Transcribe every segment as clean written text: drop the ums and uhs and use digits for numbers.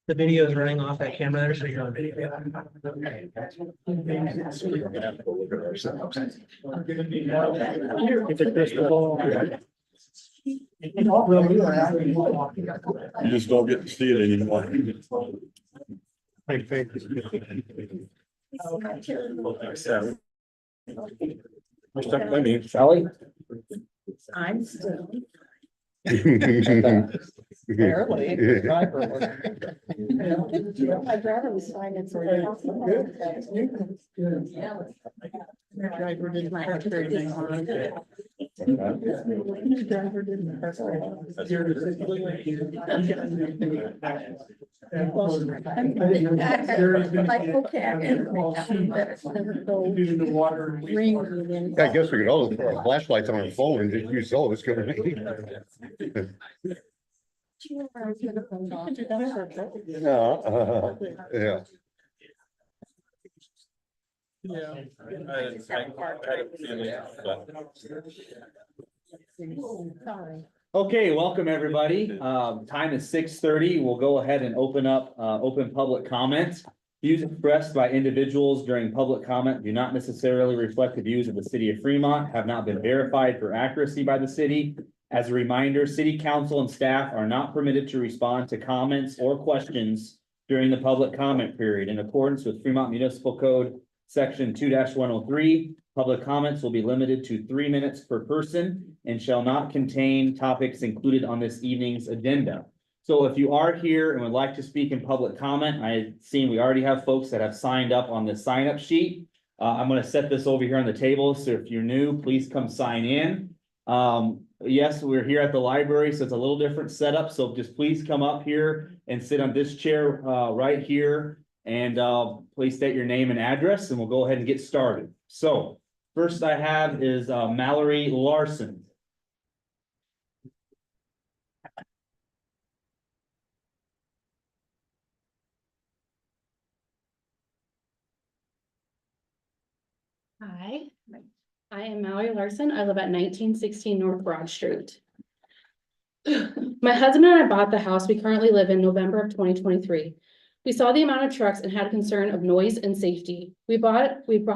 The video is running off that camera there, so you're on video. If it's the ball. You just don't get to see it anymore. Sally? I'm still. Barely. My brother was fine and so. Driver didn't like her. Driver didn't. Like, okay, I guess we could all throw our flashlights on our phone and just use those. Yeah. Okay, welcome everybody. Time is 6:30. We'll go ahead and open up open public comment. Views expressed by individuals during public comment do not necessarily reflect the views of the city of Fremont, have not been verified for accuracy by the city. As a reminder, city council and staff are not permitted to respond to comments or questions during the public comment period. In accordance with Fremont Municipal Code Section 2-103, public comments will be limited to 3 minutes per person and shall not contain topics included on this evening's agenda. So if you are here and would like to speak in public comment, I've seen we already have folks that have signed up on the sign up sheet. I'm going to set this over here on the table. So if you're new, please come sign in. Yes, we're here at the library, so it's a little different setup. So just please come up here and sit on this chair right here. And please state your name and address, and we'll go ahead and get started. So first I have is Mallory Larson. Hi, I am Mallory Larson. I live at 1916 North Broad Street. My husband and I bought the house we currently live in November of 2023. We saw the amount of trucks and had concern of noise and safety. We bought it with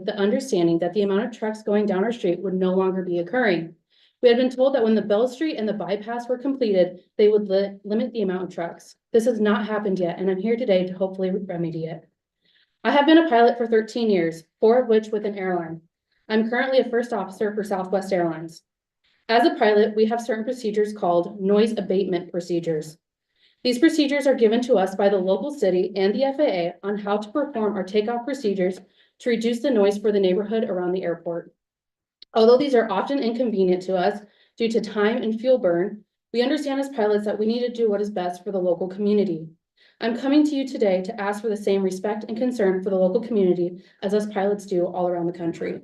the understanding that the amount of trucks going down our street would no longer be occurring. We had been told that when the Bell Street and the bypass were completed, they would limit the amount of trucks. This has not happened yet, and I'm here today to hopefully remedy it. I have been a pilot for 13 years, 4 of which with an airline. I'm currently a first officer for Southwest Airlines. As a pilot, we have certain procedures called noise abatement procedures. These procedures are given to us by the local city and the FAA on how to perform our takeoff procedures to reduce the noise for the neighborhood around the airport. Although these are often inconvenient to us due to time and fuel burn, we understand as pilots that we need to do what is best for the local community. I'm coming to you today to ask for the same respect and concern for the local community as us pilots do all around the country.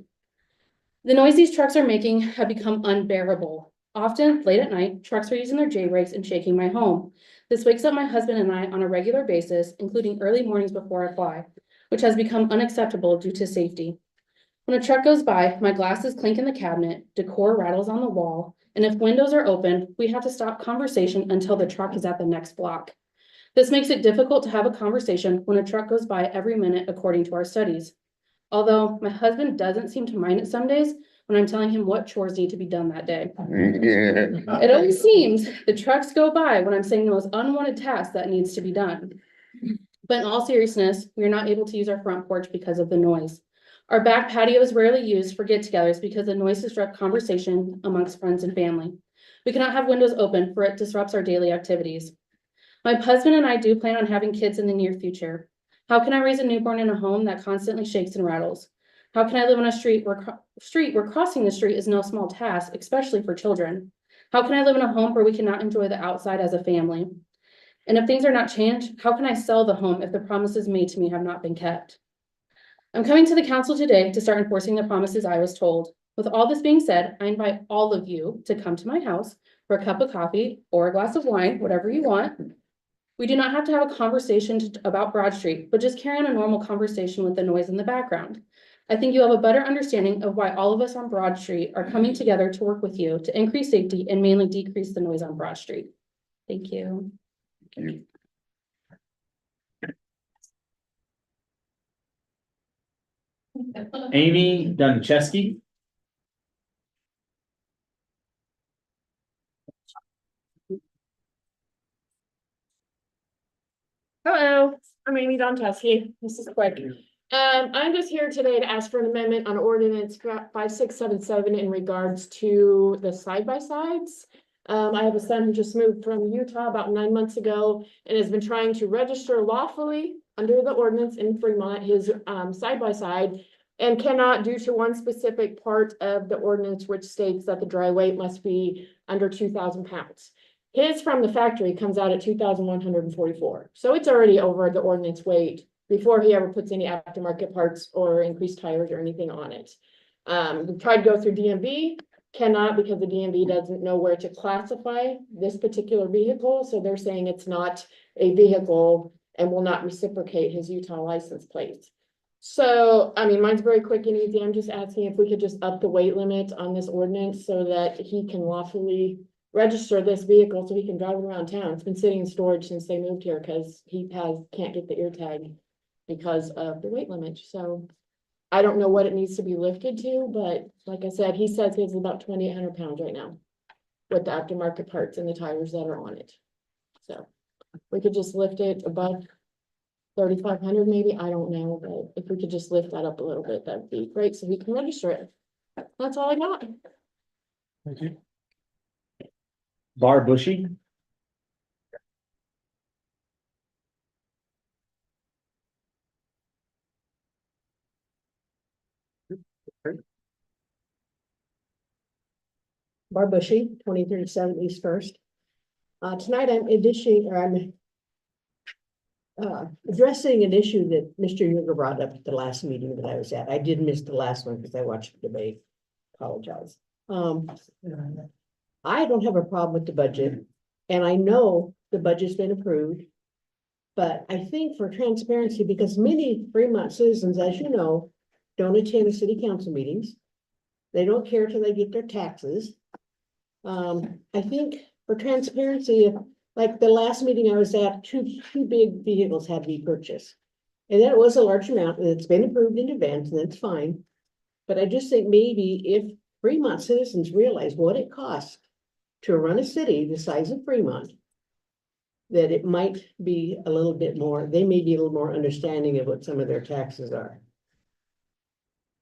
The noise these trucks are making have become unbearable. Often, late at night, trucks are using their J-brakes and shaking my home. This wakes up my husband and I on a regular basis, including early mornings before I fly, which has become unacceptable due to safety. When a truck goes by, my glasses clink in the cabinet, decor rattles on the wall, and if windows are open, we have to stop conversation until the truck is at the next block. This makes it difficult to have a conversation when a truck goes by every minute according to our studies. Although my husband doesn't seem to mind it some days when I'm telling him what chores need to be done that day. It always seems the trucks go by when I'm saying the most unwanted task that needs to be done. But in all seriousness, we are not able to use our front porch because of the noise. Our back patio is rarely used for get-togethers because the noise disrupts conversation amongst friends and family. We cannot have windows open for it disrupts our daily activities. My husband and I do plan on having kids in the near future. How can I raise a newborn in a home that constantly shakes and rattles? How can I live on a street where crossing the street is no small task, especially for children? How can I live in a home where we cannot enjoy the outside as a family? And if things are not changed, how can I sell the home if the promises made to me have not been kept? I'm coming to the council today to start enforcing the promises I was told. With all this being said, I invite all of you to come to my house for a cup of coffee or a glass of wine, whatever you want. We do not have to have a conversation about Broad Street, but just carry on a normal conversation with the noise in the background. I think you have a better understanding of why all of us on Broad Street are coming together to work with you to increase safety and mainly decrease the noise on Broad Street. Thank you. Thank you. Amy Dunchesky. Hello, I'm Amy Donteski. This is quick. I'm just here today to ask for an amendment on ordinance 5677 in regards to the side-by-sides. I have a son who just moved from Utah about 9 months ago and has been trying to register lawfully under the ordinance in Fremont, his side-by-side, and cannot due to one specific part of the ordinance which states that the dry weight must be under 2,000 pounds. His from the factory comes out at 2,144, so it's already over the ordinance weight before he ever puts any aftermarket parts or increased tires or anything on it. We tried to go through DMV, cannot because the DMV doesn't know where to classify this particular vehicle, so they're saying it's not a vehicle and will not reciprocate his Utah license plate. So, I mean, mine's very quick and easy. I'm just asking if we could just up the weight limit on this ordinance so that he can lawfully register this vehicle so he can drive it around town. It's been sitting in storage since they moved here because he can't get the ear tag because of the weight limit. So I don't know what it needs to be lifted to, but like I said, he says it's about 2,800 pounds right now with the aftermarket parts and the tires that are on it. So we could just lift it above 3,500 maybe, I don't know, but if we could just lift that up a little bit, that'd be great so we can register it. That's all I got. Thank you. Barb Bushy. Barb Bushy, 2037 East First. Tonight I'm addressing an issue that Mr. Yuger brought up at the last meeting that I was at. I did miss the last one because I watched the debate. Apologize. I don't have a problem with the budget, and I know the budget's been approved. But I think for transparency, because many Fremont citizens, as you know, don't attend the city council meetings. They don't care till they get their taxes. I think for transparency, like the last meeting I was at, two big vehicles had to be purchased. And that was a large amount, and it's been approved in advance, and that's fine. But I just think maybe if Fremont citizens realize what it costs to run a city the size of Fremont, that it might be a little bit more, they may be a little more understanding of what some of their taxes are.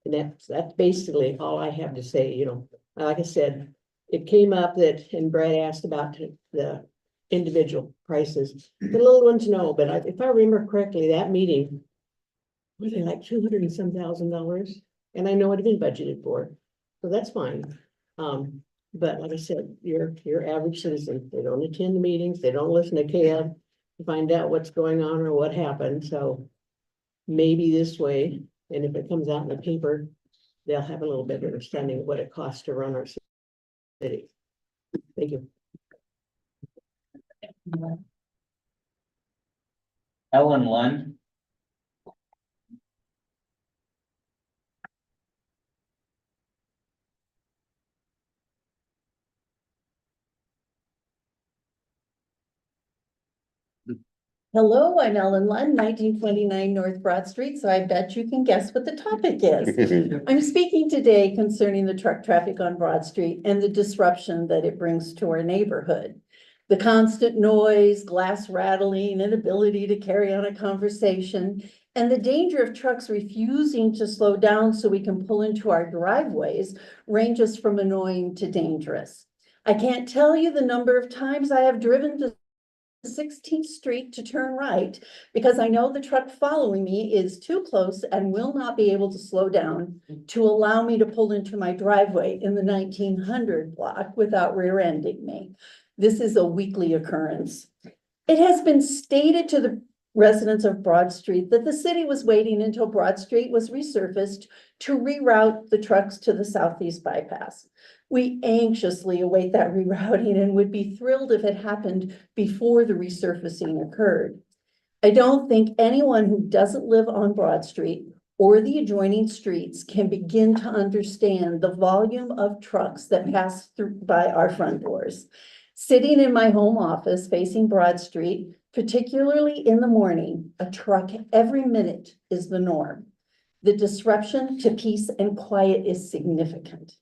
And that's basically all I have to say, you know. Like I said, it came up that, and Brad asked about the individual prices. The little ones, no, but if I remember correctly, that meeting was like 200 and some $1,000, and I know it had been budgeted for, so that's fine. But like I said, your average citizen, they don't attend the meetings, they don't listen to KF to find out what's going on or what happened. So maybe this way, and if it comes out in the paper, they'll have a little bit of understanding of what it costs to run our city. Thank you. Ellen Lund. Hello, I'm Ellen Lund, 1929 North Broad Street, so I bet you can guess what the topic is. I'm speaking today concerning the truck traffic on Broad Street and the disruption that it brings to our neighborhood. The constant noise, glass rattling, inability to carry on a conversation, and the danger of trucks refusing to slow down so we can pull into our driveways ranges from annoying to dangerous. I can't tell you the number of times I have driven to 16th Street to turn right because I know the truck following me is too close and will not be able to slow down to allow me to pull into my driveway in the 1900 block without rear-ending me. This is a weekly occurrence. It has been stated to the residents of Broad Street that the city was waiting until Broad Street was resurfaced to reroute the trucks to the southeast bypass. We anxiously await that rerouting and would be thrilled if it happened before the resurfacing occurred. I don't think anyone who doesn't live on Broad Street or the adjoining streets can begin to understand the volume of trucks that pass through by our front doors. Sitting in my home office facing Broad Street, particularly in the morning, a truck every minute is the norm. The disruption to peace and quiet is significant.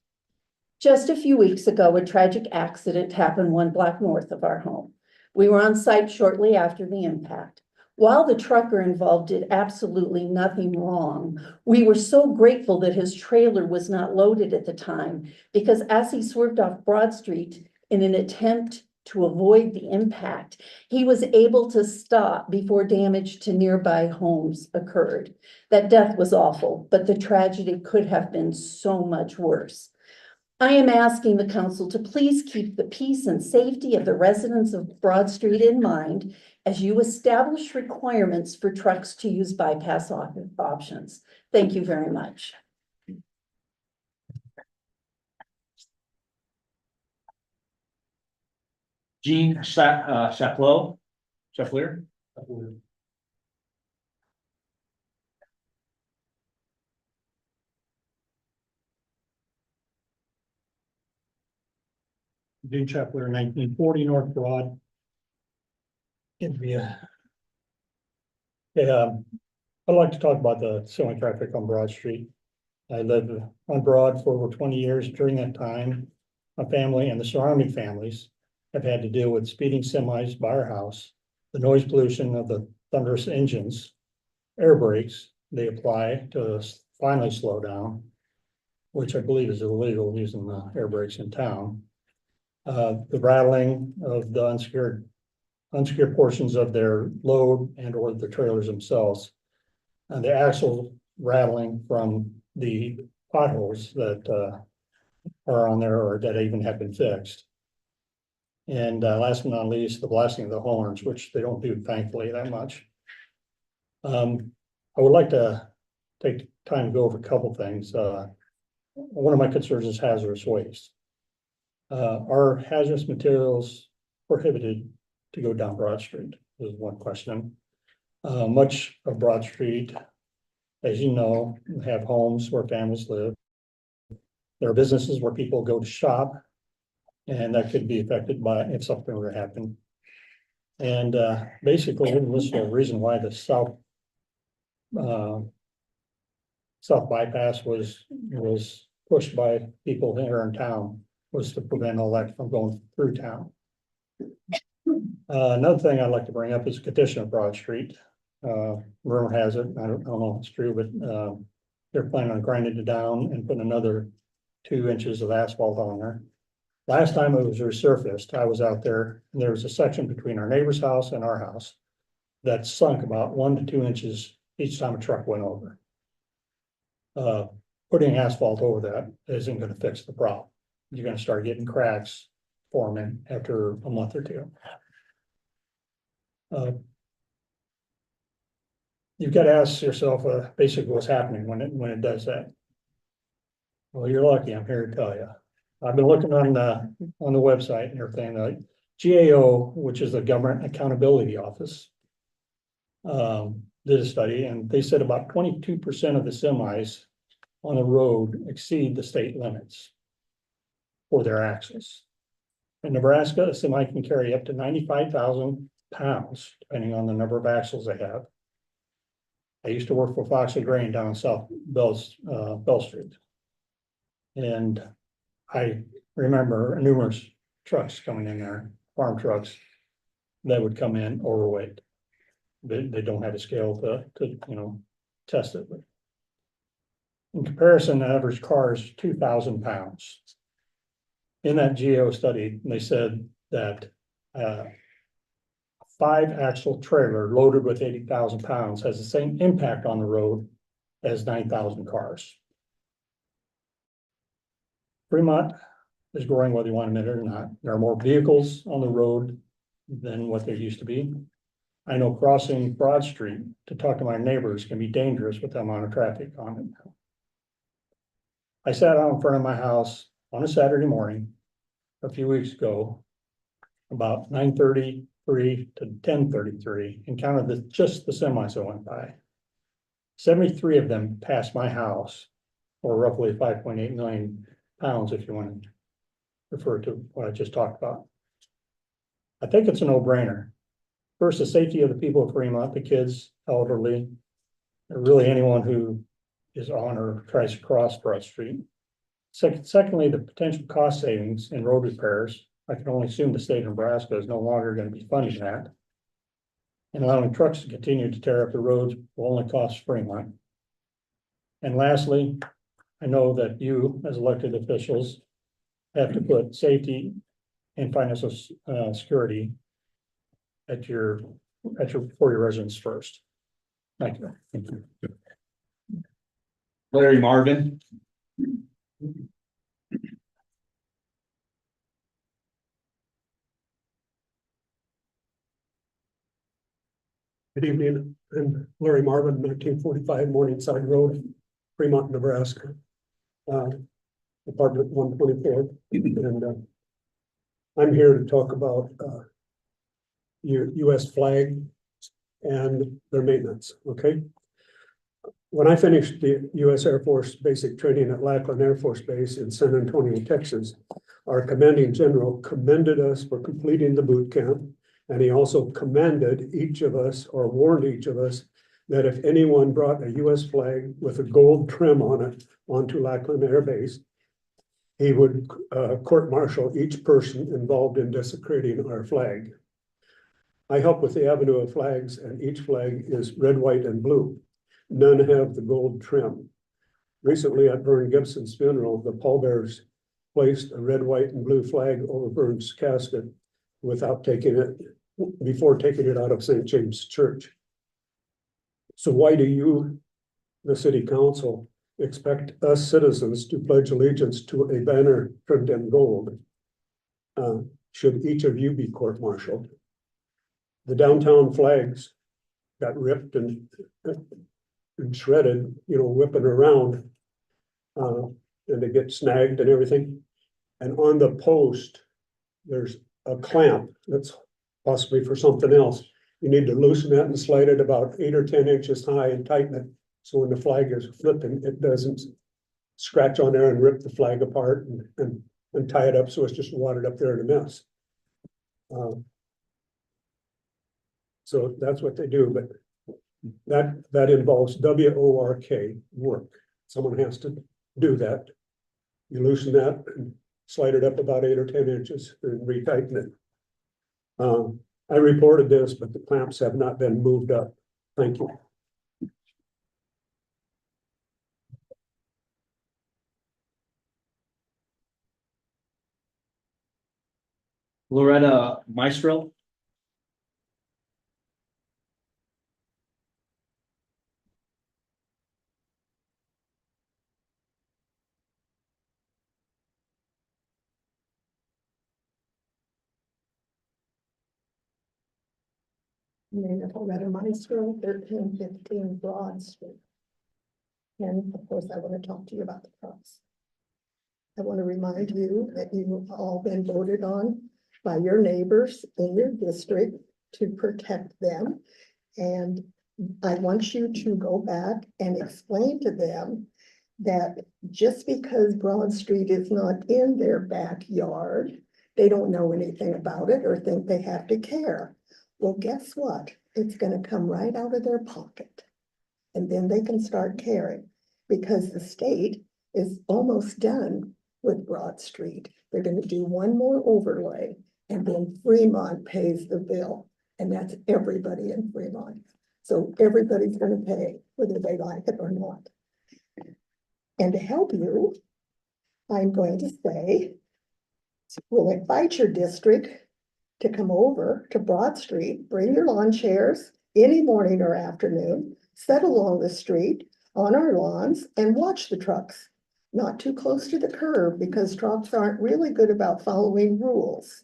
Just a few weeks ago, a tragic accident happened 1 block north of our home. We were on site shortly after the impact. While the trucker involved did absolutely nothing wrong, we were so grateful that his trailer was not loaded at the time, because as he swerved off Broad Street in an attempt to avoid the impact, he was able to stop before damage to nearby homes occurred. That death was awful, but the tragedy could have been so much worse. I am asking the council to please keep the peace and safety of the residents of Broad Street in mind as you establish requirements for trucks to use bypass options. Thank you very much. Jean Chapleau. Dean Chapler, 1940 North Broad. It'd be a. Yeah, I'd like to talk about the semi-traffic on Broad Street. I lived on Broad for over 20 years. During that time, my family and the surrounding families have had to deal with speeding semis by our house, the noise pollution of the thunderous engines, air brakes they apply to finally slow down, which I believe is illegal using the air brakes in town. The rattling of the unsecured portions of their load and or the trailers themselves. And the axle rattling from the potholes that are on there or that even have been fixed. And last but not least, the blasting of the horns, which they don't do thankfully that much. I would like to take time to go over a couple things. One of my concerns is hazardous waste. Are hazardous materials prohibited to go down Broad Street? Is one question. Much of Broad Street, as you know, have homes where families live. There are businesses where people go to shop, and that could be affected by if something were to happen. And basically, this is the reason why the south bypass was pushed by people here in town, was to prevent all that from going through town. Another thing I'd like to bring up is condition of Broad Street. Rumor has it, I don't know if it's true, but they're planning on grinding it down and putting another 2 inches of asphalt on there. Last time it was resurfaced, I was out there, and there was a section between our neighbor's house and our house that sunk about 1 to 2 inches each time a truck went over. Putting asphalt over that isn't going to fix the problem. You're going to start getting cracks forming after a month or two. You've got to ask yourself basically what's happening when it does that. Well, you're lucky. I'm here to tell you. I've been looking on the website and everything. GAO, which is the Government Accountability Office, did a study, and they said about 22% of the semis on the road exceed the state limits for their axles. In Nebraska, a semi can carry up to 95,000 pounds, depending on the number of axles they have. I used to work for Fox and Grain down in South Bell Street. And I remember numerous trucks coming in there, farm trucks, that would come in overweight. They don't have a scale to test it with. In comparison, the average car is 2,000 pounds. In that GAO study, they said that a 5-axle trailer loaded with 80,000 pounds has the same impact on the road as 9,000 cars. Fremont is growing, whether you want to admit it or not. There are more vehicles on the road than what there used to be. I know crossing Broad Street to talk to my neighbors can be dangerous with the amount of traffic on it now. I sat out in front of my house on a Saturday morning a few weeks ago, about 9:33 to 10:33, and counted just the semis that went by. 73 of them passed my house, or roughly 5.8 million pounds, if you want to refer to what I just talked about. I think it's a no-brainer. First, the safety of the people of Fremont, the kids, elderly, or really anyone who is on or tries to cross Broad Street. Secondly, the potential cost savings in road repairs. I can only assume the state of Nebraska is no longer gonna be funding that. And allowing trucks to continue to tear up the roads will only cost Fremont. And lastly, I know that you, as elected officials, have to put safety and financial security at your, for your residents first. Thank you. Thank you. Larry Marvin. Good evening, I'm Larry Marvin, 1945 Morningside Road, Fremont, Nebraska. Apartment 124, and I'm here to talk about US flag and their maintenance, okay? When I finished the US Air Force basic training at Lackland Air Force Base in San Antonio, Texas, our commanding general commended us for completing the boot camp. And he also commended each of us, or warned each of us, that if anyone brought a US flag with a gold trim on it onto Lackland Air Base, he would court-martial each person involved in desecrating our flag. I help with the Avenue of Flags, and each flag is red, white, and blue. None have the gold trim. Recently at Vern Gibson's funeral, the pallbearers placed a red, white, and blue flag over Vern's casket before taking it out of St. James Church. So why do you, the city council, expect us citizens to pledge allegiance to a banner trimmed in gold? Should each of you be court-martialed? The downtown flags got ripped and shredded, whipping around. And they get snagged and everything. And on the post, there's a clamp that's possibly for something else. You need to loosen that and slide it about 8 or 10 inches high and tighten it. So when the flag is flipping, it doesn't scratch on there and rip the flag apart and tie it up so it's just wadded up there in a mess. So that's what they do, but that involves WORK, work. Someone has to do that. You loosen that and slide it up about 8 or 10 inches and retighten it. I reported this, but the clamps have not been moved up. Thank you. Loretta Maestro. Name of Loretta Maestro, 1315 Broad Street. And of course, I want to talk to you about the crops. I want to remind you that you've all been voted on by your neighbors in your district to protect them. And I want you to go back and explain to them that just because Broad Street is not in their backyard, they don't know anything about it or think they have to care. Well, guess what? It's going to come right out of their pocket. And then they can start caring because the state is almost done with Broad Street. They're going to do one more overlay and then Fremont pays the bill. And that's everybody in Fremont. So everybody's going to pay whether they like it or not. And to help you, I'm going to say, we'll invite your district to come over to Broad Street, bring your lawn chairs any morning or afternoon, sit along the street on our lawns and watch the trucks. Not too close to the curb because trucks aren't really good about following rules.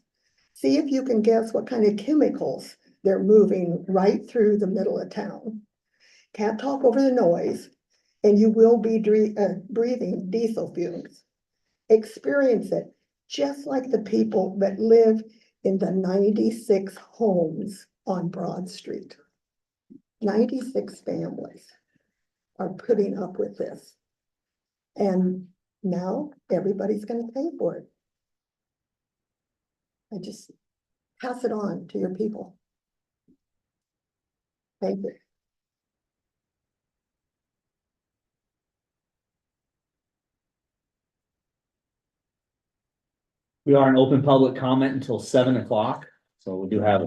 See if you can guess what kind of chemicals they're moving right through the middle of town. Can't talk over the noise and you will be breathing diesel fumes. Experience it just like the people that live in the 96 homes on Broad Street. 96 families are putting up with this. And now everybody's going to pay for it. I just pass it on to your people. Thank you. We are in open public comment until 7 o'clock, so we do have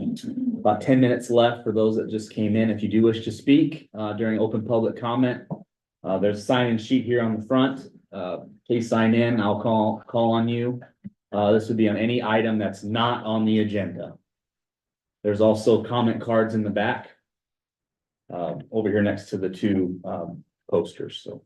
about 10 minutes left for those that just came in. If you do wish to speak during open public comment, there's a sign-in sheet here on the front. Please sign in. I'll call on you. This would be on any item that's not on the agenda. There's also comment cards in the back over here next to the two posters. So.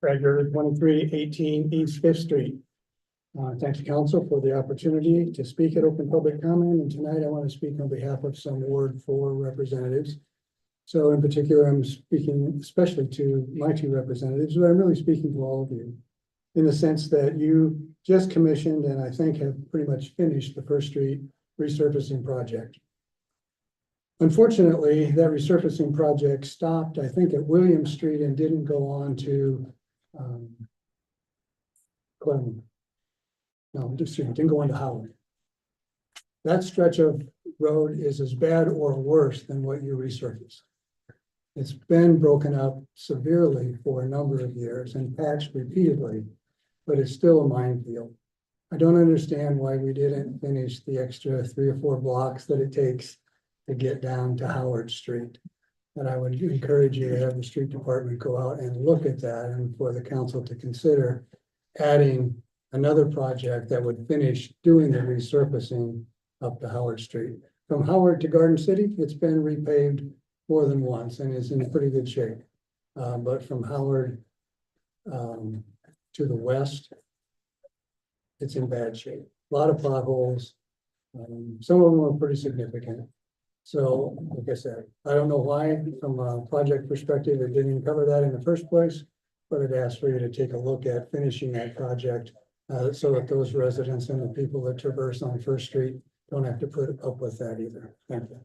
Regular 2318 East Fifth Street. Thank you, council, for the opportunity to speak at open public comment, and tonight I want to speak on behalf of some Ward 4 representatives. So in particular, I'm speaking especially to my two representatives, but I'm really speaking to all of you in the sense that you just commissioned and I think have pretty much finished the First Street resurfacing project. Unfortunately, that resurfacing project stopped, I think, at William Street and didn't go on to Clem. No, just didn't go on to Howard. That stretch of road is as bad or worse than what you resurfaced. It's been broken up severely for a number of years and patched repeatedly, but it's still a minefield. I don't understand why we didn't finish the extra 3 or 4 blocks that it takes to get down to Howard Street. And I would encourage you to have the street department go out and look at that and for the council to consider adding another project that would finish doing the resurfacing up to Howard Street. From Howard to Garden City, it's been repaved more than once and is in pretty good shape. But from Howard to the west, it's in bad shape. A lot of potholes. Some of them are pretty significant. So, like I said, I don't know why, from a project perspective, it didn't cover that in the first place, but it asked for you to take a look at finishing that project so that those residents and the people that traverse on First Street don't have to put up with that either. Thank you.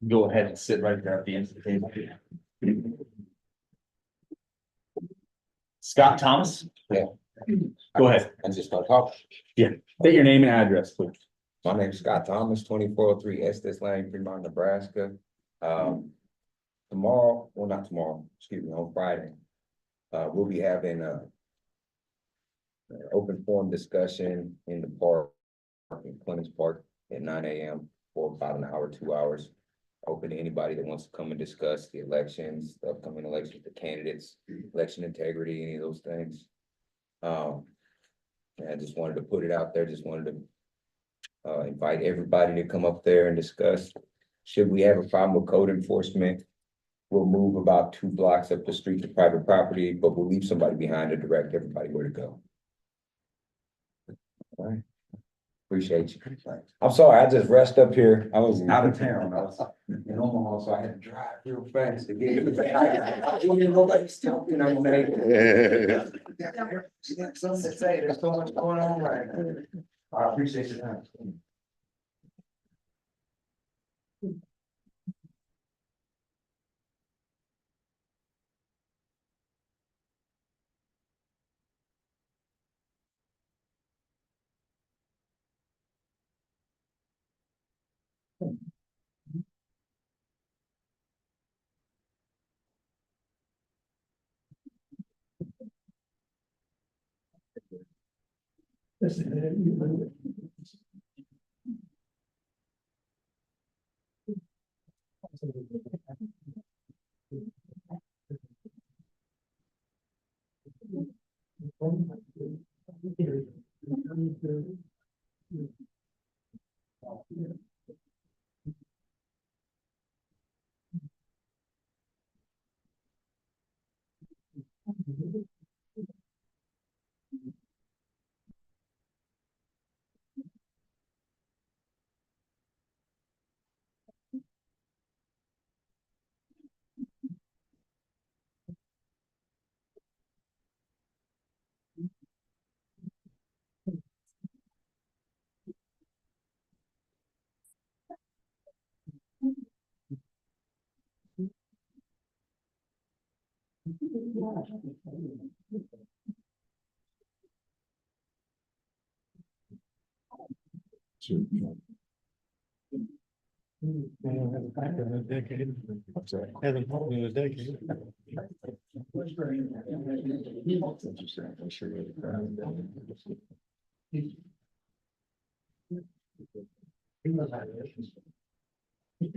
Go ahead and sit right there at the end of the table. Scott Thomas? Yeah. Go ahead. I just start talking. State your name and address, please. My name is Scott Thomas, 2403 Estes Lane, Fremont, Nebraska. Tomorrow, well, not tomorrow, excuse me, on Friday, we'll be having an open forum discussion in the park, in Clemens Park at 9 a.m. for about an hour, 2 hours. Open to anybody that wants to come and discuss the elections, the upcoming elections, the candidates, election integrity, any of those things. And I just wanted to put it out there, just wanted to invite everybody to come up there and discuss. Should we have a problem with code enforcement, we'll move about 2 blocks up the street to private property, but we'll leave somebody behind to direct everybody where to go. All right. Appreciate you. I'm sorry, I just rushed up here. I was out of town. I was in Omaha, so I had to drive real fast to get here. I didn't know nobody's talking. I'm gonna make it. Something to say. There's so much going on right now. I appreciate your time. You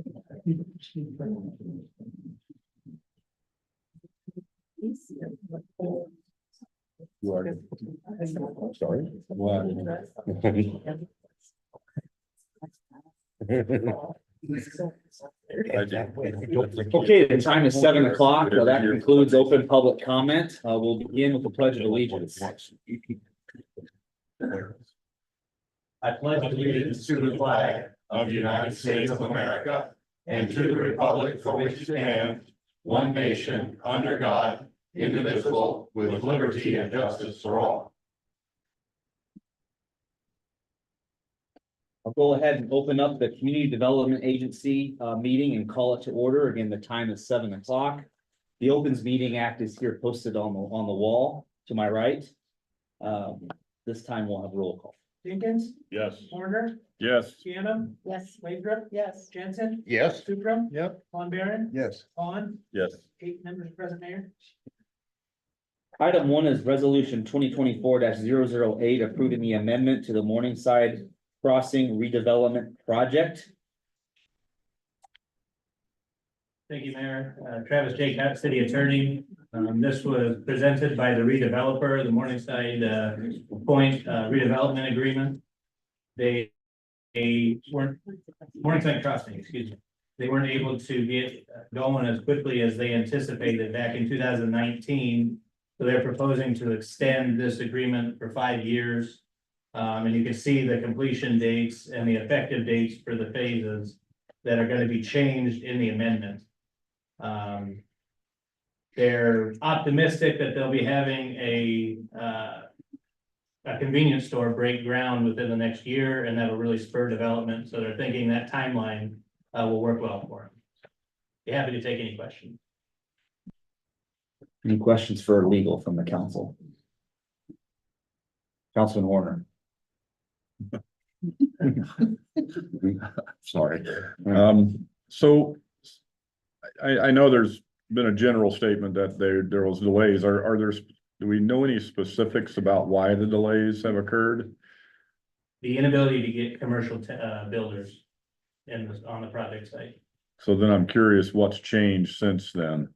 are. Sorry. Okay, the time is 7 o'clock. So that concludes open public comment. We'll begin with the pledge of allegiance. I pledge allegiance to the flag of the United States of America and to the republic for which it stands, one nation, under God, indivisible, with liberty and justice for all. I'll go ahead and open up the Community Development Agency meeting and call it to order. Again, the time is 7 o'clock. The Opens Meeting Act is here posted on the wall to my right. This time we'll have roll call. Jenkins, Yes. Warner, Yes. Scanlon, Yes. Lathrop, Yes. Jensen, Yes. Supra. Yep. Von Baron, Yes. Vaughn, Yes. 8 members present, Mayor. Item 1 is resolution 2024-008, approving the amendment to the Morningside Crossing redevelopment project. Thank you, Mayor. Travis Jacob, City Attorney. This was presented by the redeveloper, the Morningside Point redevelopment agreement. They weren't, Morningside Crossing, excuse me. They weren't able to get going as quickly as they anticipated back in 2019. So they're proposing to extend this agreement for 5 years. And you can see the completion dates and the effective dates for the phases that are going to be changed in the amendment. They're optimistic that they'll be having a convenience store break ground within the next year, and that'll really spur development. So they're thinking that timeline will work well for them. Be happy to take any questions. Any questions for legal from the council? Councilman Warner. Sorry. So I know there's been a general statement that there was delays. Are there, do we know any specifics about why the delays have occurred? The inability to get commercial builders on the project site. So then I'm curious what's changed since then.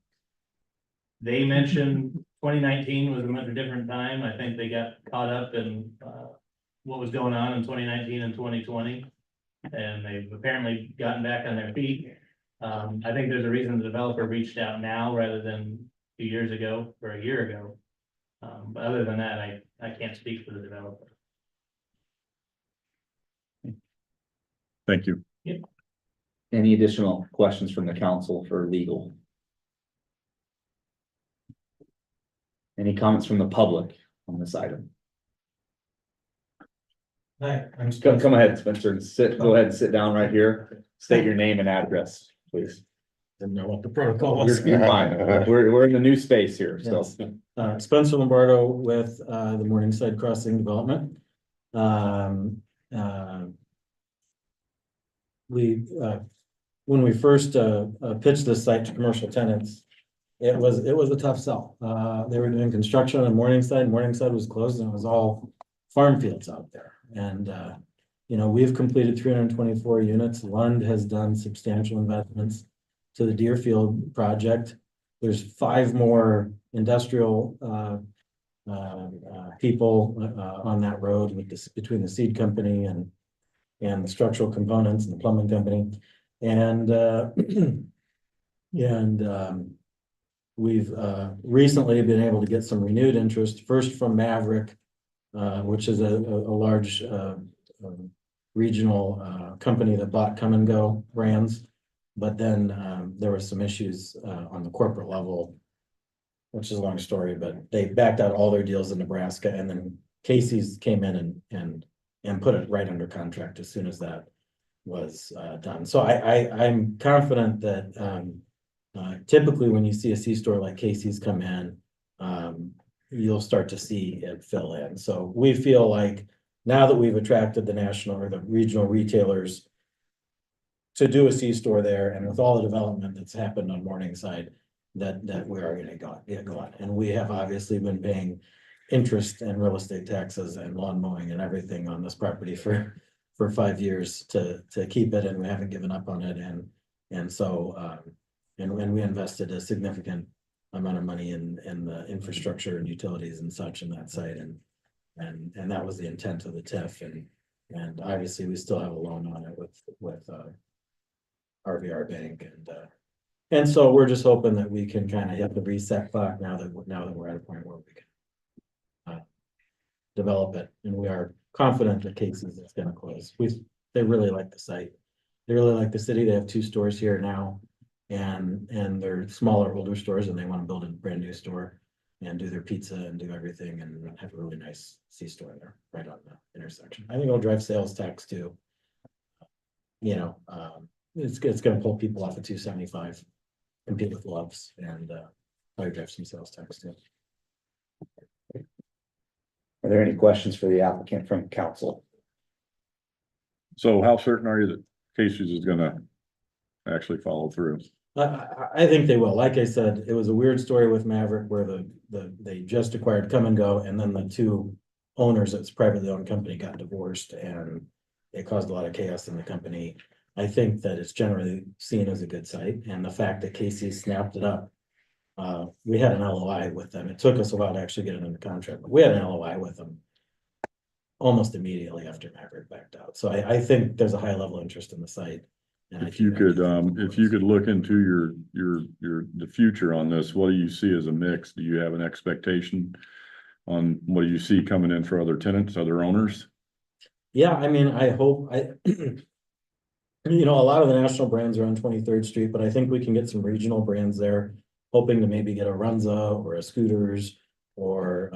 They mentioned 2019 was a much different time. I think they got caught up in what was going on in 2019 and 2020. And they've apparently gotten back on their feet. I think there's a reason the developer reached out now rather than 2 years ago or a year ago. But other than that, I can't speak for the developer. Thank you. Yep. Any additional questions from the council for legal? Any comments from the public on this item? Hi, I'm Come ahead, Spencer, and go ahead and sit down right here. State your name and address, please. Didn't know what the protocol was. You're fine. We're in the new space here, so. Yes. Spencer Lombardo with the Morningside Crossing Development. When we first pitched this site to commercial tenants, it was a tough sell. They were doing construction on Morningside. Morningside was closed and it was all farm fields out there. And you know, we've completed 324 units. Lund has done substantial investments to the Deerfield project. There's 5 more industrial people on that road with this, between the seed company and the structural components and the plumbing company. And we've recently been able to get some renewed interest, first from Maverick, which is a large regional company that bought Come and Go brands. But then there were some issues on the corporate level, which is a long story, but they backed out all their deals in Nebraska, and then Casey's came in and put it right under contract as soon as that was done. So I'm confident that typically when you see a C-store like Casey's come in, you'll start to see it fill in. So we feel like now that we've attracted the national or the regional retailers to do a C-store there, and with all the development that's happened on Morningside, that we are gonna get going. And we have obviously been paying interest and real estate taxes and lawn mowing and everything on this property for for 5 years to keep it, and we haven't given up on it, and so, and we invested a significant amount of money in the infrastructure and utilities and such in that site, and that was the intent of the TIF, and obviously we still have a loan on it with RVR Bank, and so we're just hoping that we can kind of hit the reset clock now that we're at a point where we can develop it, and we are confident that Casey's is gonna close. They really like the site. They really like the city. They have 2 stores here now. And they're smaller, older stores, and they want to build a brand new store and do their pizza and do everything and have a really nice C-store there, right on the intersection. I think it'll drive sales tax too. You know, it's gonna pull people off of 275, compete with Loves, and probably drive some sales tax too. Are there any questions for the applicant from council? So how certain are you that Casey's is gonna actually follow through? I think they will. Like I said, it was a weird story with Maverick where they just acquired Come and Go, and then the 2 owners, it's privately owned company, got divorced, and it caused a lot of chaos in the company. I think that it's generally seen as a good site, and the fact that Casey snapped it up. We had an LOI with them. It took us a while to actually get it under contract, but we had an LOI with them almost immediately after Maverick backed out. So I think there's a high level of interest in the site. If you could look into the future on this, what do you see as a mix? Do you have an expectation on what do you see coming in for other tenants, other owners? Yeah, I mean, I hope you know, a lot of the national brands are on 23rd Street, but I think we can get some regional brands there, hoping to maybe get a Runza or a Scooters, or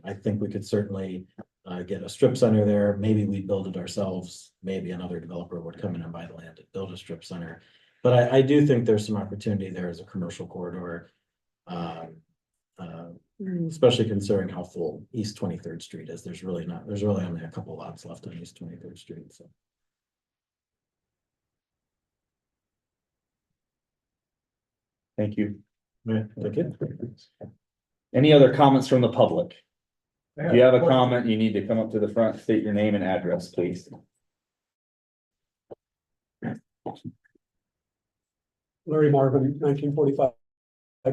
I think we could certainly get a strip center there. Maybe we build it ourselves. Maybe another developer would come in and buy the land and build a strip center. But I do think there's some opportunity there as a commercial corridor, especially considering how full East 23rd Street is. There's really only a couple lots left on East 23rd Street, so. Thank you. Yeah, thank you. Any other comments from the public? If you have a comment, you need to come up to the front, state your name and address, please. Larry Marvin, 1945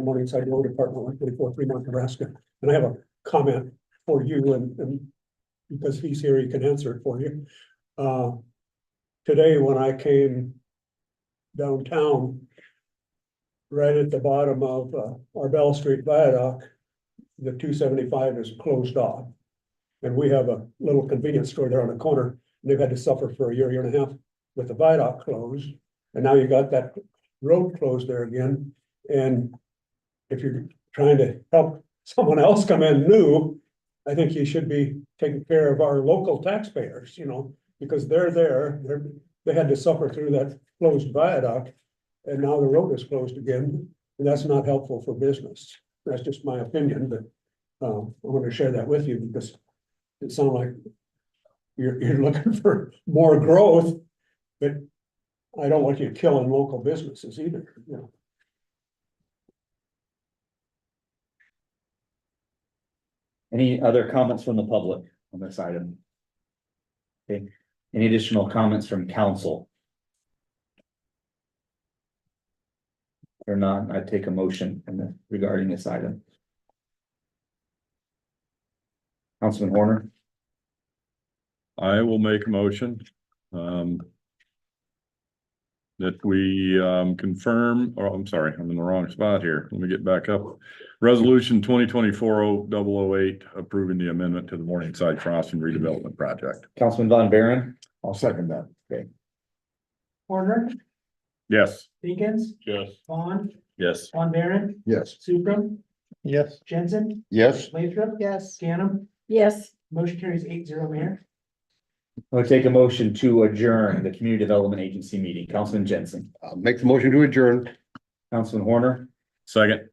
Morningside Road, Apartment 144, Fremont, Nebraska. And I have a comment for you, and because he's here, he can answer it for you. Today, when I came downtown, right at the bottom of our Bell Street Viaduct, the 275 is closed off. And we have a little convenience store there on the corner, and they've had to suffer for a year and a half with the viaduct closed. And now you got that road closed there again. And if you're trying to help someone else come in new, I think you should be taking care of our local taxpayers, you know, because they're there, they had to suffer through that closed viaduct. And now the road is closed again, and that's not helpful for business. That's just my opinion, but I want to share that with you because it sounds like you're looking for more growth, but I don't want you killing local businesses either, you know. Any other comments from the public on this item? Okay, any additional comments from council? Or not, I'd take a motion regarding this item. Councilman Horner. I will make a motion. That we confirm, or I'm sorry, I'm in the wrong spot here. Let me get back up. Resolution 2024-0008 approving the amendment to the Morningside Crossing redevelopment project. Councilman Von Baron. I'll second that. Okay. Horner, Yes. Deacons, Yes. Vaughn, Yes. Von Baron, Yes. Supram, Yes. Jensen, Yes. Lathrop. Yes. Scannum. Yes. Motion carries 8-0, Mayor. I'll take a motion to adjourn the Community Development Agency meeting. Councilman Jensen. I'll make the motion to adjourn. Councilman Horner. Second.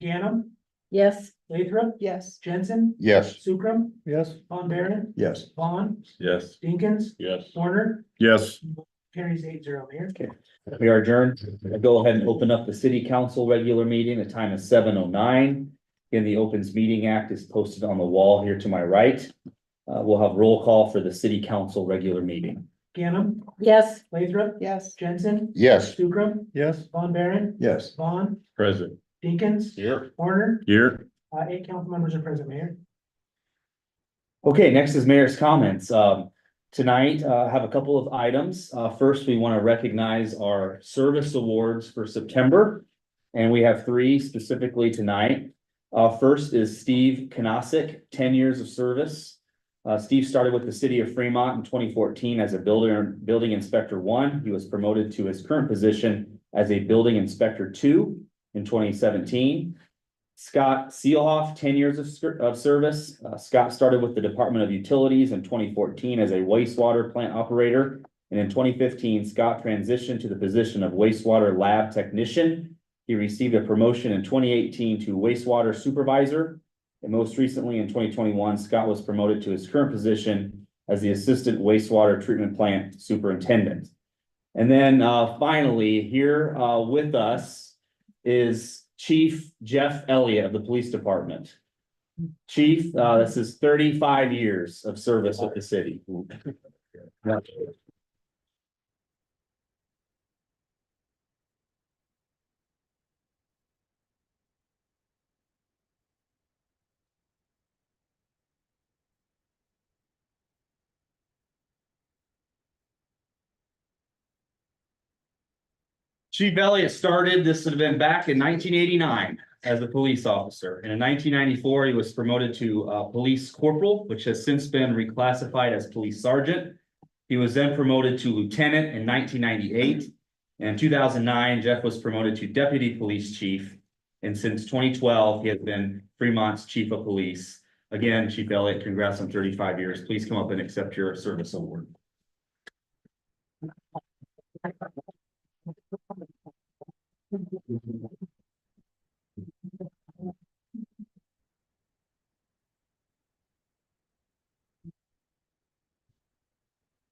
Scannum, Yes. Lathrop, Yes. Jensen, Yes. Supram, Yes. Von Baron, Yes. Vaughn, Yes. Deacons, Yes. Horner, Yes. carries 8-0, Mayor. We are adjourned. I'll go ahead and open up the city council regular meeting. The time is 7:09. Again, the Opens Meeting Act is posted on the wall here to my right. We'll have roll call for the city council regular meeting. Ganem, Yes. Lathrop, Yes. Jensen, Yes. Sukram, Yes. Von Baron, Yes. Vaughn, Present. Deacons. Here. Warner, Here. 8 council members are present, Mayor. Okay, next is mayor's comments. Tonight, I have a couple of items. First, we want to recognize our service awards for September. And we have 3 specifically tonight. First is Steve Kanasic, 10 years of service. Steve started with the city of Fremont in 2014 as a building inspector 1. He was promoted to his current position as a building inspector 2 in 2017. Scott Seelhoff, 10 years of service. Scott started with the Department of Utilities in 2014 as a wastewater plant operator. And in 2015, Scott transitioned to the position of wastewater lab technician. He received a promotion in 2018 to wastewater supervisor. And most recently in 2021, Scott was promoted to his current position as the assistant wastewater treatment plant superintendent. And then finally here with us is Chief Jeff Elliott of the police department. Chief, this is 35 years of service with the city. Chief Elliott started, this would have been back in 1989 as a police officer. And in 1994, he was promoted to police corporal, which has since been reclassified as police sergeant. He was then promoted to lieutenant in 1998. And in 2009, Jeff was promoted to deputy police chief. And since 2012, he has been Fremont's chief of police. Again, Chief Elliott, congrats on 35 years. Please come up and accept your service award.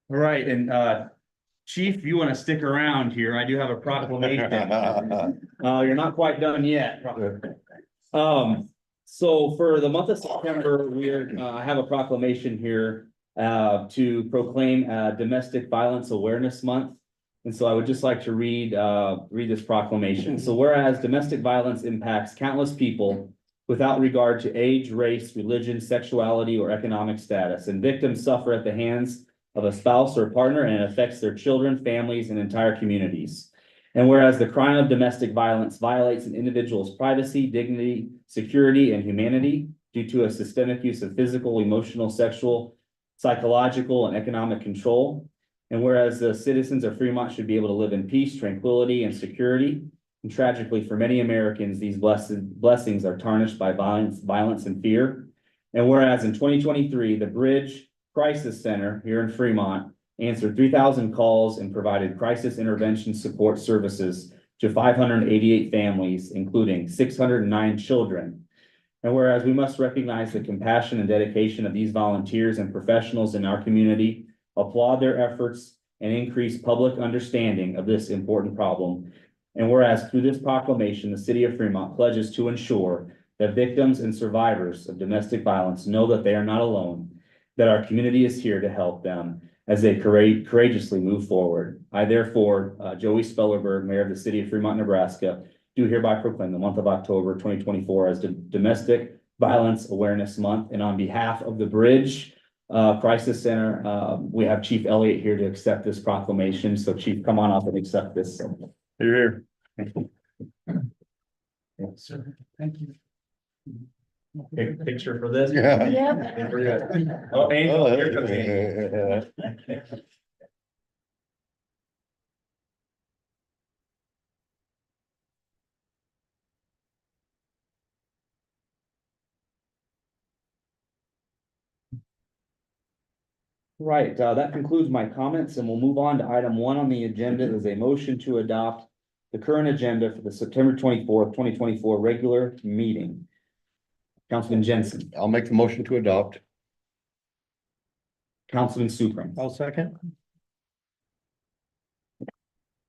All right, and Chief, you want to stick around here? I do have a proclamation. You're not quite done yet. So for the month of September, I have a proclamation here to proclaim Domestic Violence Awareness Month. And so I would just like to read this proclamation. So whereas domestic violence impacts countless people without regard to age, race, religion, sexuality, or economic status, and victims suffer at the hands of a spouse or partner, and it affects their children, families, and entire communities. And whereas the crime of domestic violence violates an individual's privacy, dignity, security, and humanity due to a systemic use of physical, emotional, sexual, psychological, and economic control. And whereas the citizens of Fremont should be able to live in peace, tranquility, and security. And tragically, for many Americans, these blessings are tarnished by violence, and fear. And whereas in 2023, the Bridge Crisis Center here in Fremont answered 3,000 calls and provided crisis intervention support services to 588 families, including 609 children. And whereas we must recognize the compassion and dedication of these volunteers and professionals in our community, applaud their efforts, and increase public understanding of this important problem. And whereas through this proclamation, the city of Fremont pledges to ensure that victims and survivors of domestic violence know that they are not alone, that our community is here to help them as they courageously move forward. I therefore, Joey Spellerberg, Mayor of the City of Fremont, Nebraska, do hereby proclaim the month of October 2024 as the Domestic Violence Awareness Month. And on behalf of the Bridge Crisis Center, we have Chief Elliott here to accept this proclamation. So Chief, come on up and accept this. Here. Yes, sir. Thank you. Take a picture for this. Yeah. Oh, Angel, here comes Angel. Right, that concludes my comments, and we'll move on to item 1 on the agenda is a motion to adopt the current agenda for the September 24th, 2024 regular meeting. Councilman Jensen. I'll make the motion to adopt. Councilman Sukram. I'll second.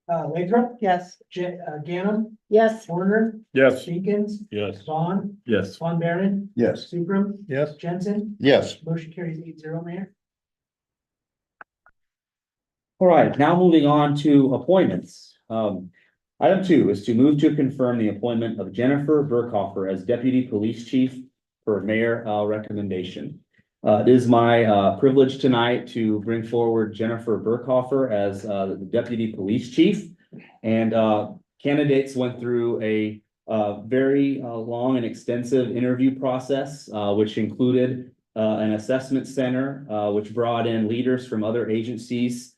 Lathrop, Yes. Ganem, Yes. Warner, Yes. Jenkins, Yes. Vaughn, Yes. Von Baron, Yes. Supram, Yes. Jensen, Yes. motion carries 8-0, Mayor. All right, now moving on to appointments. Item 2 is to move to confirm the appointment of Jennifer Burkhofer as Deputy Police Chief per mayor recommendation. It is my privilege tonight to bring forward Jennifer Burkhofer as the Deputy Police Chief. And candidates went through a very long and extensive interview process, which included an assessment center, which brought in leaders from other agencies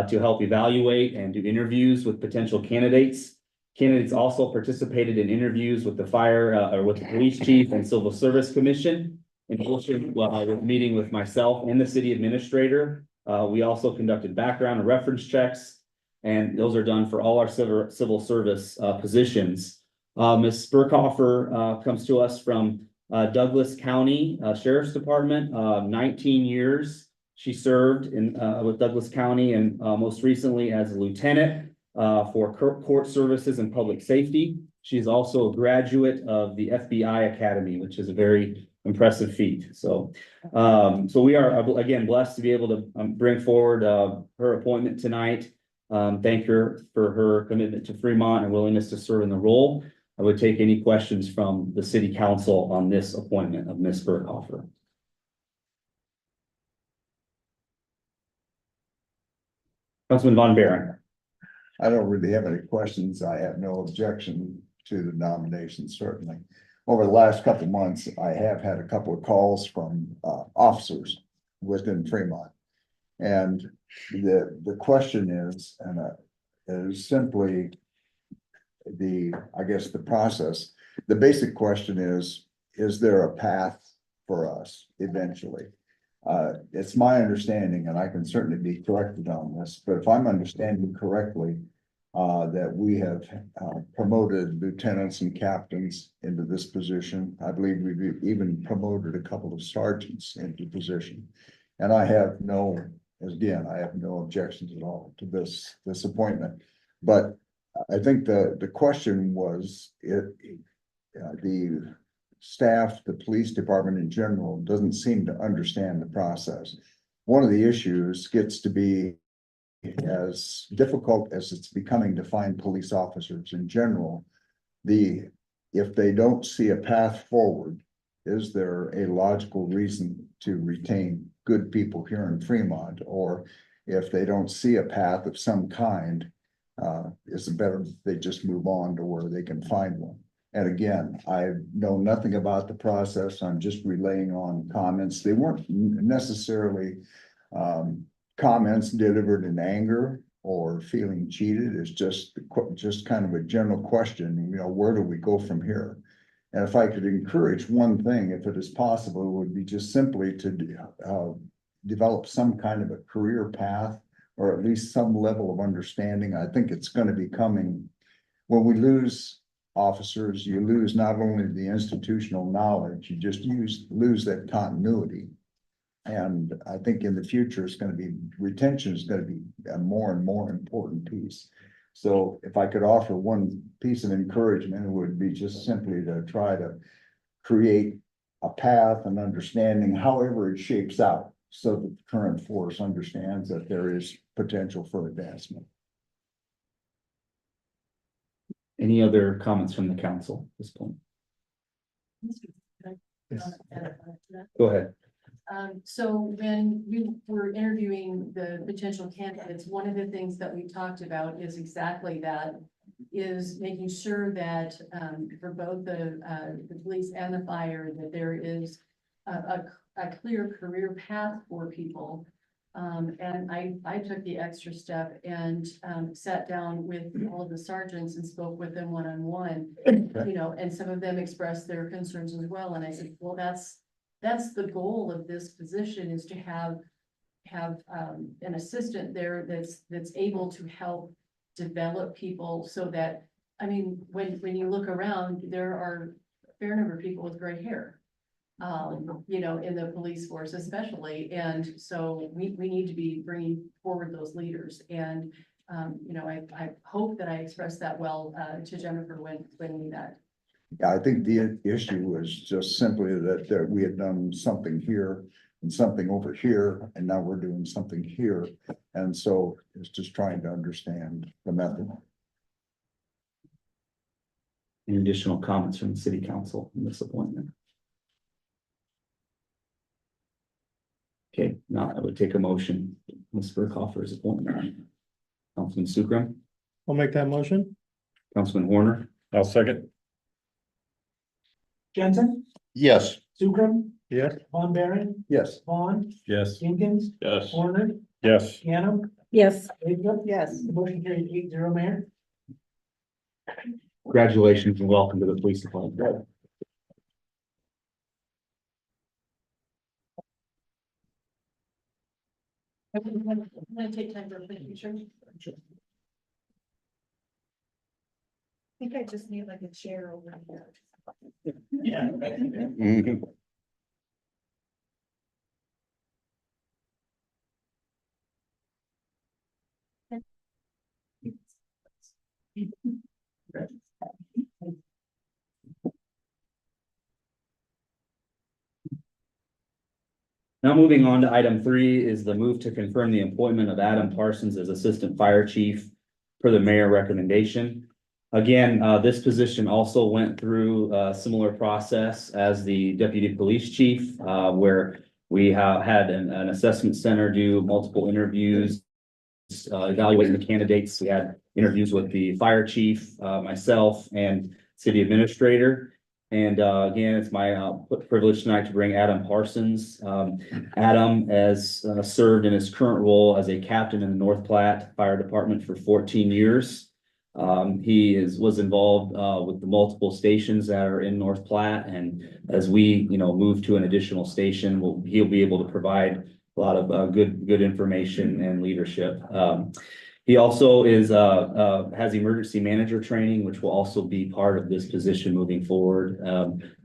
to help evaluate and do interviews with potential candidates. Candidates also participated in interviews with the fire or with the police chief and civil service commission. In addition, with meeting with myself and the city administrator, we also conducted background and reference checks, and those are done for all our civil service positions. Ms. Burkhofer comes to us from Douglas County Sheriff's Department, 19 years. She served in with Douglas County and most recently as a lieutenant for court services and public safety. She's also a graduate of the FBI Academy, which is a very impressive feat. So we are again blessed to be able to bring forward her appointment tonight. Thank her for her commitment to Fremont and willingness to serve in the role. I would take any questions from the city council on this appointment of Ms. Burkhofer. Councilman Von Baron. I don't really have any questions. I have no objection to the nomination, certainly. Over the last couple of months, I have had a couple of calls from officers within Fremont. And the question is simply I guess the process. The basic question is there a path for us eventually? It's my understanding, and I can certainly be corrected on this, but if I'm understanding correctly, that we have promoted lieutenants and captains into this position. I believe we've even promoted a couple of sergeants into position. And I have no objections at all to this appointment. But I think the question was the staff, the police department in general, doesn't seem to understand the process. One of the issues gets to be as difficult as it's becoming to find police officers in general. If they don't see a path forward, is there a logical reason to retain good people here in Fremont? Or if they don't see a path of some kind, is it better that they just move on to where they can find one? And again, I know nothing about the process. I'm just relaying on comments. They weren't necessarily comments delivered in anger or feeling cheated. It's just kind of a general question, where do we go from here? And if I could encourage one thing, if it is possible, it would be just simply to develop some kind of a career path, or at least some level of understanding. I think it's going to be coming. When we lose officers, you lose not only the institutional knowledge, you just lose that continuity. And I think in the future, retention is going to be a more and more important piece. So if I could offer one piece of encouragement, it would be just simply to try to create a path and understanding, however it shapes out, so that the current force understands that there is potential for advancement. Any other comments from the council at this point? Go ahead. So when we were interviewing the potential candidates, one of the things that we talked about is exactly that, is making sure that for both the police and the fire, that there is a clear career path for people. And I took the extra step and sat down with all of the sergeants and spoke with them one-on-one, and some of them expressed their concerns as well. And I said, well, that's the goal of this position, is to have an assistant there that's able to help develop people, so that, when you look around, there are a fair number of people with gray hair, in the police force especially. And so we need to be bringing forward those leaders. And I hope that I expressed that well, to Jennifer when we met. Yeah, I think the issue was just simply that we had done something here and something over here, and now we're doing something here. And so it's just trying to understand the method. Any additional comments from the city council on this appointment? Okay, now I would take a motion, Ms. Burkhoff's appointment. Councilman Sukram, I'll make that motion. Councilman Horner, I'll second. Jensen, Yes. Sukram, Yes. Von Baron, Yes. Vaughn, Yes. Jenkins, Yes. Horner, Yes. Ganem, Yes. Lathrup. Yes. The motion carries 8-0, Mayor. congratulations and welcome to the police department. I'm gonna take time for a picture. I think I just need like a chair over here. Yeah. Now moving on to item 3 is the move to confirm the appointment of Adam Parsons as Assistant Fire Chief per the mayor recommendation. Again, this position also went through a similar process as the Deputy Police Chief, where we had an assessment center do multiple interviews, evaluating the candidates. We had interviews with the fire chief, myself, and city administrator. And again, it's my privilege tonight to bring Adam Parsons. Adam has served in his current role as a captain in the North Platte Fire Department for 14 years. He was involved with the multiple stations that are in North Platte, and as we move to an additional station, he'll be able to provide a lot of good information and leadership. He also has emergency manager training, which will also be part of this position moving forward,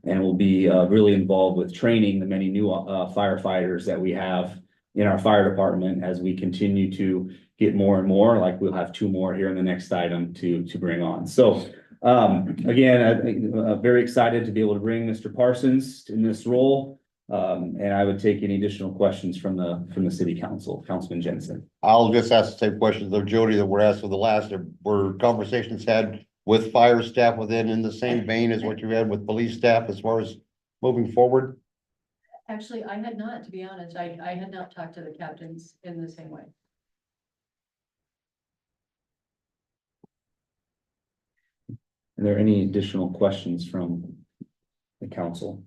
and will be really involved with training the many new firefighters that we have in our fire department as we continue to get more and more. Like we'll have 2 more here in the next item to bring on. So again, I'm very excited to be able to bring Mr. Parsons in this role. And I would take any additional questions from the city council. Councilman Jensen. I'll just ask the same questions of Jody that were asked for the last, were conversations had with fire staff within in the same vein as what you had with police staff as far as moving forward? Actually, I had not, to be honest, I had not talked to the captains in the same way. Are there any additional questions from the council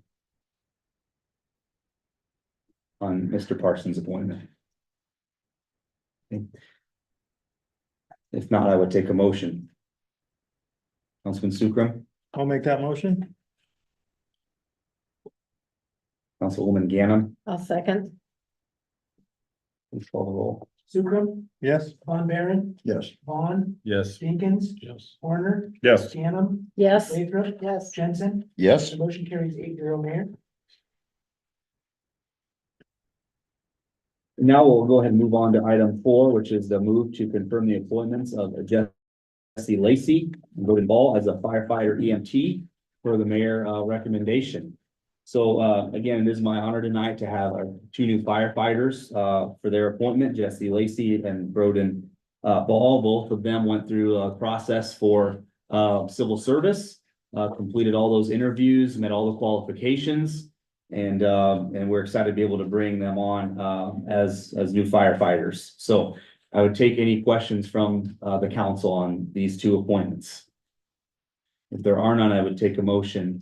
on Mr. Parsons' appointment? If not, I would take a motion. Councilman Sukram, I'll make that motion. Councilwoman Ganem, I'll second. please call the roll. Sukram, Yes. Von Baron, Yes. Vaughn, Yes. Jenkins, Yes. Horner, Yes. Ganem, Yes. Lathrup. Yes. Jensen. Yes. The motion carries 8-0, Mayor. Now we'll go ahead and move on to item 4, which is the move to confirm the appointments of Jesse Lacy and Golden Ball as a firefighter EMT for the mayor recommendation. So again, it is my honor tonight to have our 2 new firefighters for their appointment, Jesse Lacy and Broden Ball. Both of them went through a process for civil service, completed all those interviews, met all the qualifications, and we're excited to be able to bring them on as new firefighters. So I would take any questions from the council on these 2 appointments. If there are none, I would take a motion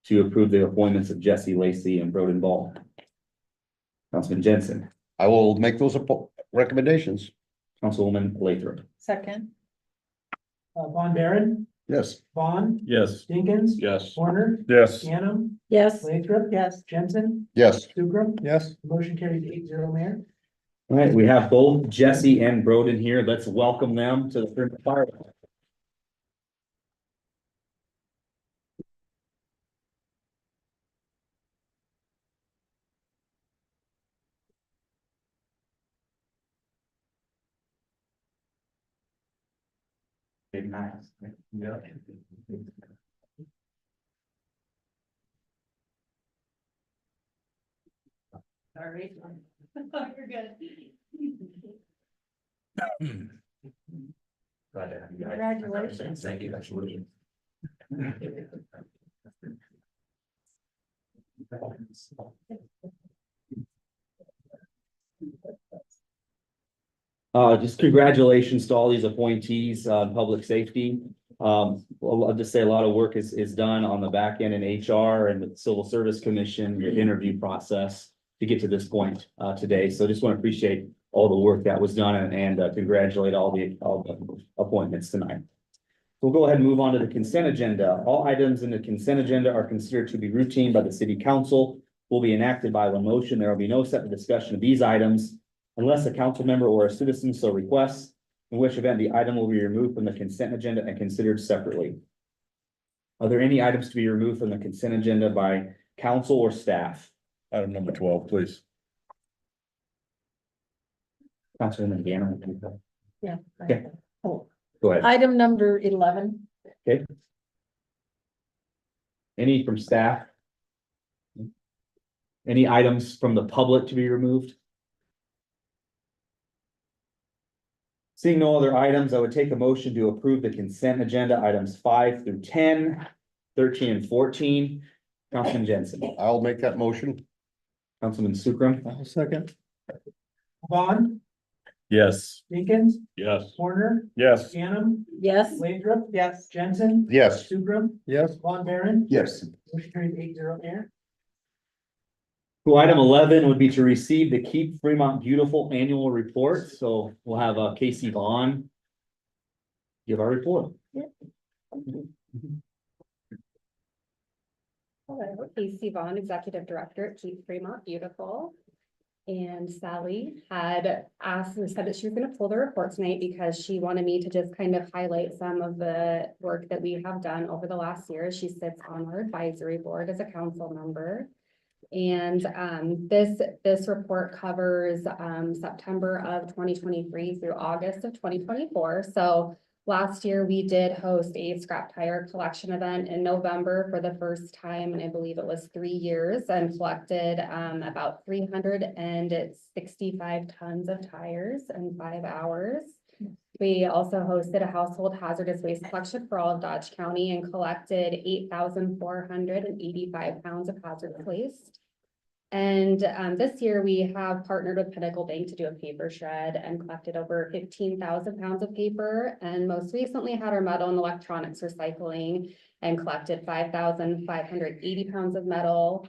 to approve the appointments of Jesse Lacy and Broden Ball. Councilman Jensen, I will make those recommendations. Councilwoman Lathrop. Second. Von Baron, Yes. Vaughn, Yes. Jenkins. Yes. Horner, Yes. Ganem, Yes. Lathrup. Yes. Jensen, Yes. Sukram. Yes. The motion carries 8-0, Mayor. All right, we have both Jesse and Broden here. Let's welcome them to the fire. Big nice. Yeah. Sorry. You're good. Congratulations. Thank you. Just congratulations to all these appointees on public safety. I'll just say a lot of work is done on the back end in HR and the Civil Service Commission, the interview process to get to this point today. So just want to appreciate all the work that was done and congratulate all the appointments tonight. We'll go ahead and move on to the consent agenda. All items in the consent agenda are considered to be routine by the city council, will be enacted by one motion. There will be no separate discussion of these items unless a council member or a citizen so requests, in which event the item will be removed from the consent agenda and considered separately. Are there any items to be removed from the consent agenda by council or staff? Item number 12, please. Councilman Gannon. Yeah. Okay. Oh. Go ahead. Item number 11. Okay. Any from staff? Any items from the public to be removed? Seeing no other items, I would take a motion to approve the consent agenda items 5 through 10, 13 and 14. Councilman Jensen. I'll make that motion. Councilman Sukram. I'll second. Vaughn, Yes. Jenkins, Yes. Warner, Yes. Ganem, Yes. Landrup. Yes. Jensen. Yes. Sukram, Yes. Von Baron. Yes. Motion carried 8-0, Mayor. Well, item 11 would be to receive the Keep Fremont Beautiful annual report. So we'll have Casey Vaughn give our report. Hello, Casey Vaughn, Executive Director at Keep Fremont Beautiful. And Sally had asked and said that she was going to pull the report tonight because she wanted me to just kind of highlight some of the work that we have done over the last year. She sits on our advisory board as a council member. And this report covers September of 2023 through August of 2024. So last year we did host a scrap tire collection event in November for the first time, and I believe it was 3 years, and collected about 365 tons of tires in 5 hours. We also hosted a household hazardous waste collection for all of Dodge County and collected 8,485 pounds of hazardous waste. And this year we have partnered with Pinnacle Bank to do a paper shred and collected over 15,000 pounds of paper. And most recently had our metal and electronics recycling and collected 5,580 pounds of metal,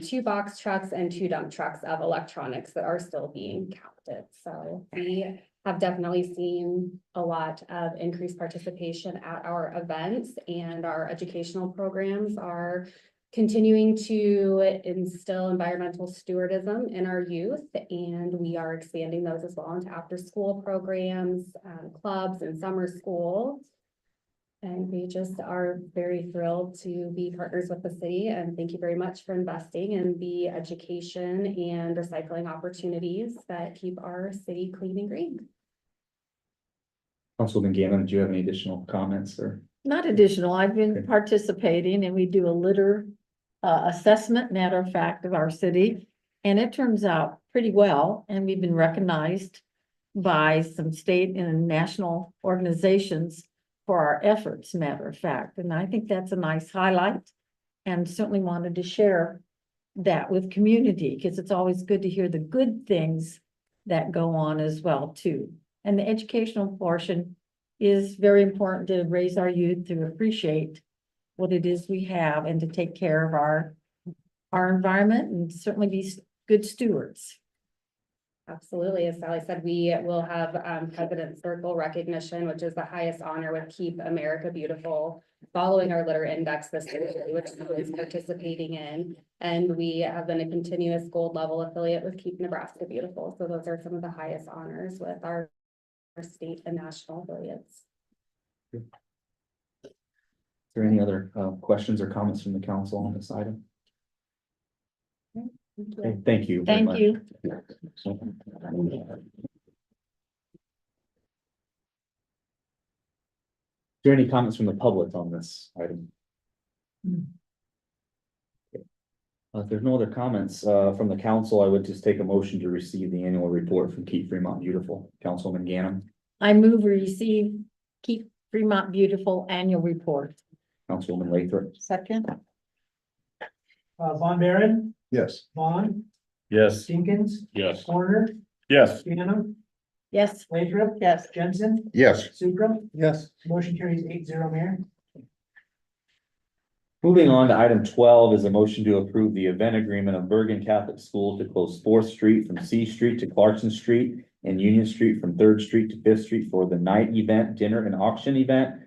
2 box trucks and 2 dump trucks of electronics that are still being counted. So we have definitely seen a lot of increased participation at our events, and our educational programs are continuing to instill environmental stewardism in our youth, and we are expanding those as well into after-school programs, clubs, and summer school. And we just are very thrilled to be partners with the city, and thank you very much for investing in the education and recycling opportunities that keep our city clean and green. Councilman Gannon, do you have any additional comments or? Not additional. I've been Okay. participating, and we do a litter assessment, matter of fact, of our city. And it turns out pretty well, and we've been recognized by some state and national organizations for our efforts, matter of fact. And I think that's a nice highlight, and certainly wanted to share that with community, because it's always good to hear the good things that go on as well too. And the educational portion is very important to raise our youth to appreciate what it is we have and to take care of our environment and certainly be good stewards. Absolutely. As Sally said, we will have President's Circle recognition, which is the highest honor with Keep America Beautiful, following our litter index this year, which is participating in. And we have been a continuous gold level affiliate with Keep Nebraska Beautiful. So those are some of the highest honors with our state and national affiliates. Is there any other questions or comments from the council on this item? Okay, thank you. very Thank much. you. there any comments from the public on this item? If there's no other comments, from the council, I would just take a motion to receive the annual report from Keep Fremont Beautiful. Councilwoman Ganem, I move we receive Keep Fremont Beautiful annual report. Councilwoman Lathrop, Second. Von Baron, Yes. Vaughn, Yes. Jenkins, Yes. Corner, Yes. Ganem, Yes. Lathrop, Yes. Jensen, Yes. Supra. Yes. Motion carries 8-0, Mayor. moving on to item 12 is a motion to approve the event agreement of Bergen Catholic School to close 4th Street from C Street to Clarkson Street and Union Street from 3rd Street to 5th Street for the night event, dinner and auction event.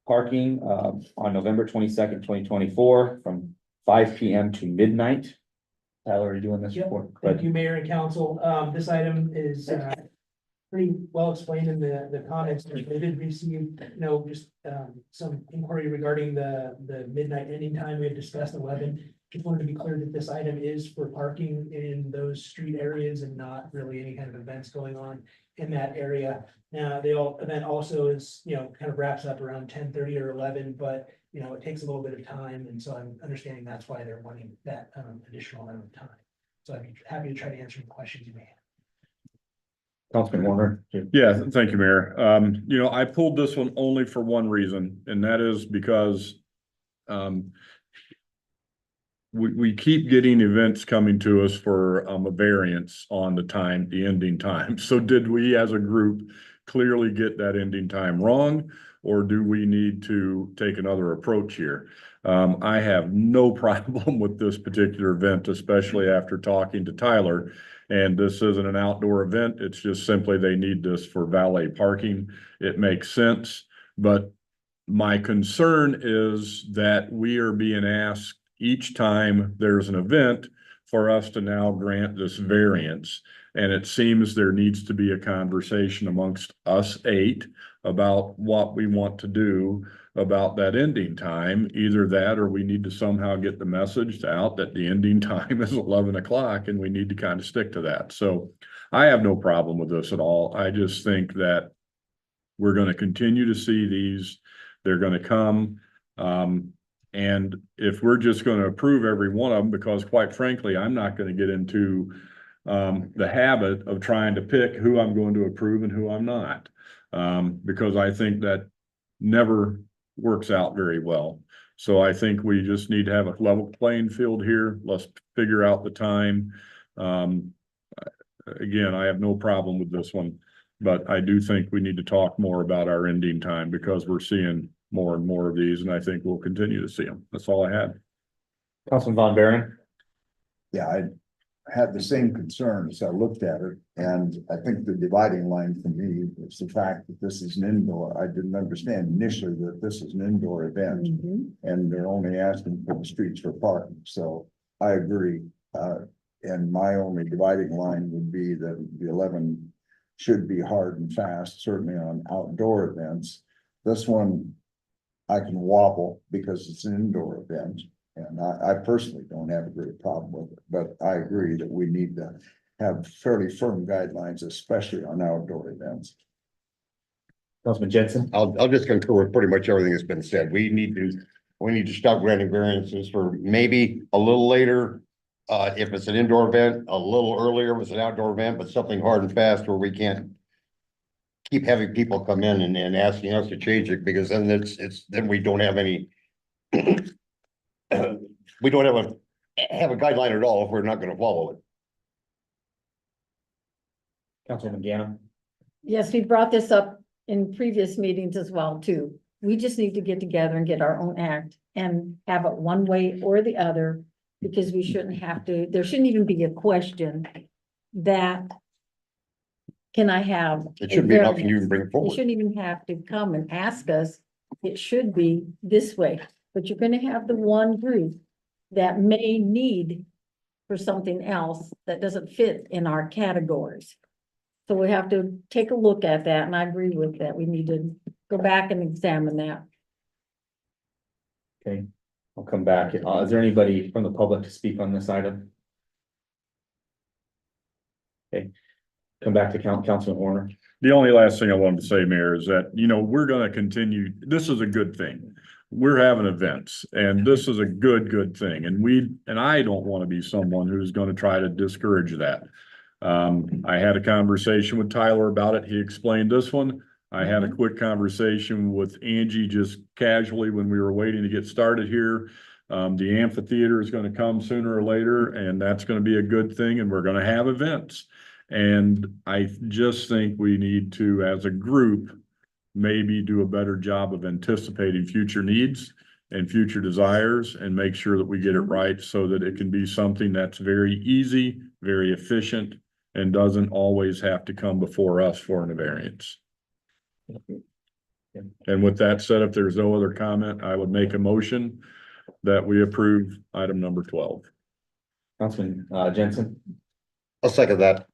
Parking, on November 22nd, 2024, from 5 PM to midnight. Tyler, are you doing this Yep. report? Thank you, Mayor and Council. This item is pretty well explained in the comments. They did receive, just some inquiry regarding the midnight ending time. We had discussed 11. Just wanted to be clear that this item is for parking in those street areas and not really any kind of events going on in that area. Now, event also is, kind of wraps up around 10:30 or 11, but it takes a little bit of time, and so I'm understanding that's why they're wanting that additional amount of time. So I'd be happy to try to answer any questions you may have. Councilman Warner. Yeah, thank you, Mayor. I pulled this one only for one reason, and that is because we keep getting events coming to us for a variance on the ending time. So did we as a group clearly get that ending time wrong? Or do we need to take another approach here? I have no problem with this particular event, especially after talking to Tyler. And this isn't an outdoor event. It's just simply they need this for valet parking. It makes sense. But my concern is that we are being asked each time there's an event for us to now grant this variance. And it seems there needs to be a conversation amongst us 8 about what we want to do about that ending time. Either that, or we need to somehow get the message out that the ending time is 11 o'clock and we need to kind of stick to that. So I have no problem with this at all. I just think that we're going to continue to see these. They're going to come. And if we're just going to approve every one of them, because quite frankly, I'm not going to get into the habit of trying to pick who I'm going to approve and who I'm not. Because I think that never works out very well. So I think we just need to have a level playing field here. Let's figure out the time. Again, I have no problem with this one, but I do think we need to talk more about our ending time because we're seeing more and more of these, and I think we'll continue to see them. That's all I had. Councilman Von Baron. Yeah, I had the same concerns. I looked at it, and I think the dividing line for me is the fact that this is an indoor. I didn't understand initially that this is an indoor event, and they're only asking for the streets for parking. So I agree. And my only dividing line would be that the 11 should be hard and fast, certainly on outdoor events. This one, I can wobble because it's an indoor event. And I personally don't have a great problem with it, but I agree that we need to have fairly firm guidelines, especially on outdoor events. Councilman Jensen. I'll just concur with pretty much everything that's been said. We need to stop granting variances for maybe a little later. If it's an indoor event, a little earlier if it's an outdoor event, but something hard and fast where we can't keep having people come in and asking us to change it, because then then we don't have any we don't have a guideline at all if we're not going to follow it. Councilman Ganem. Yes, we brought this up in previous meetings as well, too. We just need to get together and get our own act and have it one way or the other, because we shouldn't have to, there shouldn't even be a question that can I have? It shouldn't be an option you can bring You forward. shouldn't even have to come and ask us. It should be this way, but you're gonna have the one group that may need for something else that doesn't fit in our categories. So we have to take a look at that, and I agree with that. We need to go back and examine that. Okay, I'll come back. Is there anybody from the public to speak on this item? Okay, Come back to Councilman Warner. The only last thing I wanted to say, Mayor, is that, we're gonna continue, this is a good thing. We're having events and this is a good thing. And I don't want to be someone who's gonna try to discourage that. I had a conversation with Tyler about it. He explained this one. I had a quick conversation with Angie just casually when we were waiting to get started here. The amphitheater is gonna come sooner or later, and that's gonna be a good thing, and we're gonna have events. And I just think we need to, as a group, maybe do a better job of anticipating future needs and future desires and make sure that we get it right so that it can be something that's very easy, very efficient, and doesn't always have to come before us for an variance. And with that said, if there's no other comment, I would make a motion that we approve item number 12. Councilman Jensen. I'll second that.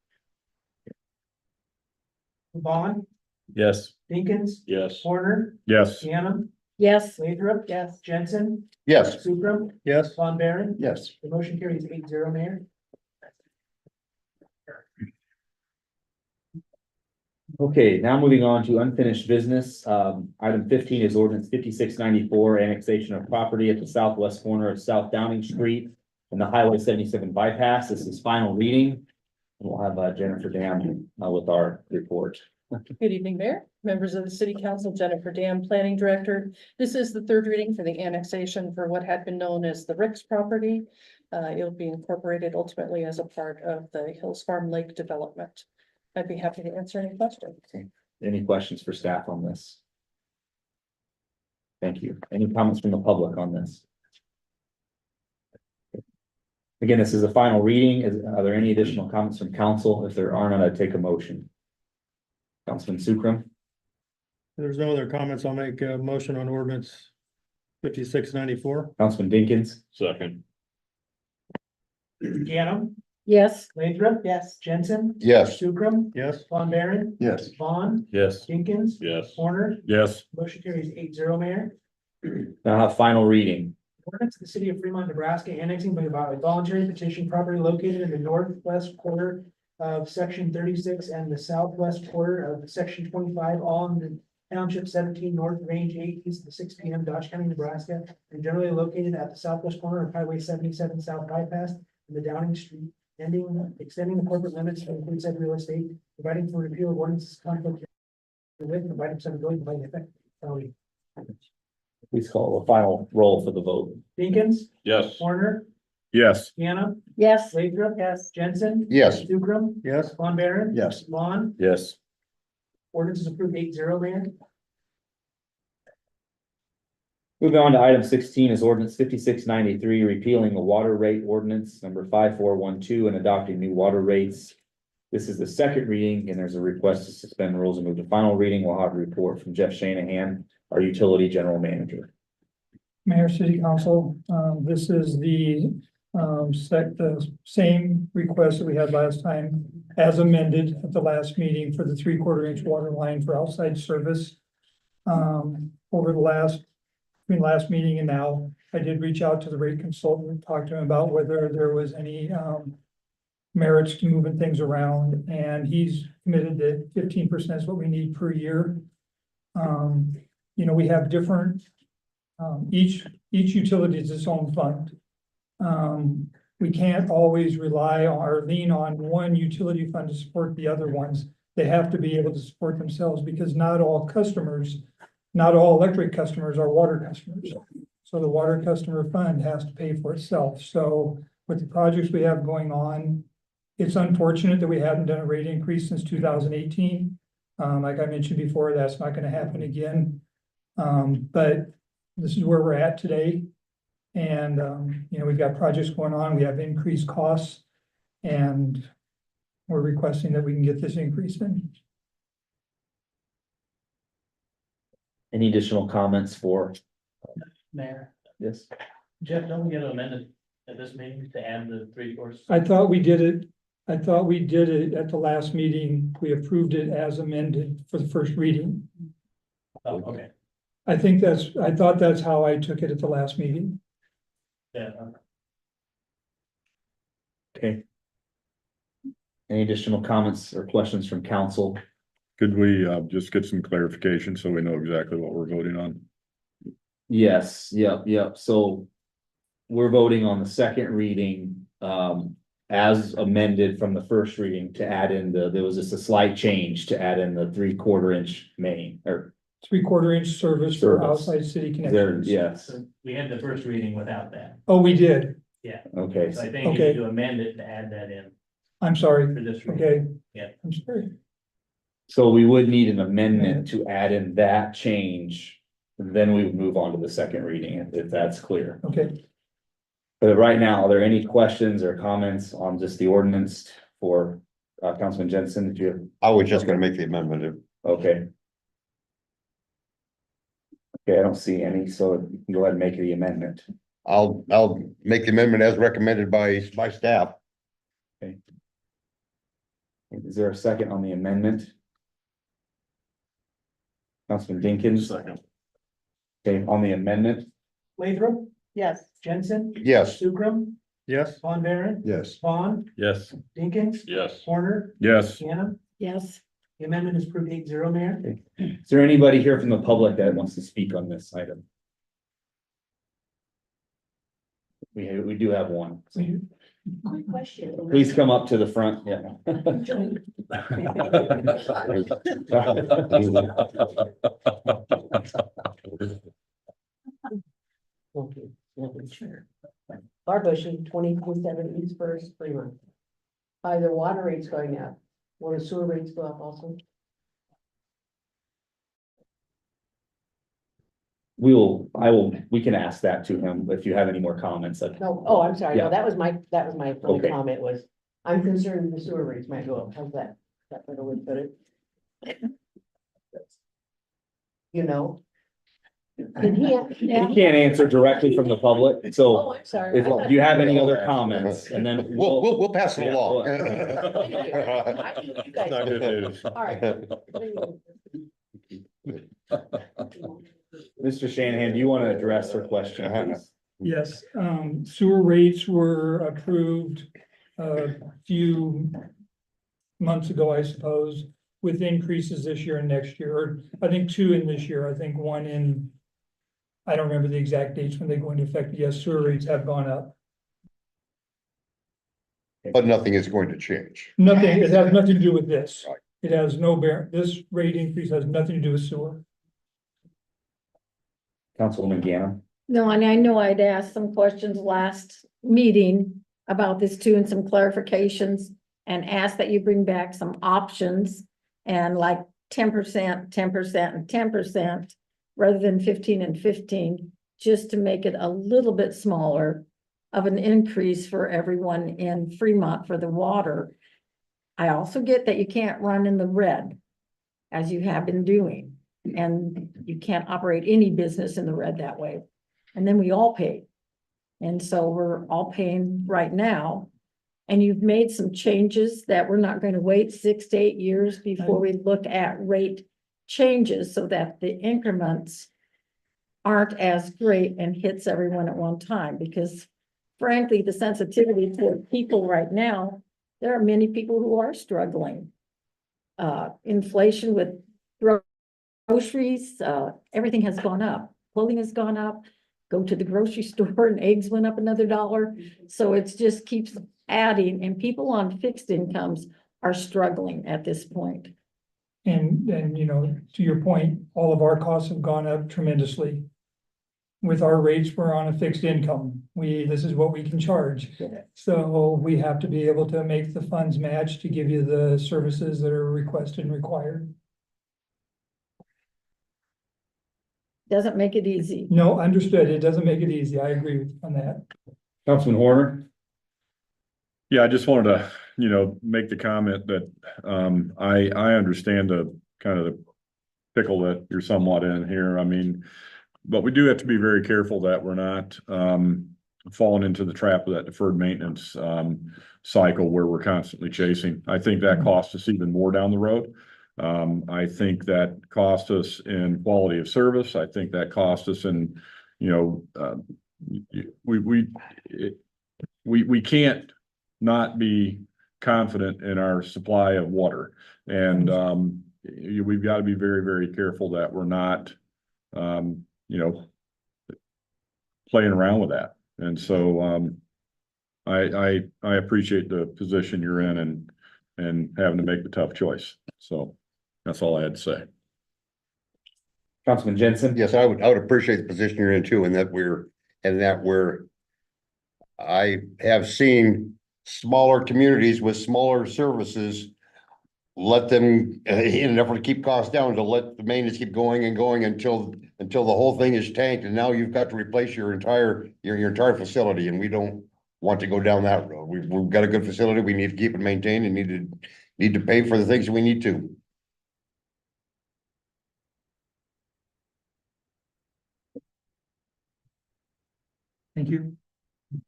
Vaughn, Yes. Dinkins, Yes. Horner, Yes. Gannon, Yes. Lathrop, Yes. Jensen, Yes. Sukram, Yes. Von Baron. Yes. The motion carries 8-0, Mayor. Okay, now moving on to unfinished business. Item 15 is ordinance 5694, annexation of property at the southwest corner of South Downing Street and the Highway 77 bypass. This is final reading. And we'll have Jennifer Dam with our report. Good evening, Mayor, members of the City Council, Jennifer Dam, Planning Director. This is the third reading for the annexation for what had been known as the Ricks property. It'll be incorporated ultimately as a part of the Hills Farm Lake development. I'd be happy to answer any questions. Any questions for staff on this? Thank you. Any comments from the public on this? Again, this is a final reading. Are there any additional comments from council? If there are none, I'd take a motion. Councilman Sukram. If there's no other comments, I'll make a motion on ordinance 5694. Councilman Dinkins. Second. Gannon, Yes. Lathrop. Yes. Jensen, Yes. Sukram, Yes. Von Baron, Yes. Vaughn, Yes. Dinkins, Yes. Horner. Yes. Motion carries 8-0, Mayor. Now have final reading. Ordinance to the city of Fremont, Nebraska, annexing by voluntary petition property located in the northwest quarter of section 36 and the southwest quarter of section 25, all in the township 17 north range 8 east of the 6 p.m. Dodge County, Nebraska, and generally located at the southwest corner of Highway 77 South Bypass and the Downing Street, extending the corporate limits to include said real estate, providing for repeal of ordinances conflict with, providing for some ability by the effect. Please call a final roll for the vote. Dinkins, Yes. Horner, Yes. Gannon, Yes. Lathrop. Yes. Jensen. Yes. Sukram. Yes. Von Baron. Yes. Vaughn. Yes. Ordinance is approved 8-0, Mayor. Moving on to item 16 is ordinance 5693, repealing the water rate ordinance number 5412 and adopting new water rates. This is the second reading, and there's a request to suspend rules and move to final reading. We'll have a report from Jeff Shanahan, our utility general manager. Mayor, City Council, this is the same request that we had last time as amended at the last meeting for the 3/4 inch water line for outside service. Between last meeting and now, I did reach out to the rate consultant and talk to him about whether there was any merits to moving things around, and he's committed that 15% is what we need per year. We have different, each utility is its own fund. We can't always rely on or lean on one utility fund to support the other ones. They have to be able to support themselves because not all electric customers are water customers. So the water customer fund has to pay for itself. So with the projects we have going on, it's unfortunate that we haven't done a rate increase since 2018. Like I mentioned before, that's not going to happen again. But this is where we're at today. And, we've got projects going on, we have increased costs, and we're requesting that we can get this increase in. Any additional comments for Mayor, this? Jeff, don't we get amended at this meeting to add the 3/4? I thought we did it at the last meeting. We approved it as amended for the first reading. Oh, okay. I thought that's how I took it at the last meeting. Yeah. Okay. Any additional comments or questions from council? Could we, just get some clarification so we know exactly what we're voting on? Yes, yep. So we're voting on the second reading, as amended from the first reading to add in there was just a slight change to add in the 3/4 inch main or 3/4 inch service for Service. outside city there, connections. yes, So we had the first reading without that. Oh, we did. okay. So I think you Okay. need to amend it to add that in I'm sorry. for this. reading. Okay. Yeah. I'm sorry. So we would need an amendment to add in that change. Then we would move on to the second reading, if that's clear. Okay. But right now, are there any questions or comments on just the ordinance for Councilman Jensen? Did you? I was just gonna make the amendment. Okay. Okay, I don't see any, so you can go ahead and make the amendment. I'll make the amendment as recommended by staff. Is there a second on the amendment? Councilman Dinkins? Second. Okay, on the amendment, Lathrop, Yes. Jensen, Yes. Sukram, Yes. Von Baron, Yes. Vaughn, Yes. Dinkins, Yes. Horner, Yes. Hannah. Yes. The amendment is approved 8-0, Mayor. is there anybody here from the public that wants to speak on this item? We do have one. Quick question. Please come up to the front, yeah. Barbushing, 2027 East First, Fremont. The water rate's going up. Will the sewer rates go up also? We can ask that to him if you have any more comments. No, oh, I'm sorry. Yeah. No, that was my only Okay. comment was, I'm concerned the sewer rates might go up. How's that? That better way to put it? You know? Can he? He can't answer directly from the public, Oh, so I'm sorry. if you have any other comments, and then We'll pass it Yeah, along. It's not good news. All right. Mr. Shanahan, do you want to address her question, please? Yes, sewer rates were approved a few months ago, I suppose, with increases this year and next year, or I think 2 in this year, I think 1 in, I don't remember the exact dates when they go into effect. Yes, sewer rates have gone up. But nothing is going to change. Nothing, it has nothing to do with this. Right. It has no this rate increase has nothing to do with sewer. Councilwoman Gannon? No, and I know I'd asked some questions last meeting about this too, and some clarifications, and asked that you bring back some options and like 10%, 10%, and 10%, rather than 15 and 15, just to make it a little bit smaller of an increase for everyone in Fremont for the water. I also get that you can't run in the red, as you have been doing, and you can't operate any business in the red that way. And then we all pay. And so we're all paying right now. And you've made some changes that we're not going to wait 6 to 8 years before we look at rate changes so that the increments aren't as great and hits everyone at one time. Because frankly, the sensitivity for people right now, there are many people who are struggling. Inflation with groceries, everything has gone up. Clothing has gone up. Go to the grocery store and eggs went up another $1. So it just keeps adding, and people on fixed incomes are struggling at this point. And you know, to your point, all of our costs have gone up tremendously. With our rates, we're on a fixed income. This is what we can charge. So we have to be able to make the funds match to give you the services that are requested and required. Doesn't make it easy. No, understood. It doesn't make it easy. I agree with you on that. Councilman Horner? Yeah, I just wanted to, make the comment that, I understand the kind of the pickle that you're somewhat in here. I mean, but we do have to be very careful that we're not, falling into the trap of that deferred maintenance, cycle where we're constantly chasing. I think that costs us even more down the road. I think that cost us in quality of service. I think that cost us in, we can't not be confident in our supply of water. And, we've got to be very, very careful that we're not, you know, playing around with that. And so, I appreciate the position you're in and having to make the tough choice. So that's all I had to say. Councilman Jensen? Yes, I would appreciate the position you're in too, and that I have seen smaller communities with smaller services. Let them, in an effort to keep costs down, to let the maintenance keep going and going until the whole thing is tanked, and now you've got to replace your entire facility, and we don't want to go down that road. We've got a good facility, we need to keep it maintained and need to pay for the things that we need to. Thank you. Are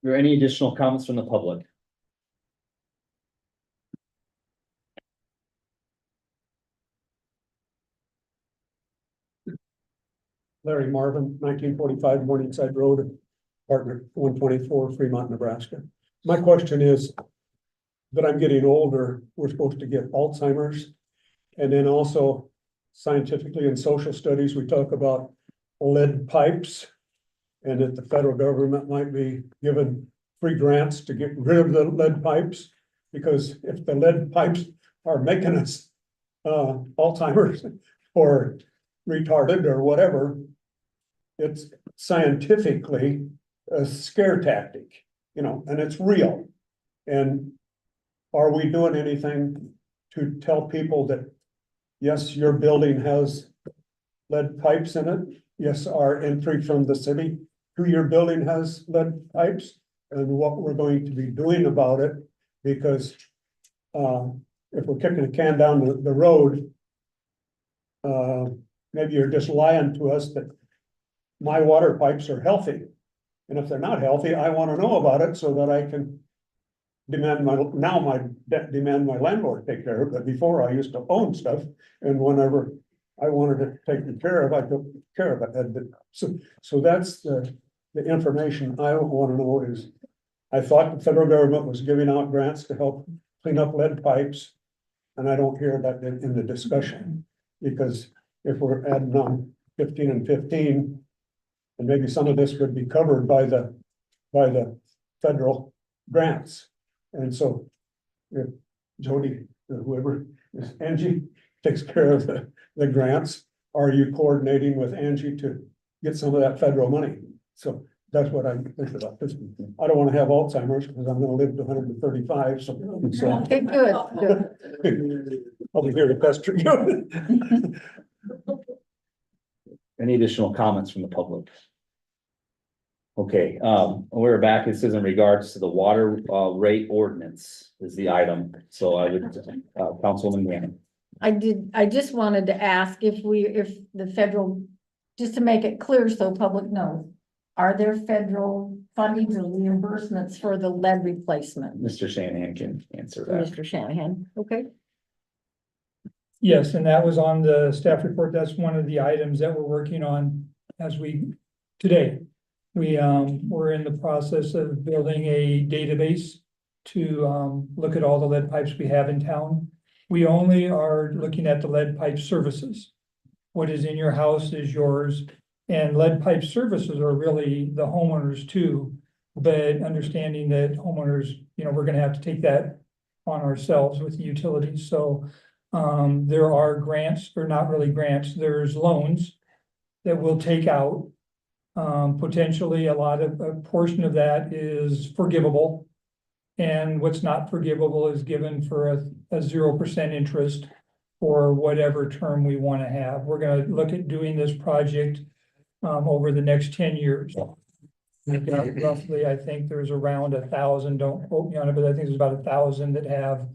there any additional comments from the public? Larry Marvin, 1945 Morningside Road, partner 124, Fremont, Nebraska. My question is that I'm getting older, we're supposed to get Alzheimer's. And then also scientifically in social studies, we talk about lead pipes and that the federal government might be given free grants to get rid of the lead pipes. Because if the lead pipes are making us Alzheimer's or retarded or whatever, it's scientifically a scare tactic, you know, and it's real. And are we doing anything to tell people that, yes, your building has lead pipes in it? Yes, our entry from the city to your building has lead pipes, and what we're going to be doing about it, because if we're kicking a can down the road, maybe you're just lying to us that my water pipes are healthy. And if they're not healthy, I want to know about it so that I can demand my landlord take care of it. But before, I used to own stuff, and whenever I wanted it taken care of, I took care of it. So that's the information I want to know is, I thought the federal government was giving out grants to help clean up lead pipes. And I don't hear that in the discussion, because if we're adding on 15 and 15, and maybe some of this would be covered by the federal grants. And so if Jody, or whoever, is Angie, takes care of the grants, are you coordinating with Angie to get some of that federal money? So that's what I'm thinking about. I don't want to have Alzheimer's because I'm going to live to 135. So Okay, good. I'll be here to pester you. Any additional comments from the public? Okay, we're back. This is in regards to the water rate ordinance is the item. So I would, Councilwoman Gannon. I just wanted to ask if the federal, just to make it clear so public knows, are there federal fundings or reimbursements for the lead replacement? Mr. Shanahan can answer that. Mr. Shanahan, okay. Yes, and that was on the staff report. That's one of the items that we're working on today. We're in the process of building a database to look at all the lead pipes we have in town. We only are looking at the lead pipe services. What is in your house is yours, and lead pipe services are really the homeowners too. But understanding that homeowners, you know, we're gonna have to take that on ourselves with the utilities. So there are grants, or not really grants, there's loans that we'll take out. Potentially a portion of that is forgivable. And what's not forgivable is given for a 0% interest for whatever term we want to have. We're going to look at doing this project over the next 10 years. We've got roughly, I think there's around 1,000, don't quote me on it, but I think there's about 1,000 that have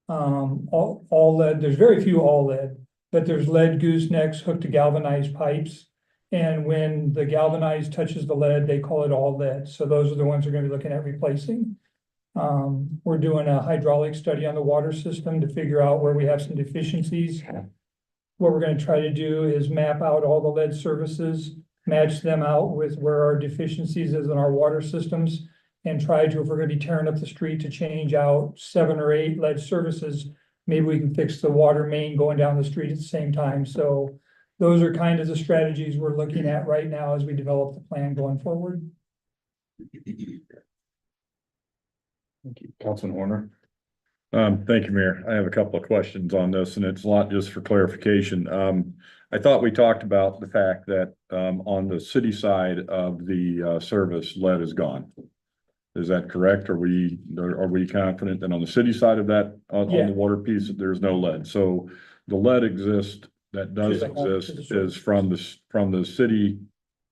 all lead. There's very few all lead, but there's lead goosenecks hooked to galvanized pipes. And when the galvanized touches the lead, they call it all lead. So those are the ones we're going to be looking at replacing. We're doing a hydraulic study on the water system to figure out where we have some deficiencies. What we're going to try to do is map out all the lead services, match them out with where our deficiencies is in our water systems, and try to, if we're gonna be tearing up the street, to change out 7 or 8 lead services. Maybe we can fix the water main going down the street at the same time. So those are kind of the strategies we're looking at right now as we develop the plan going forward. Thank you. Councilman Horner. Thank you, Mayor. I have a couple of questions on this, and it's a lot just for clarification. I thought we talked about the fact that, on the city side of the, service, lead is gone. Is that correct? Are we confident that on the city side of that, on Yeah. the water piece, that there's no lead? So the lead that does To the home, exist to the source. is from the city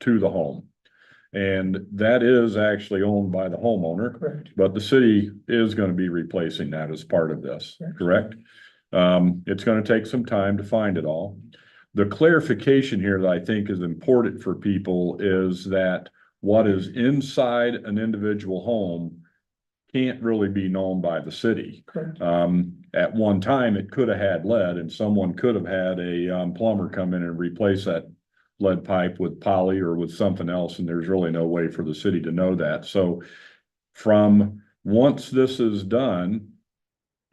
to the home. And that is actually owned by the homeowner. Correct. But the city is gonna be replacing that as part of this, correct? It's gonna take some time to find it all. The clarification here that I think is important for people is that what is inside an individual home can't really be known by the city. Correct. At one time, it could have had lead, and someone could have had a plumber come in and replace that lead pipe with poly or with something else, and there's really no way for the city to know that. So from once this is done,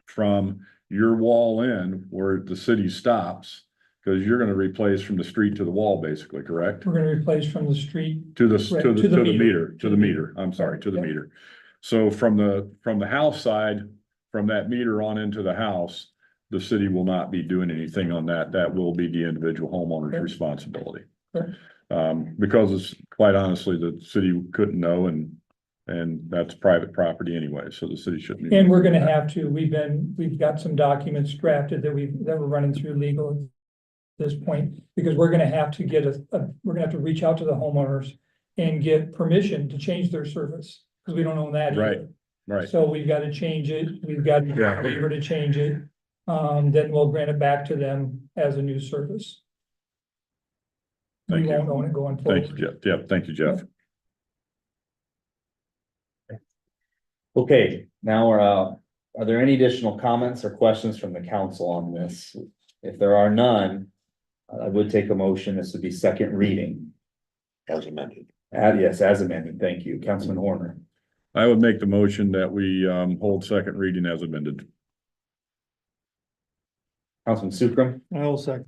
from your wall in where the city stops, because you're gonna replace from the street to the wall, basically, correct? We're gonna replace from the street. To the Correct, to the meter. meter, I'm sorry, to the Yep. meter. So from the house side, from that meter on into the house, the city will not be doing anything on that. That will be the individual homeowner's Correct. responsibility. Correct. Because it's quite honestly, the city couldn't know, and that's private property anyway, so the city shouldn't. And we're gonna have to, we've got some documents drafted that we're running through legal at this point, because we're gonna have to get we're gonna have to reach out to the homeowners and get permission to change their service, because we don't own that either. Right. So we've got to change it, we've got to Yeah. waiver to change it, then we'll grant it back to them as a new service. We Thank you. won't own it going forward. Thank you, Jeff. Yeah, thank you, Jeff. Okay, now are there any additional comments or questions from the council on this? If there are none, I would take a motion. This would be second reading. As amended. Yes, as amended. Thank you, Councilman Horner. I would make the motion that we hold second reading as amended. Councilman Sukram. I'll second.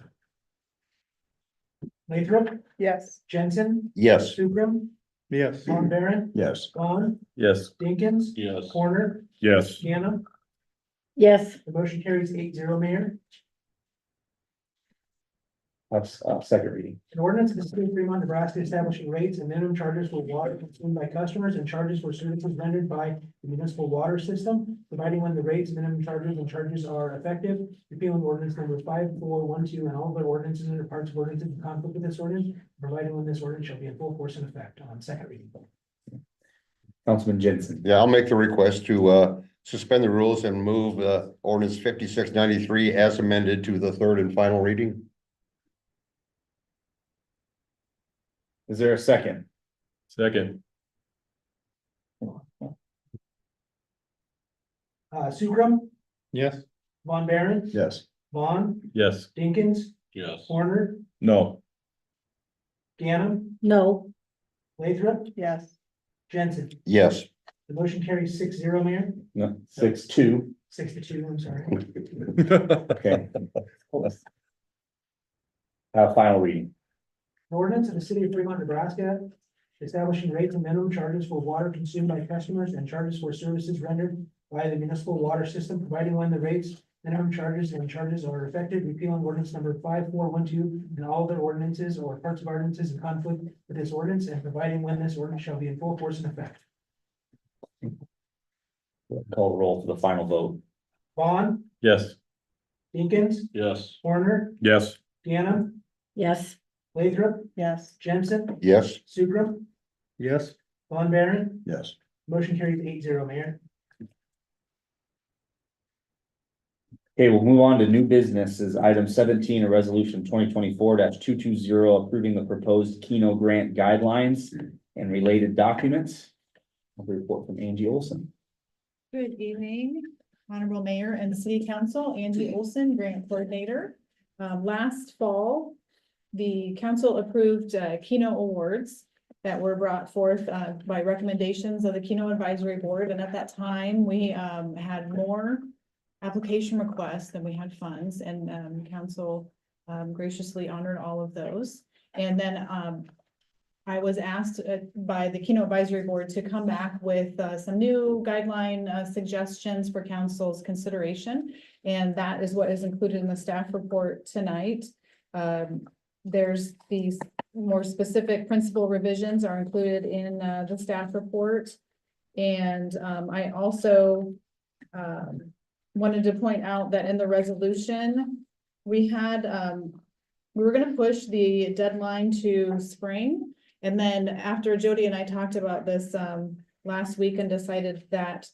Lathrop, Yes. Jensen, Yes. Sukram, Yes. Von Baron, Yes. Vaughn, Yes. Dinkins, Yes. Corner, Yes. Ganna. Yes. The motion carries 8-0, Mayor. That's second reading. An ordinance of the city of Fremont, Nebraska, establishing rates and minimum charges for water consumed by customers and charges for services rendered by the municipal water system, providing when the rates, minimum charges, and charges are effective, repealing ordinance number 5412 and all other ordinances and parts of ordinances in conflict with this ordinance, providing when this ordinance shall be in full force and effect on second reading. Councilman Jensen. Yeah, I'll make the request to suspend the rules and move ordinance 5693 as amended to the third and final reading. Is there a second? Second. Sukram, Yes. Von Baron, Yes. Vaughn, Yes. Dinkins, Yes. Corner, No. Ganna, No. Lathrop, Yes. Jensen. Yes. The motion carries 6-0, Mayor. No, 6-2. 6-2, I'm sorry. Okay. Final reading. An ordinance of the city of Fremont, Nebraska, establishing rates and minimum charges for water consumed by customers and charges for services rendered by the municipal water system, providing when the rates, minimum charges, and charges are effective, repealing ordinance number 5412 and all other ordinances or parts of ordinances in conflict with this ordinance, and providing when this ordinance shall be in full force and effect. Call the roll for the final vote. Vaughn, Yes. Dinkins, Yes. Horner, Yes. Ganna, Yes. Lathrop, Yes. Jensen, Yes. Sukram, Yes. Von Baron. Yes. Motion carries 8-0, Mayor. Okay, we'll move on to new businesses. Item 17, a resolution 2024-220 approving the proposed Keno grant guidelines and related documents. A report from Angie Olson. Good evening, Honorable Mayor and the City Council. Angie Olson, Grant Coordinator. Last fall, the council approved Keno Awards, that were brought forth by recommendations of the Keno Advisory Board. And at that time, we had more application requests than we had funds, and council graciously honored all of those. And then I was asked by the Keno Advisory Board to come back with some new guideline suggestions for council's consideration. And that is what is included in the staff report tonight. There's these more specific principal revisions are included in the staff report. And I also wanted to point out that in the resolution, we had, we were gonna push the deadline to spring. And then after Jody and I talked about this last week and decided that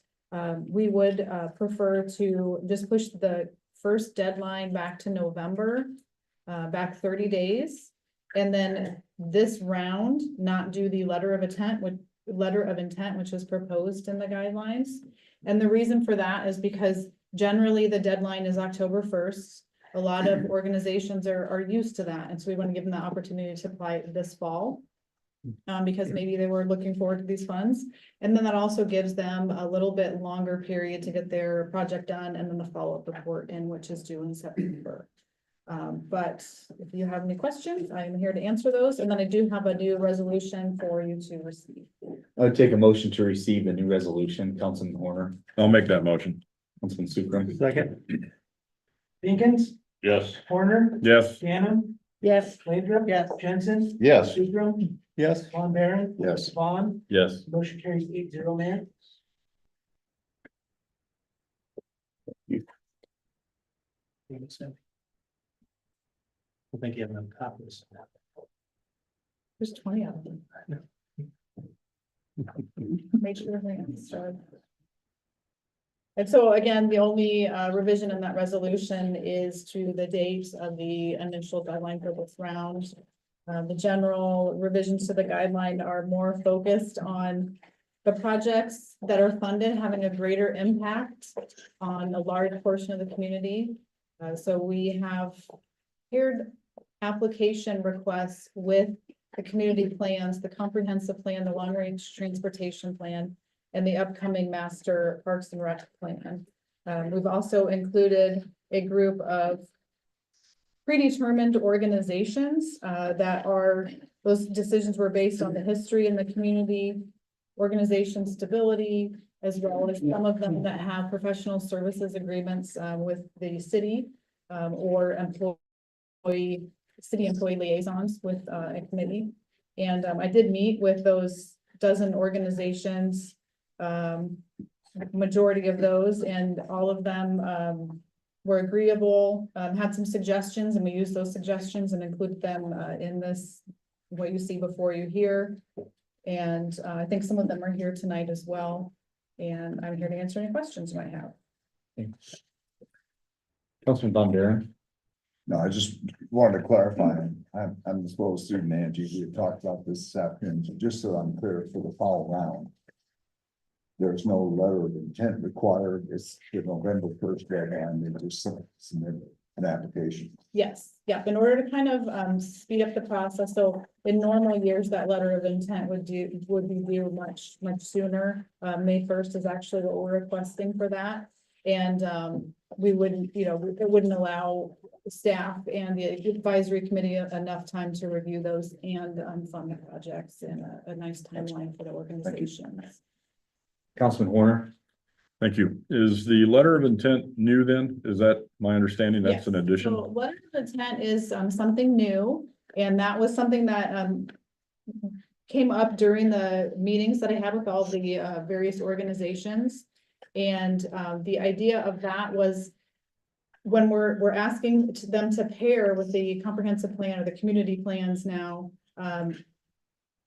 we would prefer to just push the first deadline back to November, back 30 days. And then this round, not do the letter of intent, which is proposed in the guidelines. And the reason for that is because generally the deadline is October 1st. A lot of organizations are used to that. And so we want to give them the opportunity to apply it this fall. Because maybe they were looking forward to these funds. And then that also gives them a little bit longer period to get their project done, and then the follow-up report in, which is due in September. But if you have any questions, I am here to answer those. And then I do have a new resolution for you to receive. I would take a motion to receive the new resolution. Councilman Horner, I'll make that motion. Councilman Sukram. Second. Jenkins, Yes. Horner, Yes. Gannon, Yes. Landrum. Yes. Jensen. Yes. Sukram. Yes. Von Baron. Yes. Vaughn. Yes. Motion carries 8-0, Mayor. I think you have enough copies. There's 20 of them. Make sure everything's started. And so again, the only revision in that resolution is to the date of the initial guideline for this round. The general revisions to the guideline are more focused on the projects that are funded having a greater impact on a large portion of the community. So we have heard application requests with the community plans, the comprehensive plan, the long range transportation plan, and the upcoming master parks and rec plan. We've also included a group of predetermined organizations that are, those decisions were based on the history in the community, organization stability, as well as some of them that have professional services agreements with the city or city employee liaisons with a committee. And I did meet with those dozen organizations, majority of those, and all of them were agreeable, had some suggestions, and we used those suggestions and included them in this, what you see before you here. And I think some of them are here tonight as well. And I'm here to answer any questions you might have. Councilman Von Baron. No, I just wanted to clarify, I'm the supposed student, Angie, we had talked about this afternoon, just so I'm clear for the fall round. There's no letter of intent required, it's the November 1st deadline, they just submit an application. Yes, yeah, in order to kind of speed up the process, so in normal years, that letter of intent would be due much sooner. May 1st is actually what we're requesting for that. And we wouldn't, it wouldn't allow staff and the advisory committee enough time to review those and fund the projects in a nice timeline for the organizations. Councilman Horner. Thank you. Is the letter of intent new then? Is that my understanding? That's Yes. an addition? So letter of intent is something new, and that was something that came up during the meetings that I had with all the various organizations. And the idea of that was when we're asking them to pair with the comprehensive plan or the community plans now,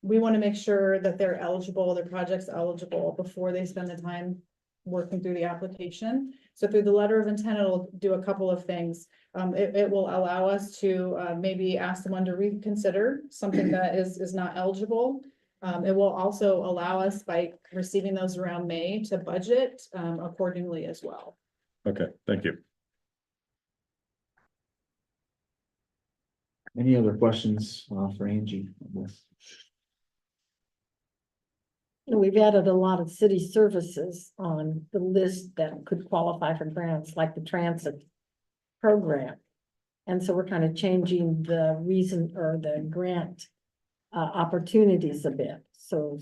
we want to make sure that they're eligible, their project's eligible before they spend the time working through the application. So through the letter of intent, it'll do a couple of things. It will allow us to maybe ask someone to reconsider something that is not eligible. It will also allow us, by receiving those around May, to budget accordingly as well. Okay, thank you. Any other questions for Angie on this? And we've added a lot of city services on the list that could qualify for grants, like the transit program. And so we're kind of changing the reason or the grant opportunities a bit, so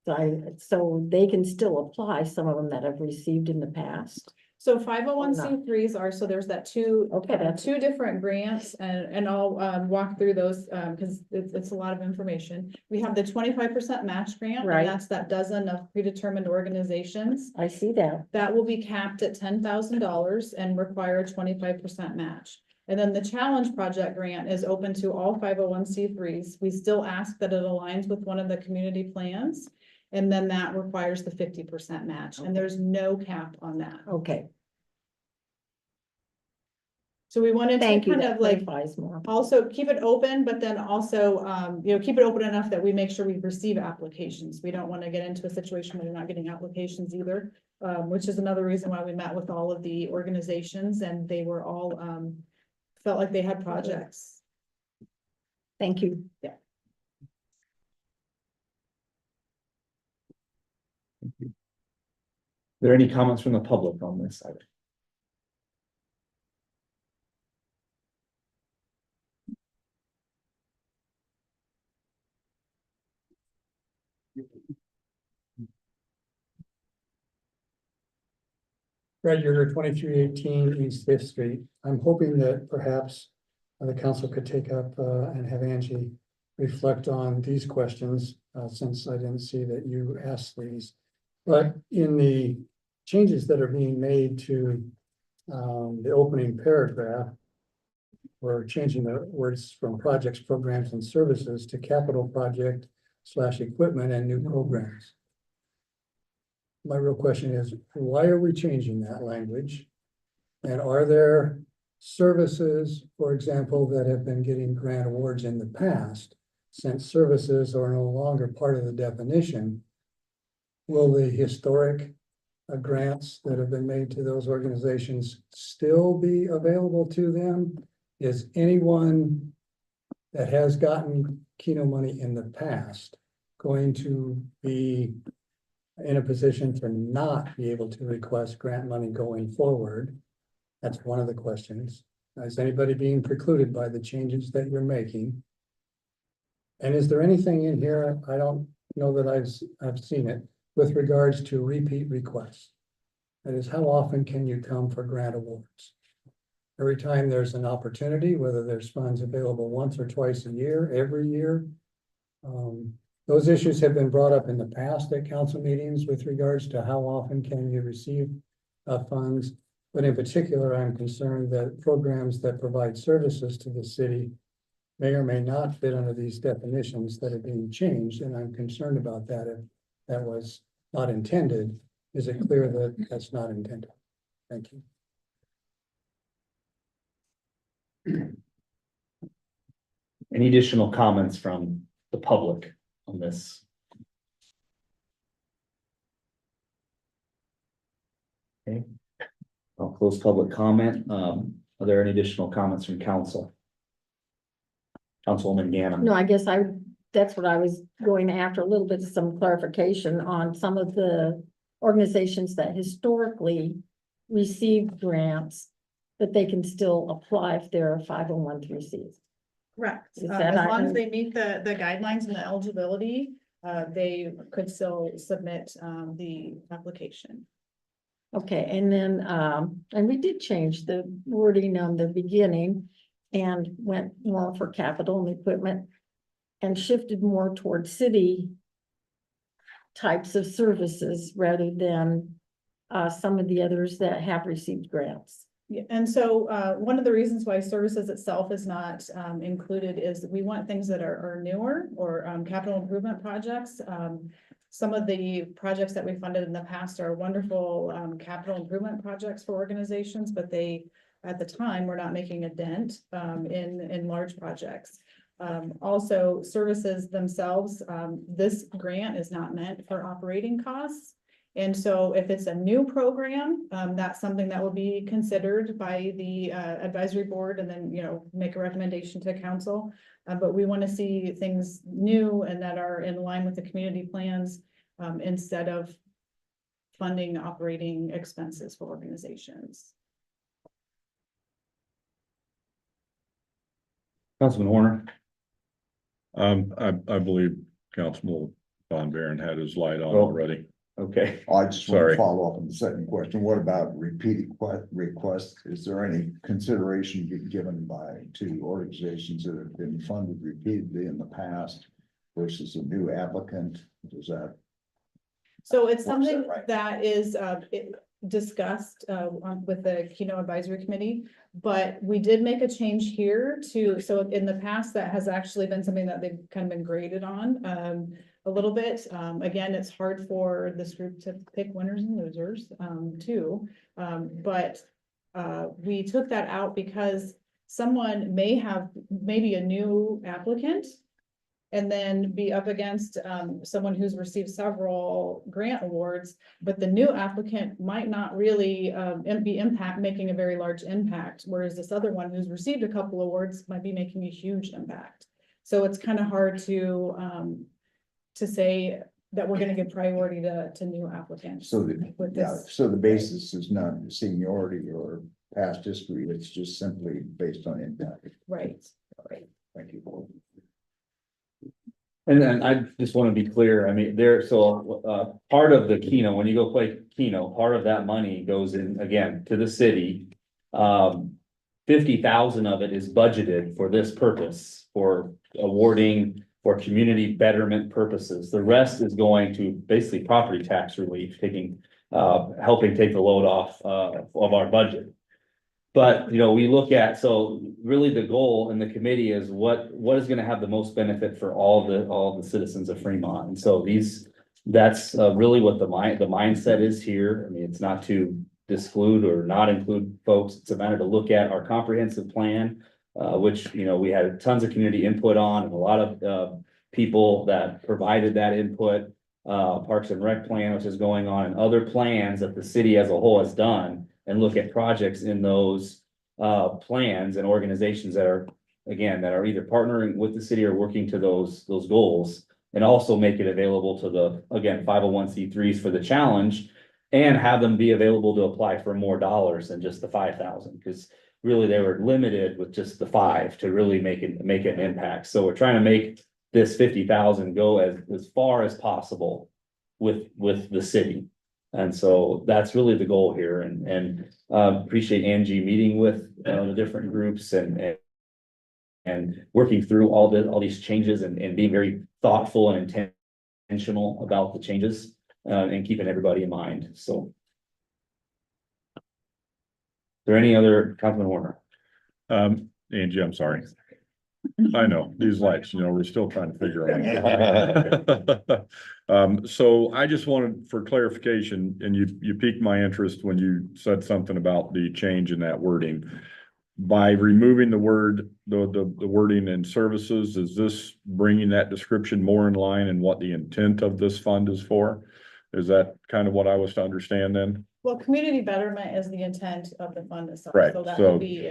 they can still apply, some of them that have received in the past. So 501c3s are, so there's that two different grants, and I'll walk through those, because it's a lot of information. We have the 25% match grant, Right. and that's that dozen of predetermined organizations. I see that. That will be capped at $10,000 and require a 25% match. And then the challenge project grant is open to all 501c3s. We still ask that it aligns with one of the community plans. And then that requires the 50% match, and there's no cap on that. Okay, So we wanted to thank you. kind That of like clarifies more. also keep it open, but then also, keep it open enough that we make sure we receive applications. We don't want to get into a situation where we're not getting applications either, which is another reason why we met with all of the organizations, and they were all, felt like they had projects. Thank you. Yeah. Are there any comments from the public on this item? Brad, you're 2318 East Fifth Street. I'm hoping that perhaps the council could take up and have Angie reflect on these questions, since I didn't see that you asked these. But in the changes that are being made to the opening paragraph, we're changing the words from projects, programs, and services to capital project / equipment and new programs. My real question is, why are we changing that language? And are there services, for example, that have been getting grant awards in the past, since services are no longer part of the definition? Will the historic grants that have been made to those organizations still be available to them? Is anyone that has gotten Keno money in the past going to be in a position to not be able to request grant money going forward? That's one of the questions. Is anybody being precluded by the changes that you're making? And is there anything in here, I don't know that I've seen it, with regards to repeat requests? That is, how often can you come for grant awards? Every time there's an opportunity, whether there's funds available once or twice a year, every year. Those issues have been brought up in the past at council meetings with regards to how often can you receive funds. But in particular, I'm concerned that programs that provide services to the city may or may not fit under these definitions that are being changed. And I'm concerned about that. If that was not intended, is it clear that that's not intended? Thank you. Any additional comments from the public on this? Okay, I'll close public comment. Are there any additional comments from council? Councilwoman Gannon. No, I guess that's what I was going after, a little bit of some clarification on some of the organizations that historically received grants, that they can still apply if they're 501(c)(3)s. Correct. Is As that long as item- they meet the guidelines and the eligibility, they could still submit the application. Okay, and then, and we did change the wording on the beginning and went more for capital and equipment and shifted more towards city types of services rather than some of the others that have received grants. Yeah, and so one of the reasons why services itself is not included is that we want things that are newer or capital improvement projects. Some of the projects that we funded in the past are wonderful capital improvement projects for organizations, but they, at the time, were not making a dent in large projects. Also, services themselves, this grant is not meant for operating costs. And so if it's a new program, that's something that will be considered by the advisory board and then, make a recommendation to council. But we want to see things new and that are in line with the community plans, instead of funding operating expenses for organizations. Councilman Horner. I believe Councilman Von Baron had his light on Oh. already. Okay. I just want Sorry. to follow up on the second question. What about repeated requests? Is there any consideration being given to organizations that have been funded repeatedly in the past versus a new applicant? Does that? So it's Or is that something right? that is discussed with the Keno Advisory Committee. But we did make a change here so in the past, that has actually been something that they've kind of been graded on a little bit. Again, it's hard for this group to pick winners and losers too. But we took that out because someone may have maybe a new applicant and then be up against someone who's received several grant awards, but the new applicant might not really be making a very large impact, whereas this other one who's received a couple awards might be making a huge impact. So it's kind of hard to say that we're going to give priority to new applicants. So with yeah, this. so the basis is not seniority or past history. It's just simply based on impact. Right. Thank you. And I just want to be clear, I mean, part of the Keno, when you go play Keno, part of that money goes in, again, to the city. 50,000 of it is budgeted for this purpose, for awarding, for community betterment purposes. The rest is going to basically property tax relief, helping take the load off, of our budget. But, we look at, so really the goal in the committee is what is gonna have the most benefit for all the citizens of Fremont. And so that's really what the mindset is here. I mean, it's not to exclude or not include folks. It's a matter to look at our comprehensive plan, which, we had tons of community input on and a lot of people that provided that input. Parks and Rec plan, which is going on, and other plans that the city as a whole has done. And look at projects in those plans and organizations that are either partnering with the city or working to those goals. And also make it available to the 501c3s for the challenge. And have them be available to apply for more dollars than just the 5,000, because really they were limited with just the 5 to really make an impact. So we're trying to make this 50,000 go as far as possible with the city. And so that's really the goal here, and appreciate Angie meeting with the different groups and working through all these changes and being very thoughtful and intentional about the changes and keeping everybody in mind. So. Is there any other, Councilman Warner? Angie, I'm sorry. I know, these lights, we're still trying to figure out. So I just wanted for clarification, and you piqued my interest when you said something about the change in that wording. By removing the wording and services, is this bringing that description more in line in what the intent of this fund is for? Is that kind of what I was to understand then? Well, community betterment is the intent of the fund itself. Right, So that so would be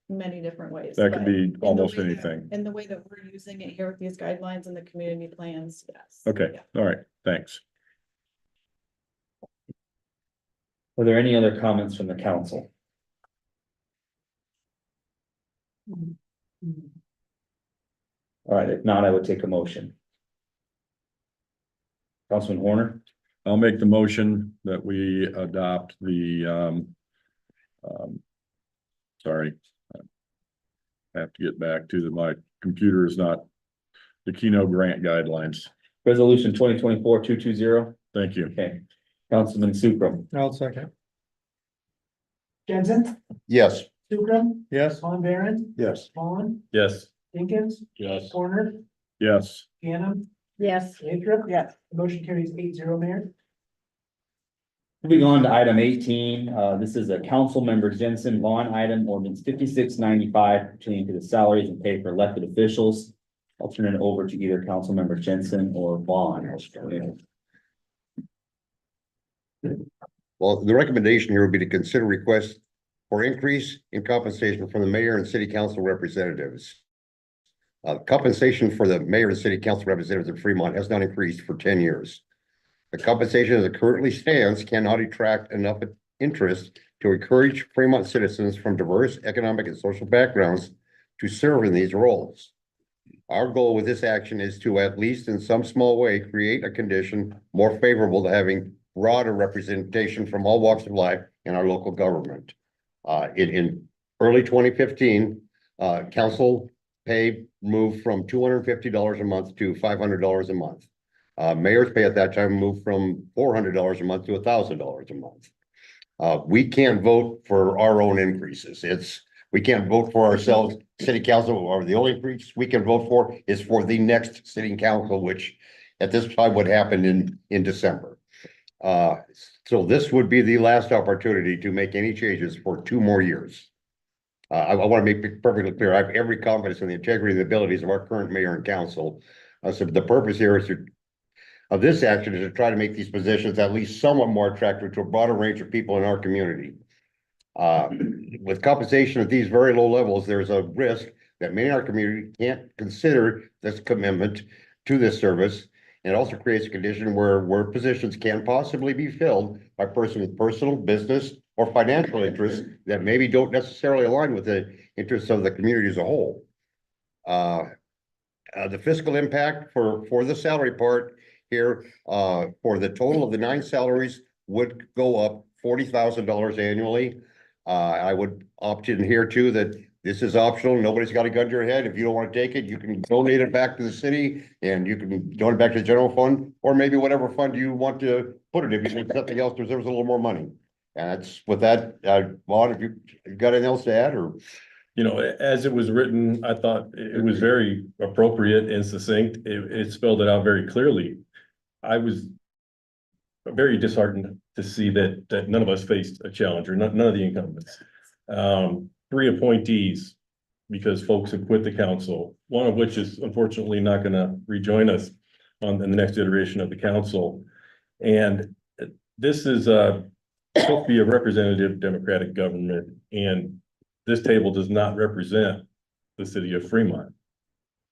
many different ways. That could but be in the almost way that- anything. In the way that we're using it here with these guidelines and the community plans, yes. Okay, Yeah. all right, thanks. Are there any other comments from the council? All right, if not, I would take a motion. Councilman Horner? I'll make the motion that we adopt the, sorry. I have to get back to my computer is not the Keno grant guidelines. Resolution 2024-220. Thank you. Okay, Councilman Sucrum. I'll second. Jensen, Yes. Sukram, Yes. Von Baron, Yes. Vaughn, Yes. Jenkins, Yes. Corner, Yes. Ganem, Yes. Lathrop. Yes. Motion carries 8-0, Mayor. Moving on to item 18, this is a council member Jensen Vaughn item, ordinance 5695 pertaining to the salaries and pay for elected officials. I'll turn it over to either council member Jensen or Vaughn. Well, the recommendation here would be to consider requests for increase in compensation from the mayor and city council representatives. Compensation for the mayor and city council representatives of Fremont has not increased for 10 years. The compensation as it currently stands cannot attract enough interest to encourage Fremont citizens from diverse economic and social backgrounds to serve in these roles. Our goal with this action is to, at least in some small way, create a condition more favorable to having broader representation from all walks of life in our local government. In early 2015, council pay moved from $250 a month to $500 a month. Mayor's pay at that time moved from $400 a month to $1,000 a month. We can't vote for our own increases. We can't vote for ourselves, city council, or the only increase we can vote for is for the next city council, which at this time would happen in December. So this would be the last opportunity to make any changes for 2 more years. I want to make it perfectly clear. I have every confidence in the integrity and the abilities of our current mayor and council. So the purpose here is of this action is to try to make these positions at least somewhat more attractive to a broader range of people in our community. With compensation at these very low levels, there's a risk that many in our community can't consider this commitment to this service. And it also creates a condition where positions can possibly be filled by persons with personal, business, or financial interests that maybe don't necessarily align with the interests of the community as a whole. The fiscal impact for the salary part here, for the total of the 9 salaries would go up $40,000 annually. I would opt in here too that this is optional. Nobody's got a gun to your head. If you don't want to take it, you can donate it back to the city and you can donate it back to the general fund or maybe whatever fund you want to put it in. If you think something else deserves a little more money. And that's with that, Vaughn, if you got anything else to add or? You know, as it was written, I thought it was very appropriate and succinct. It spelled it out very clearly. I was very disheartened to see that none of us faced a challenge or none of the incumbents. 3 appointees, because folks have quit the council, one of which is unfortunately not going to rejoin us in the next iteration of the council. And this is supposed to be a representative democratic government, and this table does not represent the city of Fremont.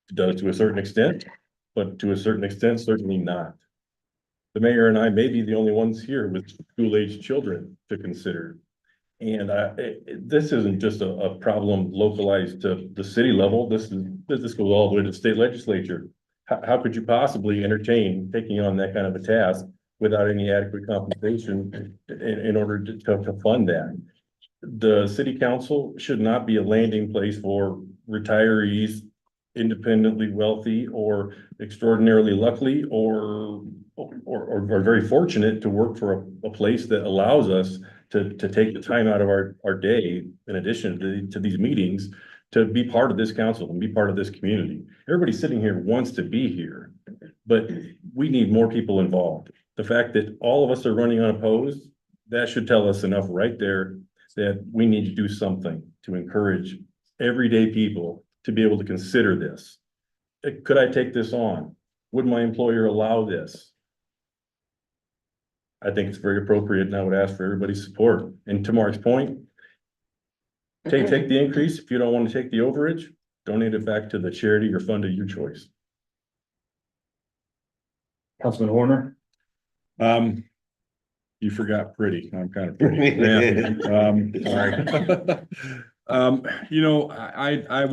It does to a certain extent, but to a certain extent, certainly not. The mayor and I may be the only ones here with school-aged children to consider. And this isn't just a problem localized to the city level. This goes all the way to the state legislature. How could you possibly entertain taking on that kind of a task without any adequate compensation in order to fund that? The city council should not be a landing place for retirees, independently wealthy or extraordinarily lucky or very fortunate to work for a place that allows us to take the time out of our day, in addition to these meetings, to be part of this council and be part of this community. Everybody sitting here wants to be here, but we need more people involved. The fact that all of us are running unopposed, that should tell us enough right there that we need to do something to encourage everyday people to be able to consider this. Could I take this on? Would my employer allow this? I think it's very appropriate, and I would ask for everybody's support. And to Mark's point, take the increase. If you don't want to take the overage, donate it back to the charity or fund of your choice. Councilman Horner? You forgot pretty. I'm kind of pretty. Sorry. You know, I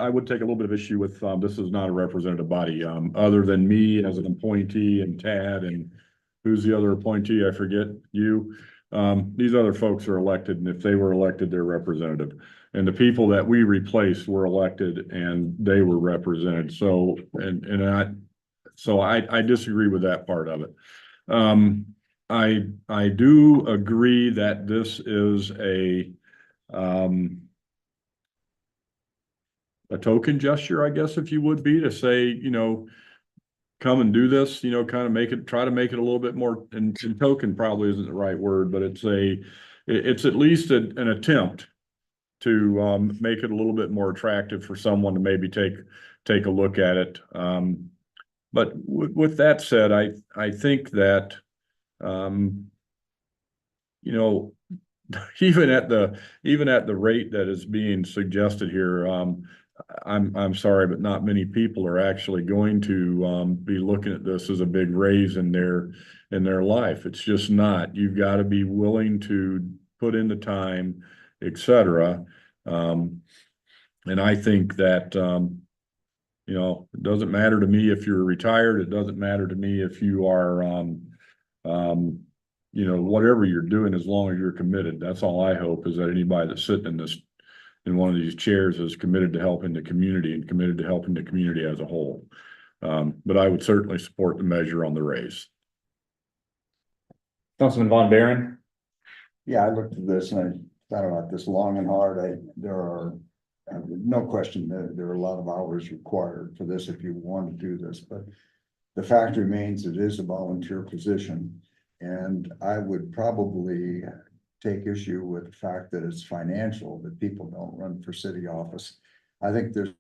would take a little bit of issue with this is not a representative body, other than me as an appointee and Tad and who's the other appointee? I forget you. These other folks are elected, and if they were elected, they're representative. And the people that we replaced were elected and they were represented. So, I disagree with that part of it. I do agree that this is a token gesture, I guess, if you would be, to say, you know, come and do this, you know, kind of try to make it a little bit more, and token probably isn't the right word, but it's at least an attempt to make it a little bit more attractive for someone to maybe take a look at it. But with that said, I think that You know, even at the rate that is being suggested here, I'm sorry, but not many people are actually going to be looking at this as a big raise in their life. It's just not. You've got to be willing to put in the time, et cetera. And I think that you know, it doesn't matter to me if you're retired. It doesn't matter to me if you are you know, whatever you're doing, as long as you're committed. That's all I hope, is that anybody that's sitting in one of these chairs is committed to helping the community and committed to helping the community as a whole. But I would certainly support the measure on the raise. Councilman Von Baron? Yeah, I looked at this and I thought about this long and hard. There are, no question that there are a lot of hours required for this if you want to do this, but the fact remains it is a volunteer position. And I would probably take issue with the fact that it's financial, that people don't run for city office. I think there's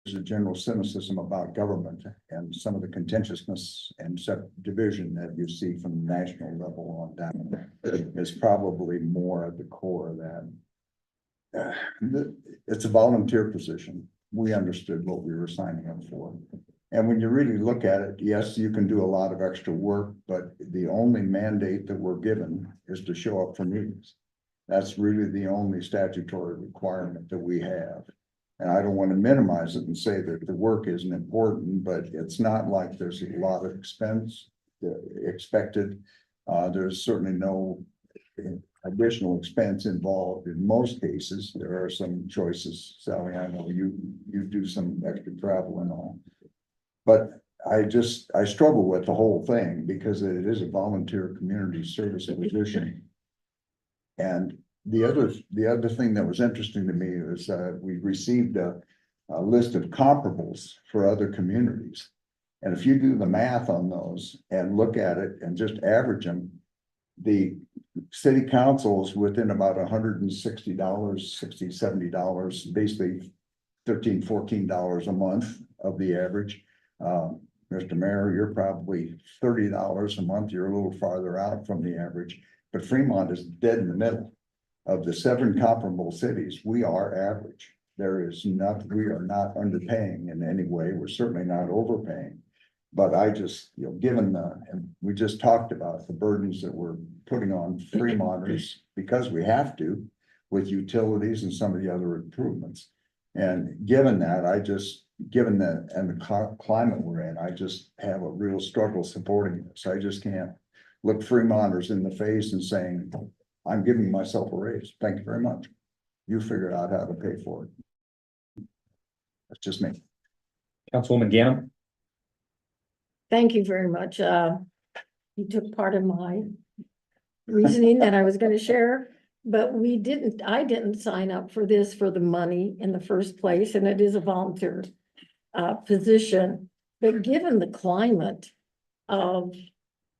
a general cynicism about government and some of the contentiousness and division that you see from the national level on down is probably more at the core of that. It's a volunteer position. We understood what we were signing up for. And when you really look at it, yes, you can do a lot of extra work, but the only mandate that we're given is to show up for meetings. That's really the only statutory requirement that we have. And I don't want to minimize it and say that the work isn't important, but it's not like there's a lot of expense expected. There's certainly no additional expense involved in most cases. There are some choices. Sally, I know you do some extra travel and all. But I struggle with the whole thing because it is a volunteer community service position. And the other thing that was interesting to me is we received a list of comparables for other communities. And if you do the math on those and look at it and just average them, the city council is within about $160, $60, $70, basically $13, $14 a month of the average. Mr. Mayor, you're probably $30 a month. You're a little farther out from the average, but Fremont is dead in the middle. Of the 7 comparable cities, we are average. We are not underpaying in any way. We're certainly not overpaying. But I just, you know, given and we just talked about the burdens that we're putting on Fremonters because we have to with utilities and some of the other improvements. And given that, given that and the climate we're in, I just have a real struggle supporting this. I just can't look Fremonters in the face and saying, I'm giving myself a raise. Thank you very much. You figure out how to pay for it. That's just me. Councilwoman Ganem? Thank you very much. You took part of my reasoning that I was going to share, but I didn't sign up for this for the money in the first place, and it is a volunteer position. But given the climate of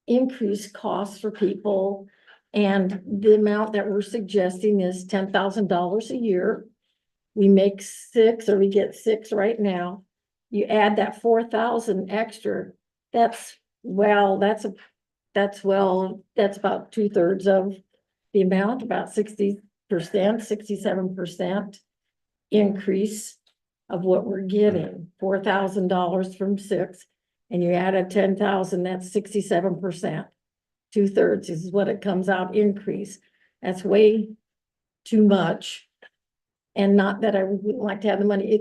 increased costs for people and the amount that we're suggesting is $10,000 a year, we make 6 or we get 6 right now. You add that 4,000 extra, that's about 2/3 of the amount, about 60%, 67% increase of what we're getting, $4,000 from 6, and you add a 10,000, that's 67%. 2/3 is what it comes out increase. That's way too much. And not that I wouldn't like to have the money.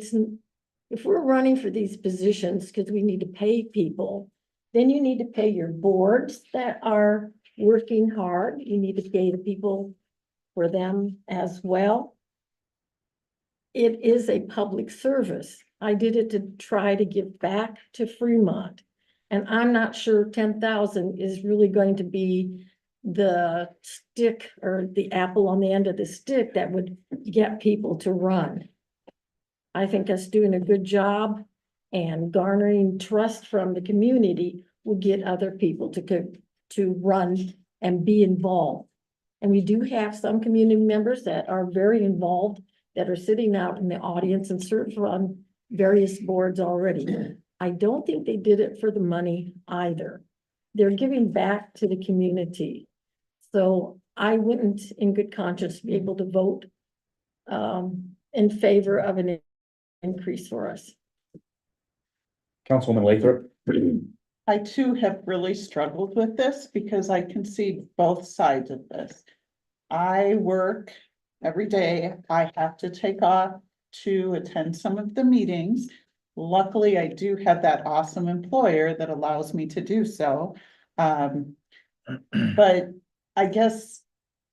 If we're running for these positions because we need to pay people, then you need to pay your boards that are working hard. You need to pay the people for them as well. It is a public service. I did it to try to give back to Fremont. And I'm not sure 10,000 is really going to be the stick or the apple on the end of the stick that would get people to run. I think us doing a good job and garnering trust from the community will get other people to run and be involved. And we do have some community members that are very involved, that are sitting out in the audience and serve on various boards already. I don't think they did it for the money either. they're giving back to the community. So I wouldn't in good conscience be able to vote in favor of an increase for us. Councilwoman Lathrop? I too have really struggled with this because I can see both sides of this. I work every day. I have to take off to attend some of the meetings. Luckily, I do have that awesome employer that allows me to do so. But I guess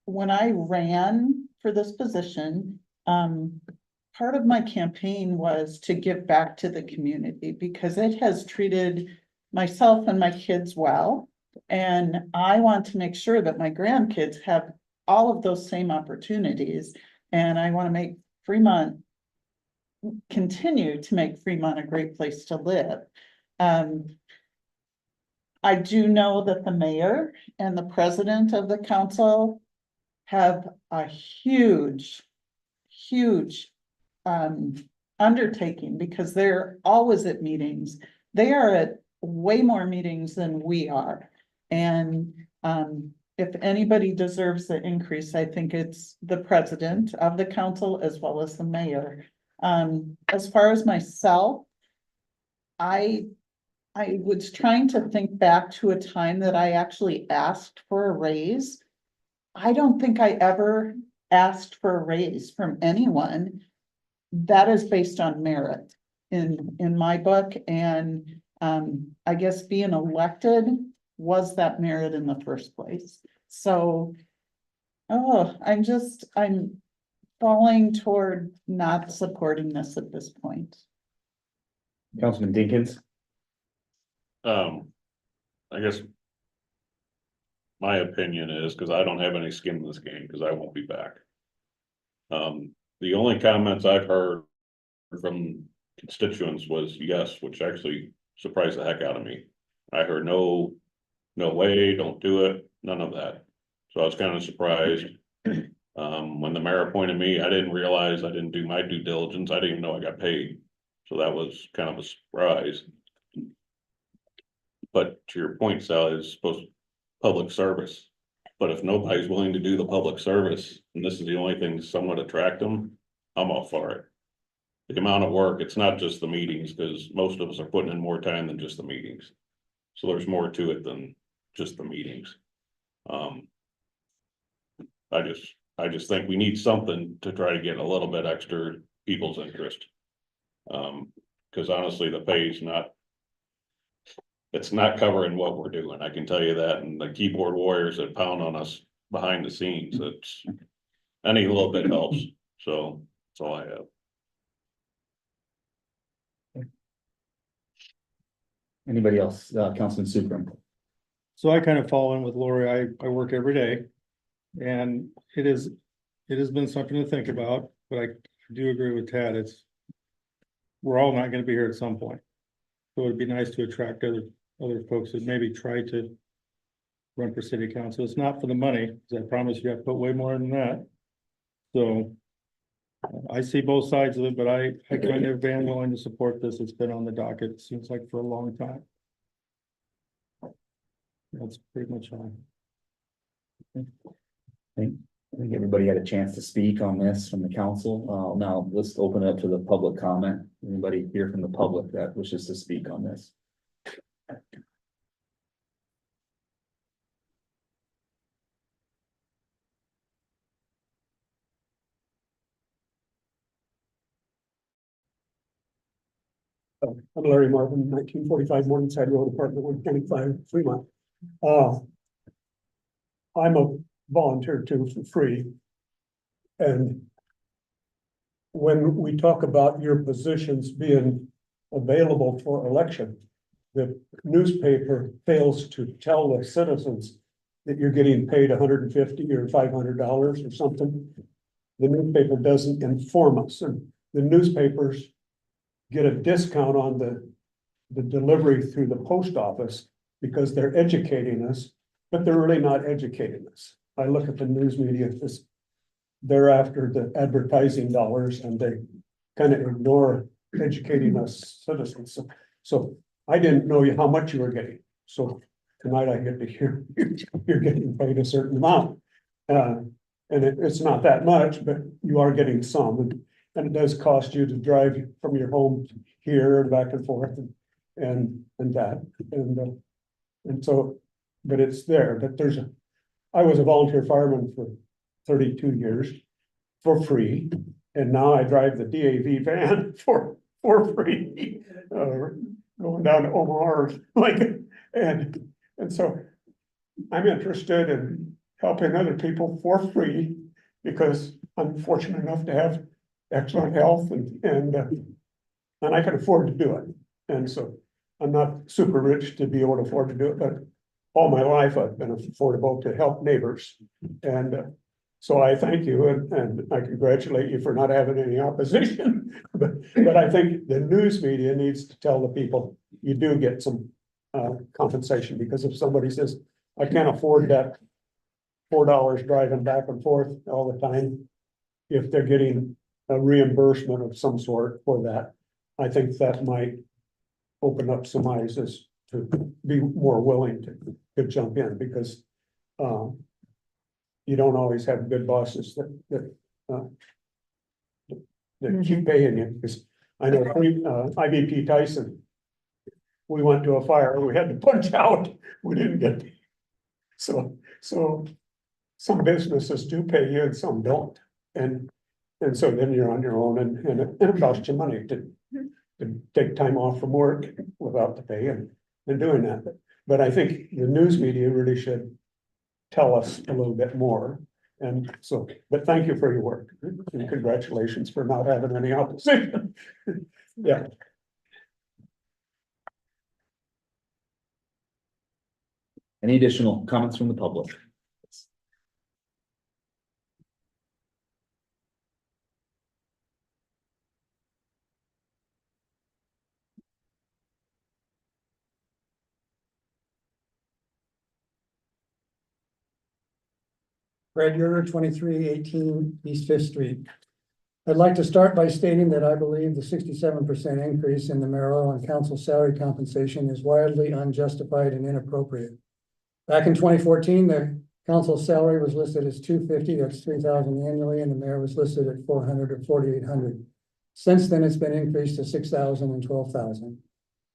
when I ran for this position, part of my campaign was to give back to the community because it has treated myself and my kids well. And I want to make sure that my grandkids have all of those same opportunities. And I want to make Fremont, continue to make Fremont a great place to live. I do know that the mayor and the president of the council have a huge undertaking because they're always at meetings. They are at way more meetings than we are. And if anybody deserves the increase, I think it's the president of the council as well as the mayor. As far as myself, I was trying to think back to a time that I actually asked for a raise. I don't think I ever asked for a raise from anyone. That is based on merit in my book. And I guess being elected was that merit in the first place. So, I'm falling toward not supporting this at this point. Councilman Dinkins? I guess my opinion is, because I don't have any skin in this game, because I won't be back. The only comments I've heard from constituents was yes, which actually surprised the heck out of me. I heard no way, don't do it, none of that. So I was kind of surprised. When the mayor appointed me, I didn't realize I didn't do my due diligence. I didn't even know I got paid. So that was kind of a surprise. But to your point, Sally, is supposed to public service. But if nobody's willing to do the public service, and this is the only thing somewhat attract them, I'm all for it. The amount of work, it's not just the meetings, because most of us are putting in more time than just the meetings. So there's more to it than just the meetings. I just think we need something to try to get a little bit extra people's interest. Because honestly, the pay is it's not covering what we're doing. I can tell you that. And the keyboard warriors that pound on us behind the scenes, it's any little bit helps. So that's all I have. Anybody else? Councilman Super. So I kind of fall in with Lori. I work every day. And it has been something to think about, but I do agree with Tad. We're all not going to be here at some point. So it'd be nice to attract other folks that maybe try to run for city council. It's not for the money, because I promise you I put way more than that. So I see both sides of it, but I kind of am willing to support this. It's been on the docket, it seems like, for a long time. That's pretty much all. I think everybody had a chance to speak on this from the council. Now let's open it up to the public comment. Anybody here from the public that wishes to speak on this? I'm Larry Marvin, 1945 Morningside Road, apartment 125, Fremont. I'm a volunteer too for free. And when we talk about your positions being available for election, the newspaper fails to tell the citizens that you're getting paid $150 or $500 or something. The newspaper doesn't inform us, and the newspapers get a discount on the delivery through the post office because they're educating us, but they're really not educating us. I look at the news media, they're after the advertising dollars and they kind of ignore educating us citizens. So I didn't know how much you were getting. So tonight I get to hear you're getting paid a certain amount. And it's not that much, but you are getting some, and it does cost you to drive from your home here and back and forth and that, and so, but it's there, but I was a volunteer fireman for 32 years for free, and now I drive the DAV van for free, going down to Omaha, like, and so I'm interested in helping other people for free because I'm fortunate enough to have excellent health and I can afford to do it. And so I'm not super rich to be able to afford to do it, but all my life I've been affordable to help neighbors. And so I thank you and I congratulate you for not having any opposition. But I think the news media needs to tell the people you do get some compensation, because if somebody says, I can't afford that $4 driving back and forth all the time, if they're getting a reimbursement of some sort for that, I think that might open up some eyes as to be more willing to jump in, because you don't always have good bosses that keep paying you, because I know IVP Tyson, we went to a fire, we had to punch out, we didn't get. So some businesses do pay you and some don't, and so then you're on your own, and it costs you money to take time off from work without the pay and doing that. But I think the news media really should tell us a little bit more. And so, but thank you for your work and congratulations for not having any opposition. Yeah. Any additional comments from the public? Brad Eurer, 2318 East Fifth Street. I'd like to start by stating that I believe the 67% increase in the mayoral and council salary compensation is wildly unjustified and inappropriate. Back in 2014, the council salary was listed as $250, that's $3,000 annually, and the mayor was listed at $400 or $4,800. Since then, it's been increased to $6,000 and $12,000.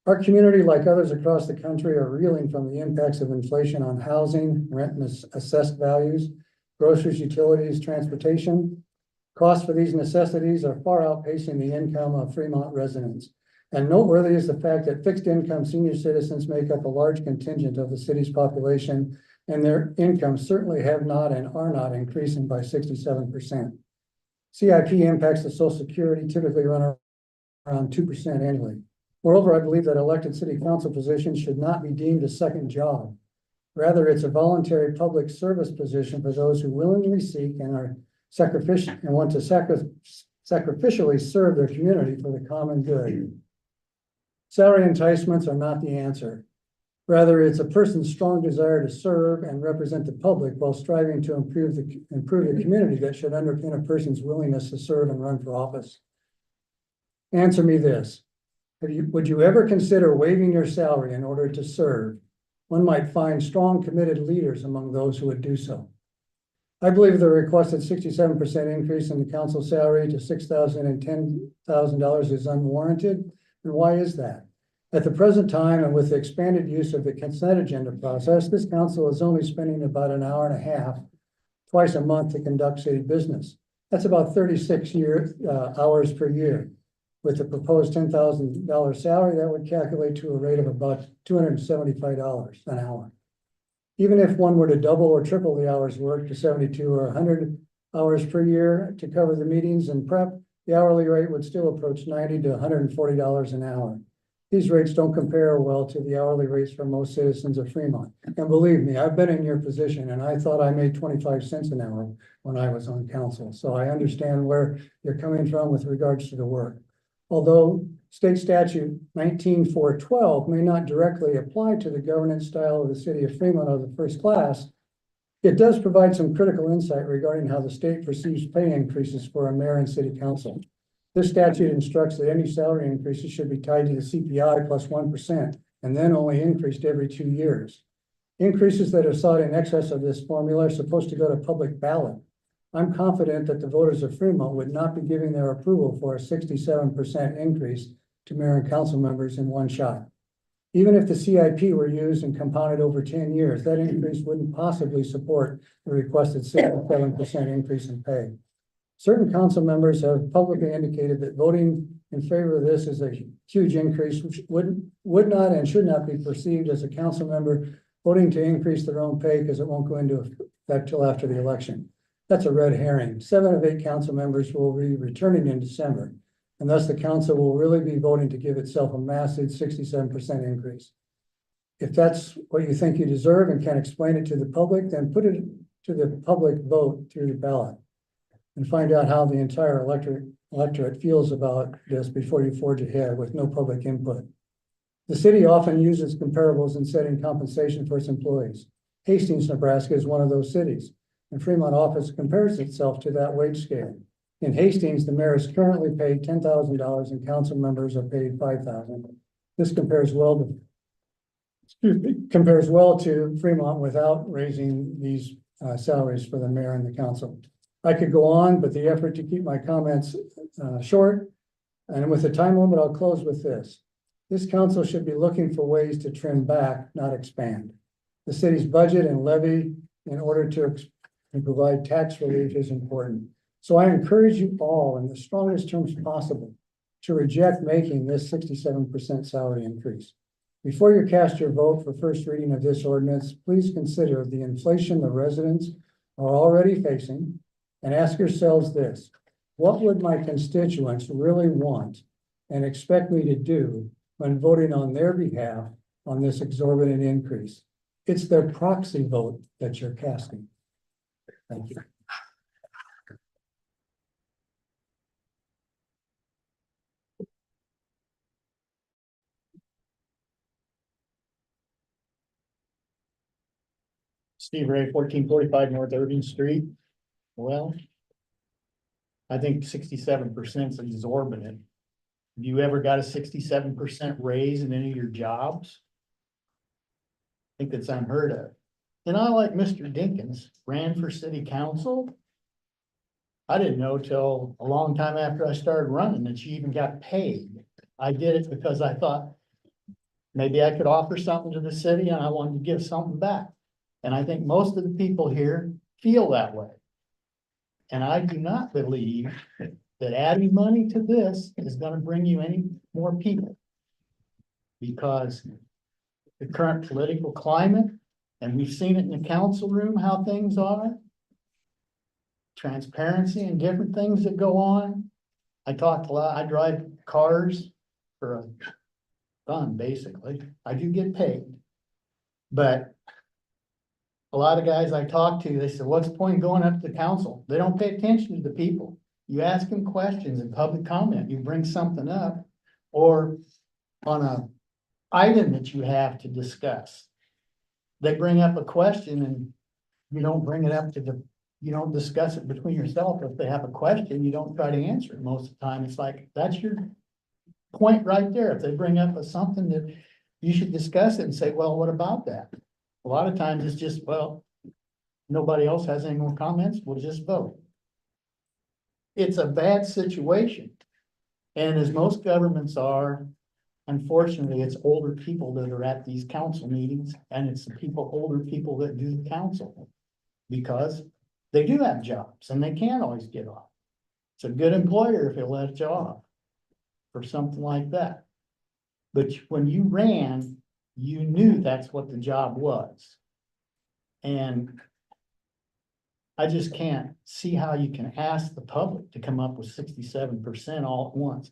Our community, like others across the country, are reeling from the impacts of inflation on housing, rent and assessed values, groceries, utilities, transportation. Costs for these necessities are far outpacing the income of Fremont residents. And noteworthy is the fact that fixed income senior citizens make up a large contingent of the city's population, and their incomes certainly have not and are not increasing by 67%. CIP impacts of Social Security typically run around 2% annually. Moreover, I believe that elected city council positions should not be deemed a second job. Rather, it's a voluntary public service position for those who willingly seek and are sacrificial and want to sacrificially serve their community for the common good. Salary enticements are not the answer. Rather, it's a person's strong desire to serve and represent the public while striving to improve the community that should underpin a person's willingness to serve and run for office. Answer me this. Would you ever consider waiving your salary in order to serve? One might find strong, committed leaders among those who would do so. I believe the requested 67% increase in the council salary to $6,000 and $10,000 is unwarranted. And why is that? At the present time, and with the expanded use of the consent agenda process, this council is only spending about an hour and a half twice a month to conduct city business. That's about 36 hours per year. With the proposed $10,000 salary, that would calculate to a rate of about $275 an hour. Even if one were to double or triple the hours worked to 72 or 100 hours per year to cover the meetings and prep, the hourly rate would still approach $90 to $140 an hour. These rates don't compare well to the hourly rates for most citizens of Fremont. And believe me, I've been in your position and I thought I made 25 cents an hour when I was on council. So I understand where you're coming from with regards to the work. Although state statute 19412 may not directly apply to the governance style of the city of Fremont of the first class, it does provide some critical insight regarding how the state perceives pay increases for a mayor and city council. This statute instructs that any salary increases should be tied to the CPI plus 1% and then only increased every 2 years. Increases that are sought in excess of this formula are supposed to go to public ballot. I'm confident that the voters of Fremont would not be giving their approval for a 67% increase to mayor and council members in one shot. Even if the CIP were used and compounded over 10 years, that increase wouldn't possibly support the requested 67% increase in pay. Certain council members have publicly indicated that voting in favor of this is a huge increase, which would not and should not be perceived as a council member voting to increase their own pay because it won't go into effect till after the election. That's a red herring. 7 of 8 council members will be returning in December, and thus the council will really be voting to give itself a massive 67% increase. If that's what you think you deserve and can explain it to the public, then put it to the public vote through the ballot and find out how the entire electorate feels about this before you forge ahead with no public input. The city often uses comparables in setting compensation for its employees. Hastings, Nebraska is one of those cities, and Fremont office compares itself to that wage scale. In Hastings, the mayor is currently paid $10,000 and council members are paid $5,000. This compares well to Fremont without raising these salaries for the mayor and the council. I could go on, but the effort to keep my comments short, and with the time limit, I'll close with this. This council should be looking for ways to trim back, not expand. The city's budget and levy in order to provide tax relief is important. So I encourage you all in the strongest terms possible to reject making this 67% salary increase. Before you cast your vote for first reading of this ordinance, please consider the inflation the residents are already facing and ask yourselves this: what would my constituents really want and expect me to do when voting on their behalf on this exorbitant increase? It's their proxy vote that you're casting. Thank you. Steve Ray, 1445 North Irving Street. Well, I think 67% is exorbitant. Have you ever got a 67% raise in any of your jobs? I think that's unheard of. And I, like Mr. Dinkins, ran for city council. I didn't know till a long time after I started running that you even got paid. I did it because I thought maybe I could offer something to the city and I wanted to give something back. And I think most of the people here feel that way. And I do not believe that adding money to this is going to bring you any more people. Because the current political climate, and we've seen it in the council room, how things are. Transparency and different things that go on. I talked a lot, I drive cars for fun, basically. I do get paid. But a lot of guys I talk to, they said, what's the point of going up to the council? They don't pay attention to the people. You ask them questions in public comment, you bring something up, or on a item that you have to discuss. They bring up a question and you don't bring it up to you don't discuss it between yourself. If they have a question, you don't try to answer it. Most of the time, it's like, that's your point right there. If they bring up something that you should discuss it and say, well, what about that? A lot of times it's just, well, nobody else has any more comments, we'll just vote. It's a bad situation. And as most governments are, unfortunately, it's older people that are at these council meetings, and it's the older people that do the council. Because they do have jobs and they can't always get off. It's a good employer if he'll let you off for something like that. But when you ran, you knew that's what the job was. And I just can't see how you can ask the public to come up with 67% all at once.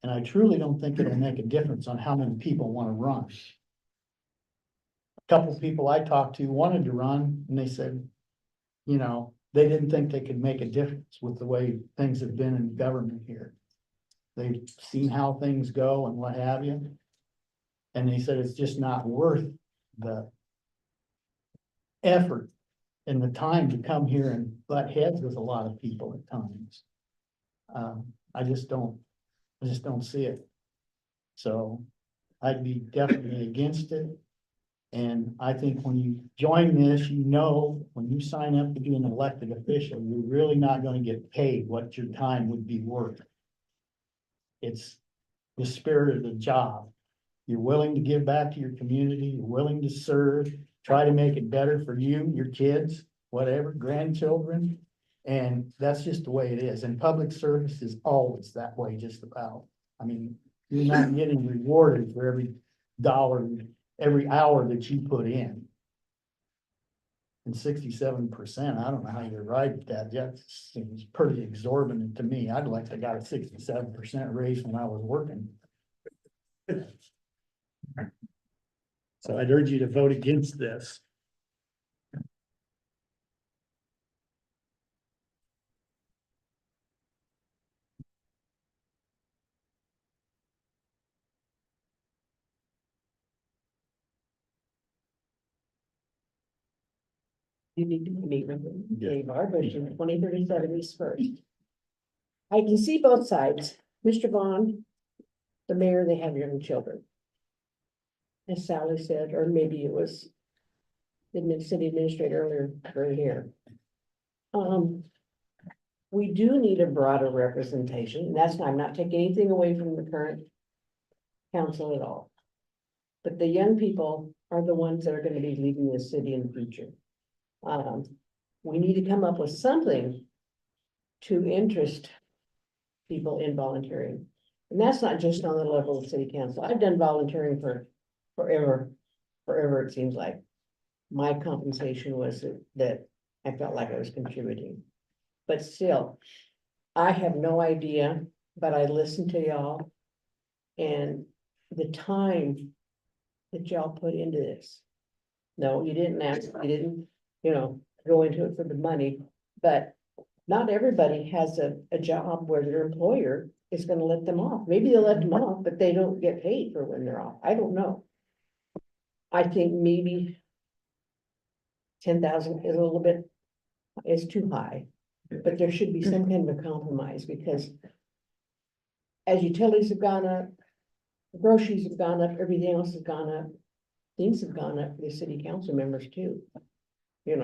And I truly don't think it'll make a difference on how many people want to run. A couple of people I talked to wanted to run, and they said, you know, they didn't think they could make a difference with the way things have been in government here. They've seen how things go and what have you. And they said it's just not worth the effort and the time to come here and butt heads with a lot of people at times. I just don't see it. So I'd be definitely against it. And I think when you join this, you know, when you sign up to be an elected official, you're really not gonna get paid what your time would be worth. It's the spirit of the job. You're willing to give back to your community, you're willing to serve, try to make it better for you, your kids, whatever, grandchildren. And that's just the way it is. And public service is always that way, just about. I mean, you're not getting rewarded for every dollar, every hour that you put in. And 67%, I don't know how you arrived at that. That seems pretty exorbitant to me. I'd like to got a 67% raise when I was working. So I'd urge you to vote against this. You need to meet with them. Dave, our vision, 2037 East First. I can see both sides. Mr. Bond, the mayor, they have young children. As Sally said, or maybe it was the city administrator earlier right here. We do need a broader representation, and that's, I'm not taking anything away from the current council at all. But the young people are the ones that are gonna be leading the city in the future. We need to come up with something to interest people in volunteering. And that's not just on the level of city council. I've done volunteering for forever, it seems like. My compensation was that I felt like I was contributing. But still, I have no idea, but I listened to y'all. And the time that y'all put into this. No, you didn't ask, you didn't, go into it for the money, but not everybody has a job where their employer is gonna let them off. Maybe they'll let them off, but they don't get paid for when they're off. I don't know. I think maybe 10,000 is a little bit, is too high, but there should be some kind of a compromise because as utilities have gone up, groceries have gone up, everything else has gone up, things have gone up for the city council members too. I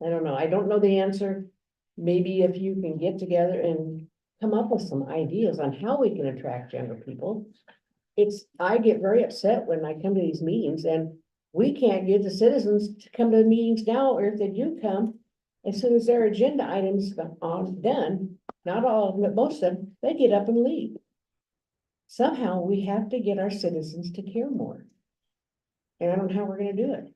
don't know. I don't know the answer. Maybe if you can get together and come up with some ideas on how we can attract younger people. I get very upset when I come to these meetings and we can't get the citizens to come to the meetings now, or if they do come, as soon as their agenda items are done, not all of them, but most of them, they get up and leave. Somehow we have to get our citizens to care more. And I don't know how we're gonna do it.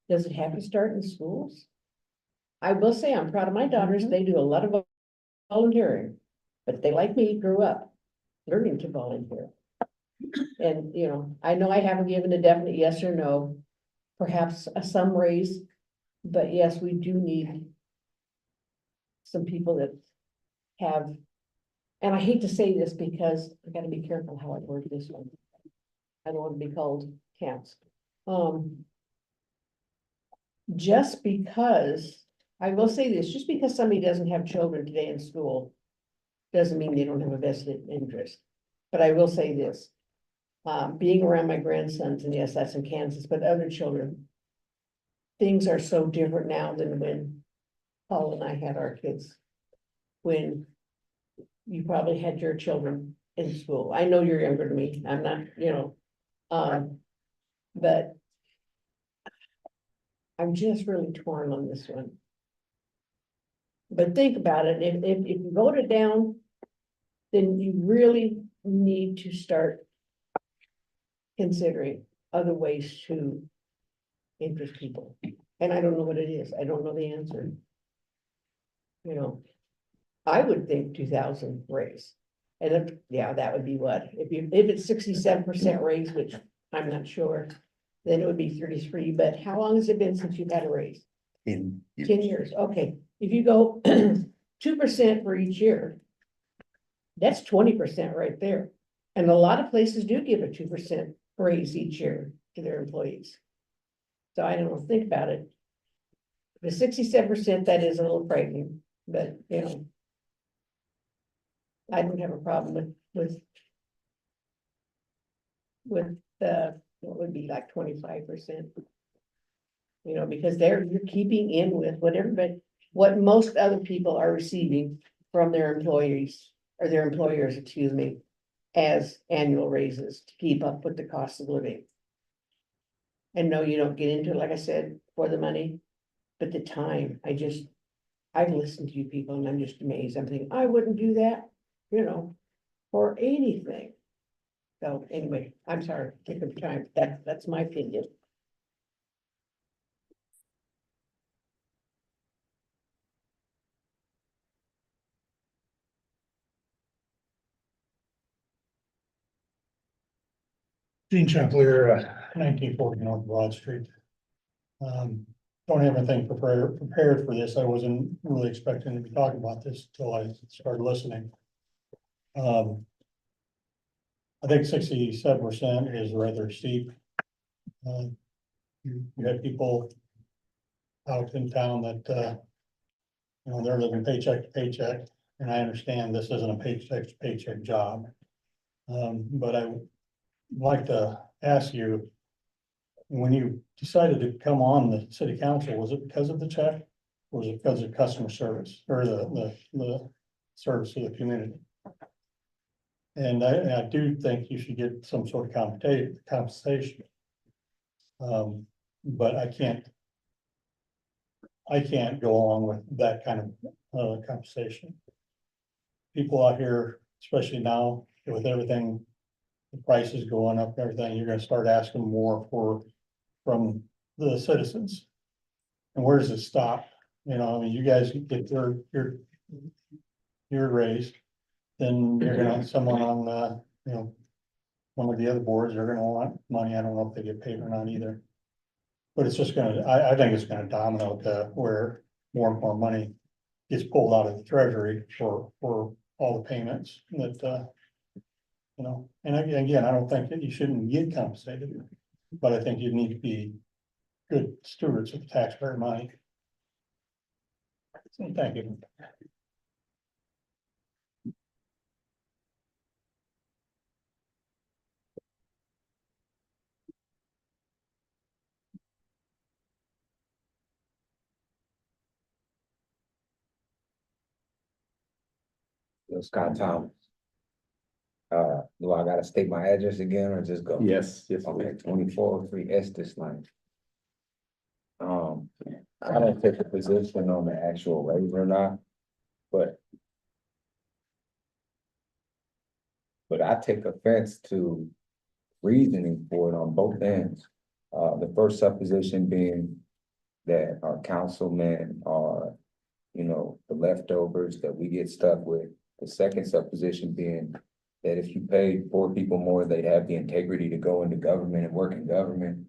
Does it have to start in schools? I will say I'm proud of my daughters. They do a lot of volunteering, but they, like me, grew up learning to volunteer. And, I know I haven't given a definite yes or no, perhaps a some raise, but yes, we do need some people that have, and I hate to say this because I gotta be careful how I word this one. I don't want to be called camps. Just because, I will say this, just because somebody doesn't have children today in school, doesn't mean they don't have a vested interest. But I will say this, being around my grandsons, and yes, that's in Kansas, but other children, things are so different now than when Paul and I had our kids. When you probably had your children in school. I know you're younger than me. I'm not, but I'm just really torn on this one. But think about it, if you vote it down, then you really need to start considering other ways to interest people. And I don't know what it is. I don't know the answer. I would think 2,000 raise. And that would be what? If it's 67% raise, which I'm not sure, then it would be 33. But how long has it been since you've had a raise? 10 years. Okay. If you go 2% for each year, that's 20% right there. And a lot of places do give a 2% raise each year to their employees. So I don't know, think about it. The 67%, that is a little frightening, but I don't have a problem with with the, what would be like 25%. You know, because you're keeping in with what everybody, what most other people are receiving from their employees, or their employers, excuse me, as annual raises to keep up with the cost of living. And no, you don't get into it, like I said, for the money, but the time, I listen to you people and I'm just amazed. I'm thinking, I wouldn't do that, you know, for anything. So anyway, I'm sorry, take up time. That's my opinion. Gene Chapelier, 1940 North Broad Street. Don't have anything prepared for this. I wasn't really expecting to be talking about this till I started listening. I think 67% is rather steep. You have people out in town that, you know, they're living paycheck to paycheck, and I understand this isn't a paycheck to paycheck job. But I would like to ask you, when you decided to come on the city council, was it because of the check? Or was it because of customer service or the service to the community? And I do think you should get some sort of compensation. But I can't go along with that kind of compensation. People out here, especially now with everything, the prices going up, and everything, you're gonna start asking more from the citizens. And where does it stop? You know, I mean, you guys get your raise, then you're gonna, someone on the, you know, one of the other boards, they're gonna want money. I don't know if they get paid or not either. But it's just gonna, I think it's gonna domino to where more and more money gets pulled out of the treasury for all the payments that, you know, and again, I don't think that you shouldn't get compensated, but I think you need to be good stewards of taxpayer money. So thank you. Scott Thomas. Do I gotta state my address again or just go? Yes. Okay, 2403 Estes Lane. I don't take a position on the actual raise or not, but I take offense to reasoning for it on both ends. The first supposition being that our councilmen are, you know, the leftovers that we get stuck with. The second supposition being that if you pay poor people more, they'd have the integrity to go into government and work in government.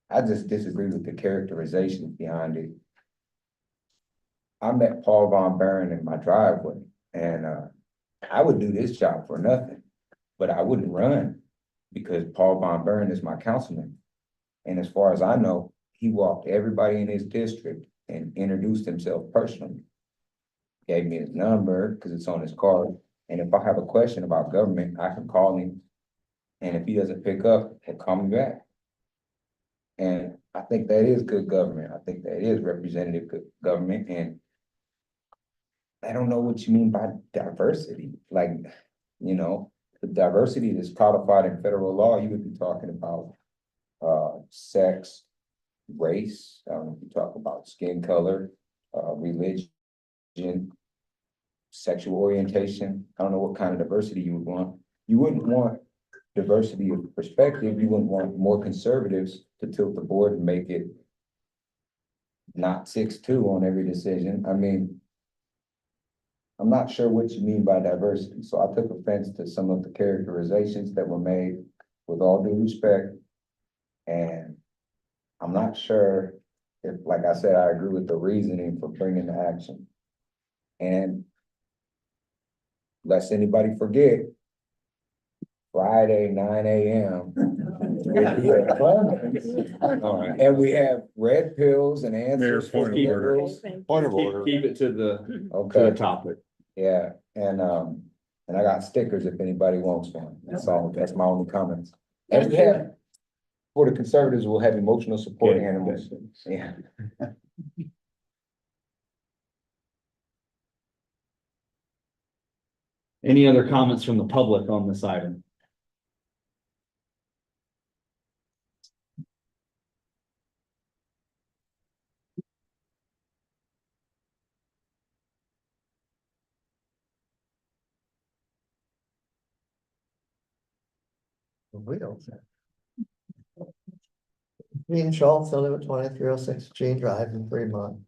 I just disagree with the characterizations behind it. I met Paul Von Buren in my driveway, and I would do this job for nothing, but I wouldn't run because Paul Von Buren is my councilman. And as far as I know, he walked everybody in his district and introduced himself personally. Gave me his number because it's on his card. And if I have a question about government, I can call him. And if he doesn't pick up, he'll call me back. And I think that is good government. I think that is representative government. And I don't know what you mean by diversity. Like, you know, the diversity that's codified in federal law, you would be talking about sex, race, you talk about skin color, religion, sexual orientation. I don't know what kind of diversity you would want. You wouldn't want diversity of perspective. You wouldn't want more conservatives to tilt the board and make it not 6-2 on every decision. I mean, I'm not sure what you mean by diversity. So I took offense to some of the characterizations that were made with all due respect. And I'm not sure if, like I said, I agree with the reasoning for bringing the action. And lest anybody forget, Friday, 9 a.m. All right, and we have red pills and answers. Mayor, point of order. Point of order. Keep it to the Okay. topic. Yeah, and And I got stickers if anybody wants one. That's all. That's my only comments. And we have, for the conservatives, we'll have emotional support Okay. animals. Yeah. Any other comments from the public on this item? Wheels. Gene Schultz, I live at 2306 Gene Drive in Fremont.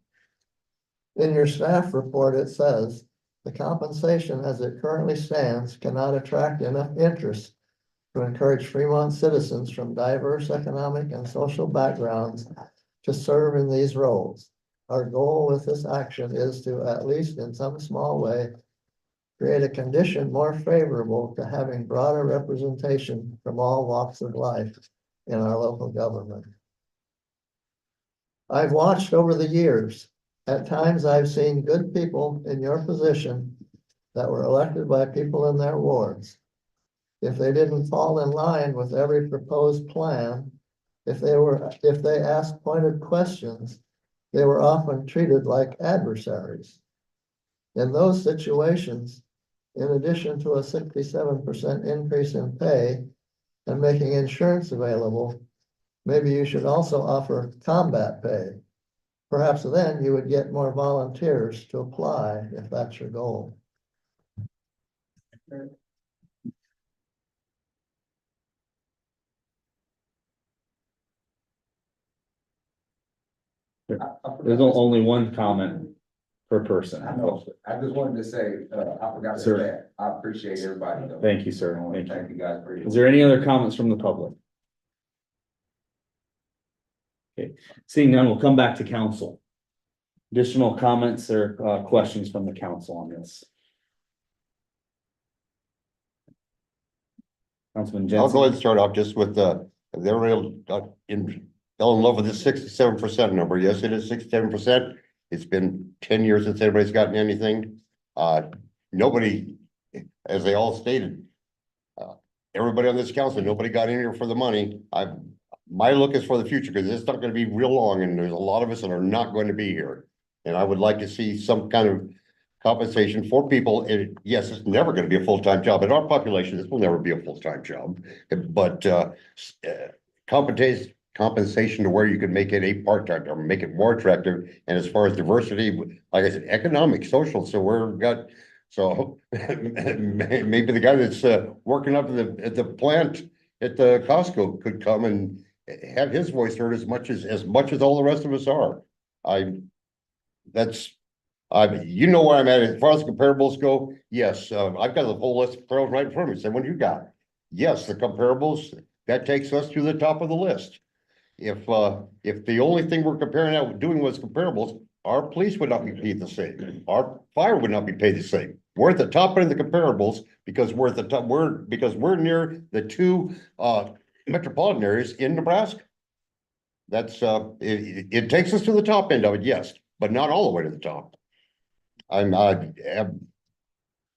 In your staff report, it says, the compensation as it currently stands cannot attract enough interest to encourage Fremont citizens from diverse economic and social backgrounds to serve in these roles. Our goal with this action is to, at least in some small way, create a condition more favorable to having broader representation from all walks of life in our local government. I've watched over the years. At times I've seen good people in your position that were elected by people in their wards. If they didn't fall in line with every proposed plan, if they asked pointed questions, they were often treated like adversaries. In those situations, in addition to a 67% increase in pay and making insurance available, maybe you should also offer combat pay. Perhaps then you would get more volunteers to apply if that's your goal. There's only one comment per person. I know. I just wanted to say, I forgot to Sir. say that. I appreciate everybody though. Thank you, sir. Thank you. Thank you guys for Is there any other comments from the public? Okay, seeing none, we'll come back to council. Additional comments or questions from the council on this? Councilman I'll go ahead Jensen. and start off just with, they're real, fell in love with this 67% number. Yes, it is 67%. It's been 10 years since anybody's gotten anything. Nobody, as they all stated, everybody on this council, nobody got in here for the money. My look is for the future because it's not going to be real long and there's a lot of us that are not going to be here. And I would like to see some kind of compensation for people. Yes, it's never going to be a full-time job. In our population, this will never be a full-time job. But compensation to where you can make it a part-time or make it more attractive. And as far as diversity, like I said, economic, social. So maybe the guy that's working up at the plant at the Costco could come and have his voice heard as much as all the rest of us are. You know where I'm at as far as comparables go. Yes, I've got the whole list of comparables right in front of me. Say, what do you got? Yes, the comparables, that takes us to the top of the list. If the only thing we're comparing out doing was comparables, our police would not be paid the same. Our fire would not be paid the same. We're at the top end of the comparables because we're at the top. We're near the two metropolitan areas in Nebraska. That's it takes us to the top end of it, yes, but not all the way to the top.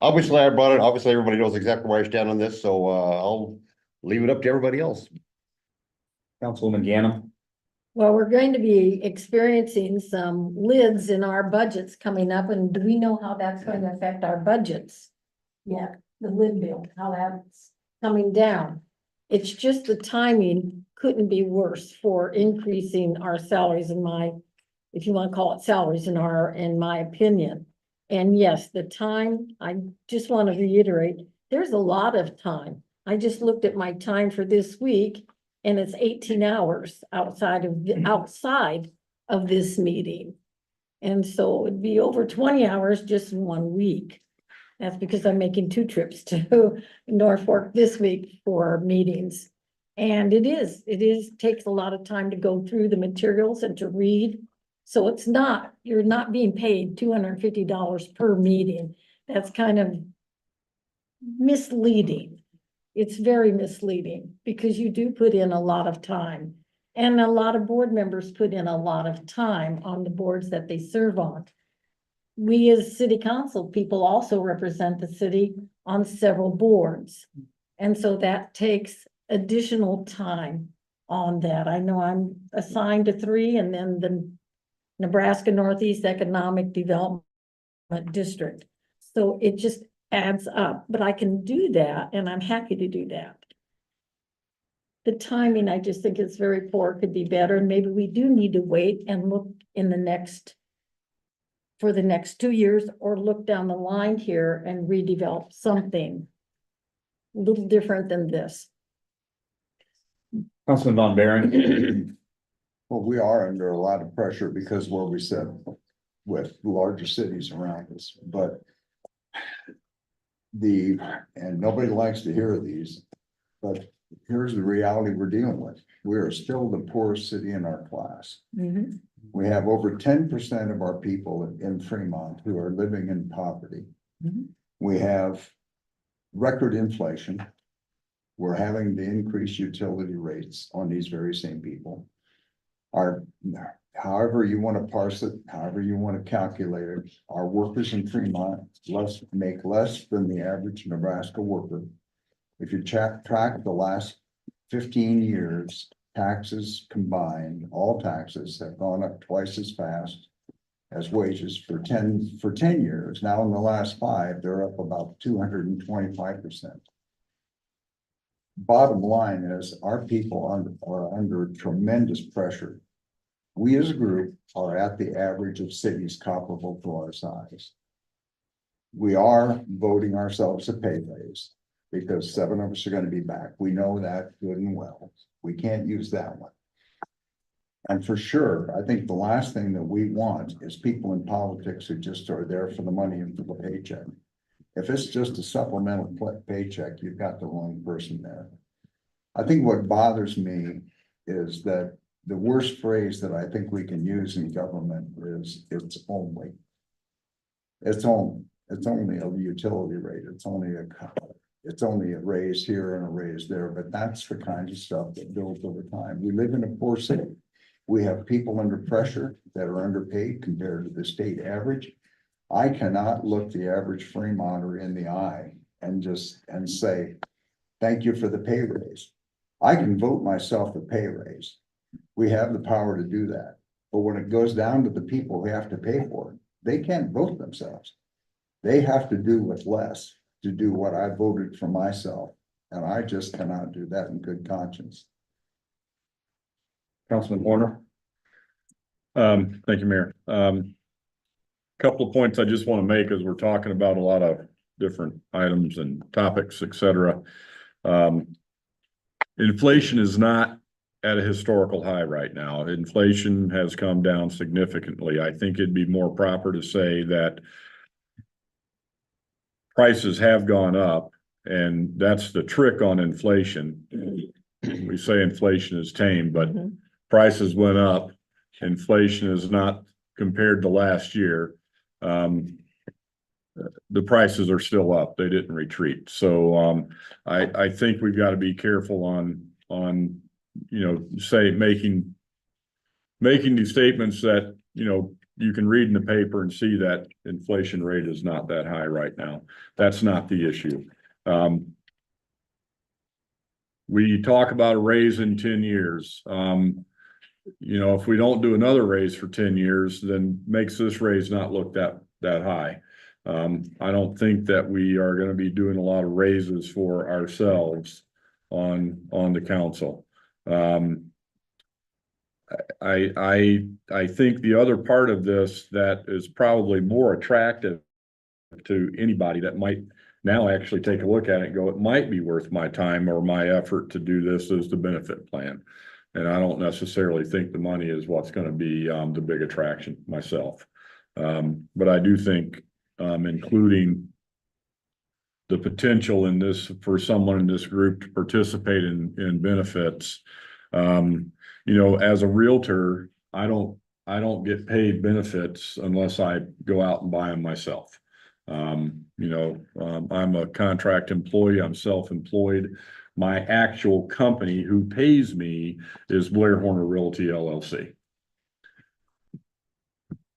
Obviously I brought it. Obviously everybody knows exactly where I stand on this, so I'll leave it up to everybody else. Councilwoman Ganem. Well, we're going to be experiencing some lids in our budgets coming up, and do we know how that's going to affect our budgets? Yeah, the lid bill, how that's coming down. It's just the timing couldn't be worse for increasing our salaries if you want to call it salaries in my opinion. And yes, the time, I just want to reiterate, there's a lot of time. I just looked at my time for this week and it's 18 hours outside of this meeting. And so it'd be over 20 hours just in 1 week. That's because I'm making 2 trips to Norfolk this week for meetings. And it takes a lot of time to go through the materials and to read. So you're not being paid $250 per meeting. That's kind of misleading. It's very misleading because you do put in a lot of time. And a lot of board members put in a lot of time on the boards that they serve on. We as city council people also represent the city on several boards. And so that takes additional time on that. I know I'm assigned to 3 and then the Nebraska Northeast Economic Development District. So it just adds up, but I can do that and I'm happy to do that. The timing, I just think is very poor, could be better. And maybe we do need to wait and look in for the next 2 years, or look down the line here and redevelop something a little different than this. Councilman Von Baron. Well, we are under a lot of pressure because where we sit with larger cities around us, but and nobody likes to hear these, but here's the reality we're dealing with. We are still the poorest city in our class. We have over 10% of our people in Fremont who are living in poverty. We have record inflation. We're having to increase utility rates on these very same people. However you want to parse it, however you want to calculate it, our workers in Fremont make less than the average Nebraska worker. If you track the last 15 years, taxes combined, all taxes have gone up twice as fast as wages for 10 years. Now in the last 5, they're up about 225%. Bottom line is our people are under tremendous pressure. We as a group are at the average of cities comparable to our size. We are voting ourselves a pay raise because 7 of us are going to be back. We know that good and well. We can't use that one. And for sure, I think the last thing that we want is people in politics who just are there for the money and for the paycheck. If it's just a supplemental paycheck, you've got the wrong person there. I think what bothers me is that the worst phrase that I think we can use in government is it's only. It's only a utility rate. It's only a raise here and a raise there, but that's the kind of stuff that builds over time. We live in a poor city. We have people under pressure that are underpaid compared to the state average. I cannot look the average Fremonter in the eye and say, thank you for the pay raise. I can vote myself a pay raise. We have the power to do that. But when it goes down to the people who have to pay for it, they can't vote themselves. They have to do with less to do what I voted for myself. And I just cannot do that in good conscience. Councilman Warner. Thank you, Mayor. Couple of points I just want to make as we're talking about a lot of different items and topics, et cetera. Inflation is not at a historical high right now. Inflation has come down significantly. I think it'd be more proper to say that prices have gone up, and that's the trick on inflation. We say inflation is tame, but prices went up. Inflation is not compared to last year. The prices are still up. They didn't retreat. So I think we've got to be careful on say making these statements that you can read in the paper and see that inflation rate is not that high right now. That's not the issue. We talk about a raise in 10 years. If we don't do another raise for 10 years, then makes this raise not look that high. I don't think that we are going to be doing a lot of raises for ourselves on the council. I think the other part of this that is probably more attractive to anybody that might now actually take a look at it and go, it might be worth my time or my effort to do this is the benefit plan. And I don't necessarily think the money is what's going to be the big attraction myself. But I do think including the potential in this for someone in this group to participate in benefits. As a realtor, I don't get paid benefits unless I go out and buy them myself. I'm a contract employee. I'm self-employed. My actual company who pays me is Blair Horner Realty LLC.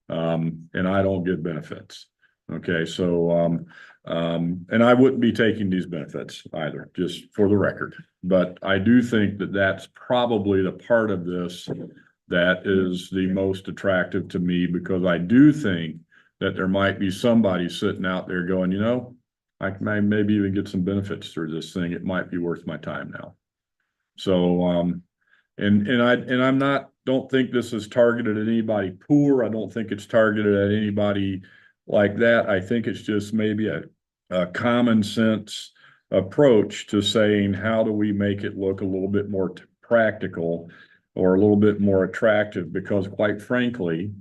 And I don't get benefits. Okay, so And I wouldn't be taking these benefits either, just for the record. But I do think that that's probably the part of this that is the most attractive to me, because I do think that there might be somebody sitting out there going, you know, I can maybe even get some benefits through this thing. It might be worth my time now. So, I'm not, don't think this is targeted at anybody poor. I don't think it's targeted at anybody like that. I think it's just maybe a common sense approach to saying, how do we make it look a little bit more practical or a little bit more attractive? Because quite frankly,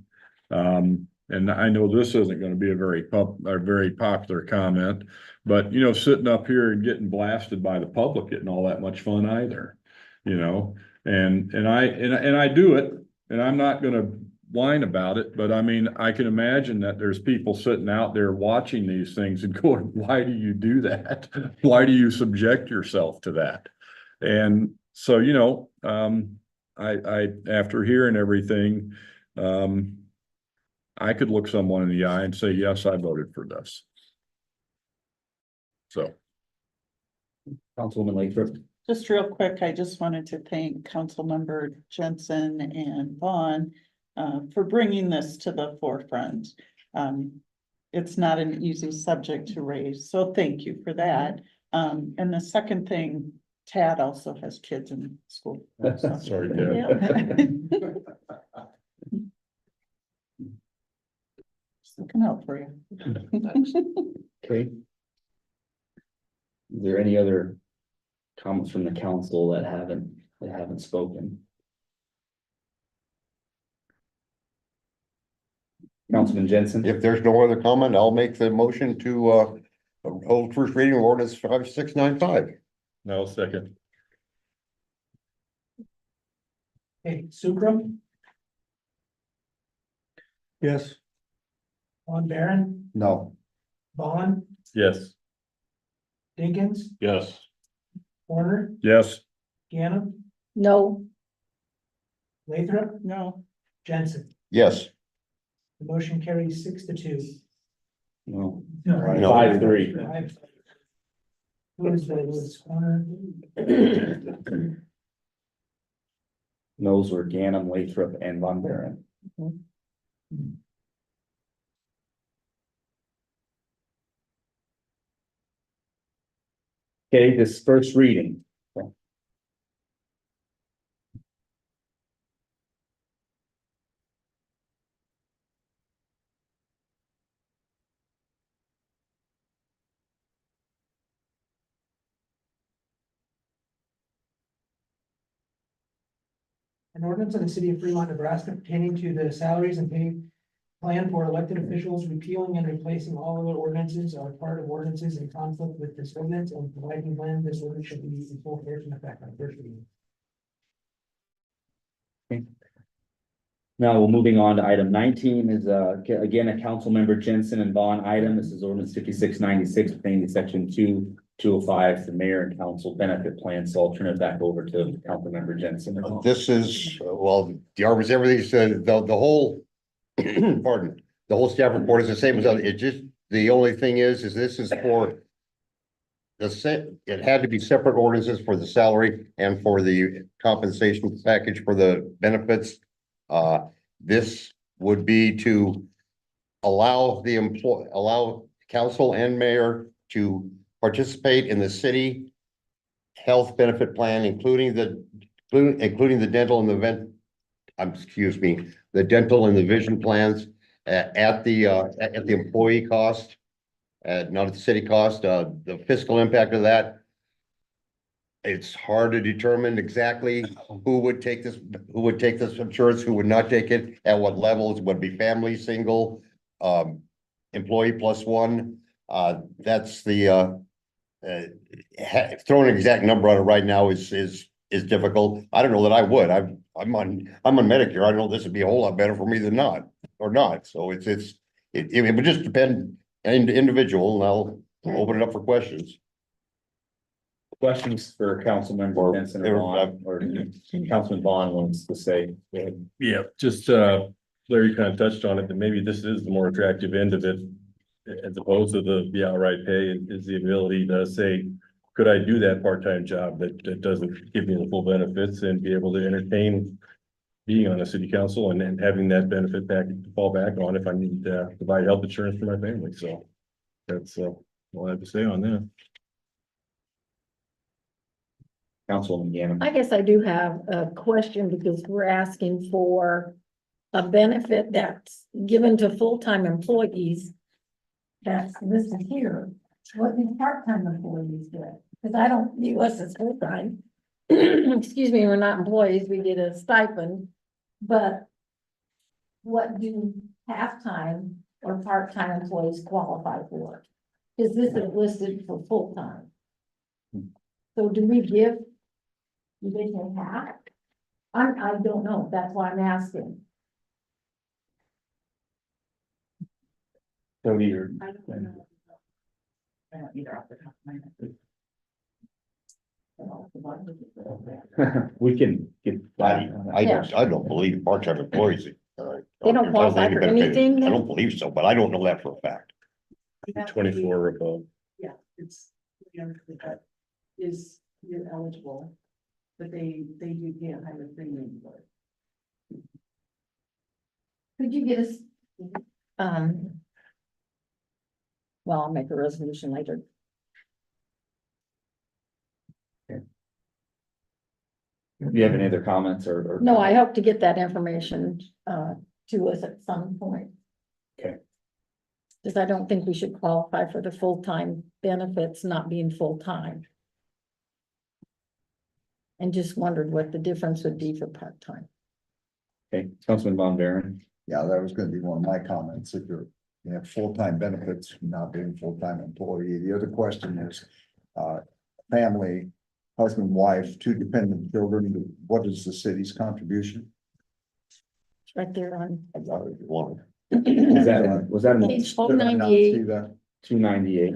and I know this isn't going to be a very popular comment, but you know, sitting up here and getting blasted by the public isn't all that much fun either, you know. And I do it, and I'm not going to whine about it, but I mean, I can imagine that there's people sitting out there watching these things and going, why do you do that? Why do you subject yourself to that? And so, you know, I after hearing everything, I could look someone in the eye and say, yes, I voted for this. So. Councilwoman Lathrop. Just real quick, I just wanted to thank Councilmember Jensen and Vaughn for bringing this to the forefront. It's not an easy subject to raise, so thank you for that. And the second thing, Tad also has kids in school. So. Sorry, Dad. Just looking out for you. Okay. Is there any other comments from the council that haven't spoken? Councilman Jensen? If there's no other comment, I'll make the motion to hold first reading of ordinance 5695. No, second. Okay, Sukram, Yes. Von Baron, No. Vaughn, Yes. Dinkins, Yes. Warner, Yes. Gannon, No, Lathrop, No, Jensen. Yes. The motion carries 6-2. No. No. 5-3. Who is that? Was Warner? Those were Ganem, Lathrop, and Von Baron. Okay, this first reading. An ordinance of the city of Fremont, Nebraska pertaining to the salaries and pay plan for elected officials, repealing and replacing all other ordinances or part of ordinances in conflict with this ordinance, and providing when this ordinance should be in full force and effect on first reading. Now, we're moving on to item 19 is again, a council member Jensen and Vaughn item. This is ordinance 5696 pertaining to section 205, the mayor and council benefit plan. So I'll turn it back over to council member Jensen. This is, well, the arbors, everything's, the whole, pardon, the whole staff report is the same as other. It just, the only thing is this is for it had to be separate ordinances for the salary and for the compensation package for the benefits. This would be to allow council and mayor to participate in the city health benefit plan, including the dental and the dental and the vision plans at the employee cost, not at the city cost. The fiscal impact of that, it's hard to determine exactly who would take this insurance, who would not take it, at what levels. Would be family, single, employee plus one. That's the throwing an exact number on it right now is difficult. I don't know that I would. I'm on Medicare. I know this would be a whole lot better for me than not. So it would just depend on the individual, and I'll open it up for questions. Questions for council member Jensen or Vaughn, or Councilman Vaughn wants to say. Yeah, just Larry kind of touched on it, that maybe this is the more attractive end of it. as opposed to the outright pay, is the ability to say, could I do that part-time job that doesn't give me the full benefits and be able to entertain being on the city council and then having that benefit back to fall back on if I need to provide health insurance for my family. So that's all I have to say on that. Councilwoman Gannon. I guess I do have a question because we're asking for a benefit that's given to full-time employees. That's listed here. What do part-time employees get? Because I don't view us as full-time. Excuse me, we're not employees, we get a stipend, but what do half-time or part-time employees qualify for? Because this is listed for full-time. So do we give, do they get half? I don't know, that's why I'm asking. Cody or. I don't know. I don't either off the top of my head. We can get. I don't believe part-time employees. They don't qualify for anything I then? don't believe so, but I don't know that for a fact. 24 or above. Yeah, it's, that is, you're eligible, but they do pay a higher premium for it. Could you get us, well, I'll make a resolution later. Do you have any other comments or? No, I hope to get that information, to us at some point. Okay. Because I don't think we should qualify for the full-time benefits not being full-time. And just wondered what the difference would be for part-time. Okay, Councilman Von Baron. Yeah, that was gonna be one of my comments. If you have full-time benefits, not being a full-time employee. The other question is, family, husband, wife, 2 dependent children, what is the city's contribution? It's right there on Was that in page Did I not 298. see that? 298?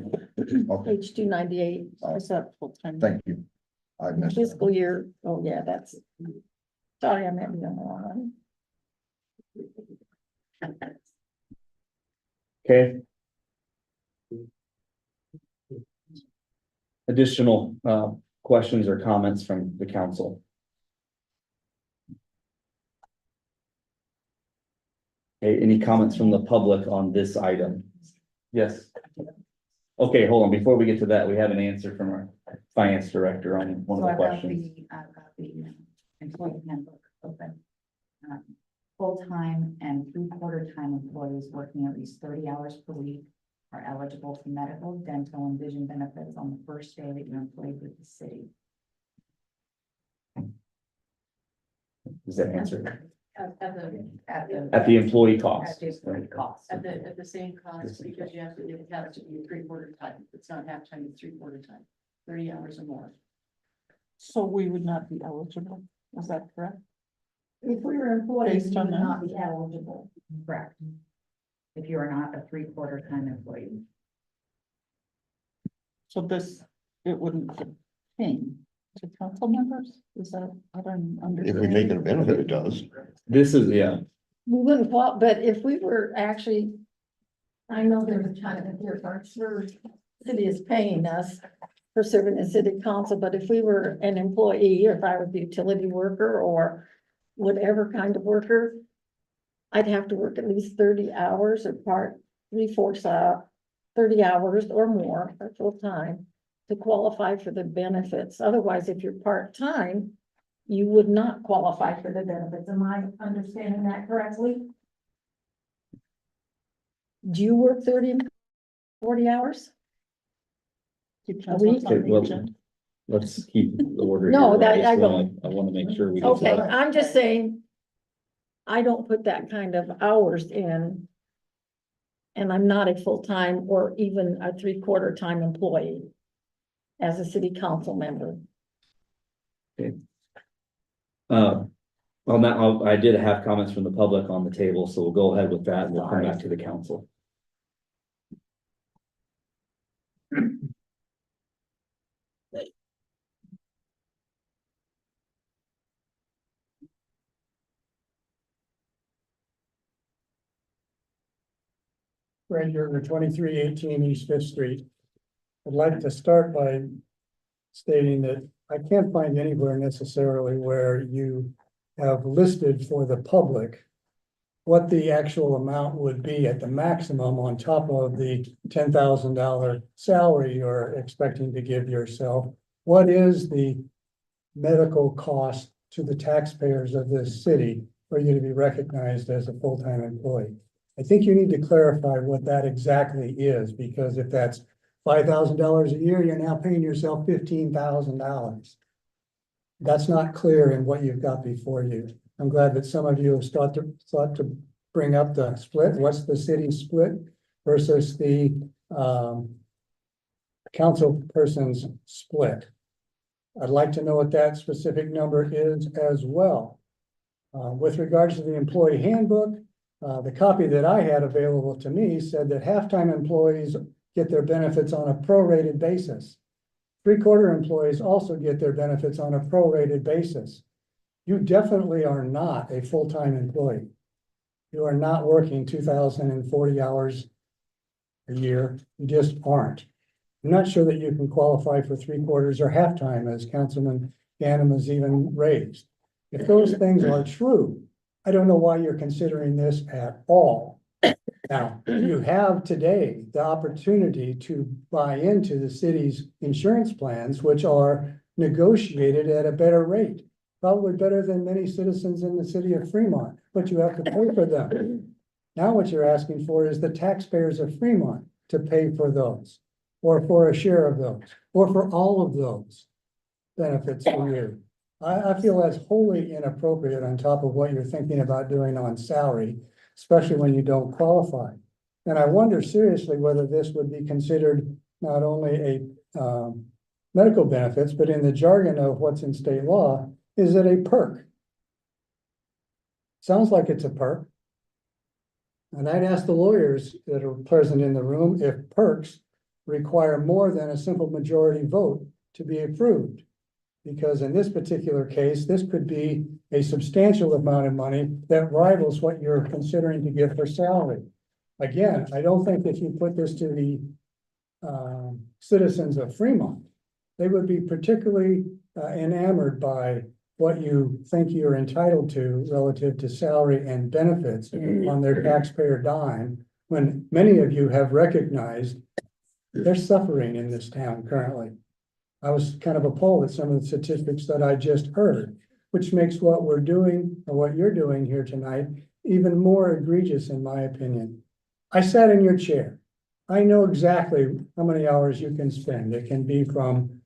Okay, Page 298. Is that full-time? thank you. I missed that. Fiscal year, oh yeah, that's. Sorry, I meant to be on the wrong one. Okay. Additional questions or comments from the council? Okay, any comments from the public on this item? Yes. Okay, hold on. Before we get to that, we have an answer from our finance director on one of the questions. I've got the employee handbook open. Full-time and 3/4 time employees working at least 30 hours per week are eligible for medical, dental, and vision benefits on the first day that you're employed with the city. Does that answer? At the employee cost. At the same cost, because you have to, it has to be 3/4 time. It's not half time, it's 3/4 time, 30 hours or more. So we would not be eligible, is that correct? If we were employees, Based we on would that? not be eligible. Correct. If you are not a 3/4 time employee. So this, it wouldn't pertain to council members, is that what I'm If we make it a benefit, it does. This is, yeah, We wouldn't but if we were actually. I know there's a kind of a difference, city is paying us for serving as city council, but if we were an employee, or if I was a utility worker or whatever kind of worker, I'd have to work at least 30 hours or 3/4 30 hours or more or full time to qualify for the benefits. Otherwise, if you're part-time, you would not qualify for the benefits. Am I understanding that correctly? Do you work 30 and 40 hours? Depends A week? what's on Okay, the well, agenda. let's keep the order. No, here. that- just I wanna- I want to make sure we. get to Okay, that. I'm just saying, I don't put that kind of hours in. And I'm not a full-time or even a 3/4 time employee as a city council member. On that, I did have comments from the public on the table, so we'll go ahead with that and we'll come back to the council. right here at 2318 East Fifth Street. I'd like to start by stating that I can't find anywhere necessarily where you have listed for the public what the actual amount would be at the maximum on top of the $10,000 salary you're expecting to give yourself. What is the medical cost to the taxpayers of this city for you to be recognized as a full-time employee? I think you need to clarify what that exactly is, because if that's $5,000 a year, you're now paying yourself $15,000. That's not clear in what you've got before you. I'm glad that some of you have thought to bring up the split. What's the city split versus the council person's split? I'd like to know what that specific number is as well. With regards to the employee handbook, the copy that I had available to me said that halftime employees get their benefits on a prorated basis. Three-quarter employees also get their benefits on a prorated basis. You definitely are not a full-time employee. You are not working 2,040 hours a year. You just aren't. I'm not sure that you can qualify for three-quarters or halftime, as Councilman Ganem has even raised. If those things are true, I don't know why you're considering this at all. Now, you have today the opportunity to buy into the city's insurance plans, which are negotiated at a better rate, probably better than many citizens in the city of Fremont, but you have to pay for them. Now what you're asking for is the taxpayers of Fremont to pay for those, or for a share of those, or for all of those benefits for you. I feel that's wholly inappropriate on top of what you're thinking about doing on salary, especially when you don't qualify. And I wonder seriously whether this would be considered not only a medical benefits, but in the jargon of what's in state law, is it a perk? Sounds like it's a perk. And I'd ask the lawyers that are present in the room if perks require more than a simple majority vote to be approved. Because in this particular case, this could be a substantial amount of money that rivals what you're considering to give for salary. Again, I don't think if you put this to the citizens of Fremont, they would be particularly enamored by what you think you're entitled to relative to salary and benefits on their taxpayer dime, when many of you have recognized they're suffering in this town currently. I was kind of appalled at some of the statistics that I just heard, which makes what we're doing or what you're doing here tonight even more egregious, in my opinion. I sat in your chair. I know exactly how many hours you can spend. It can be from,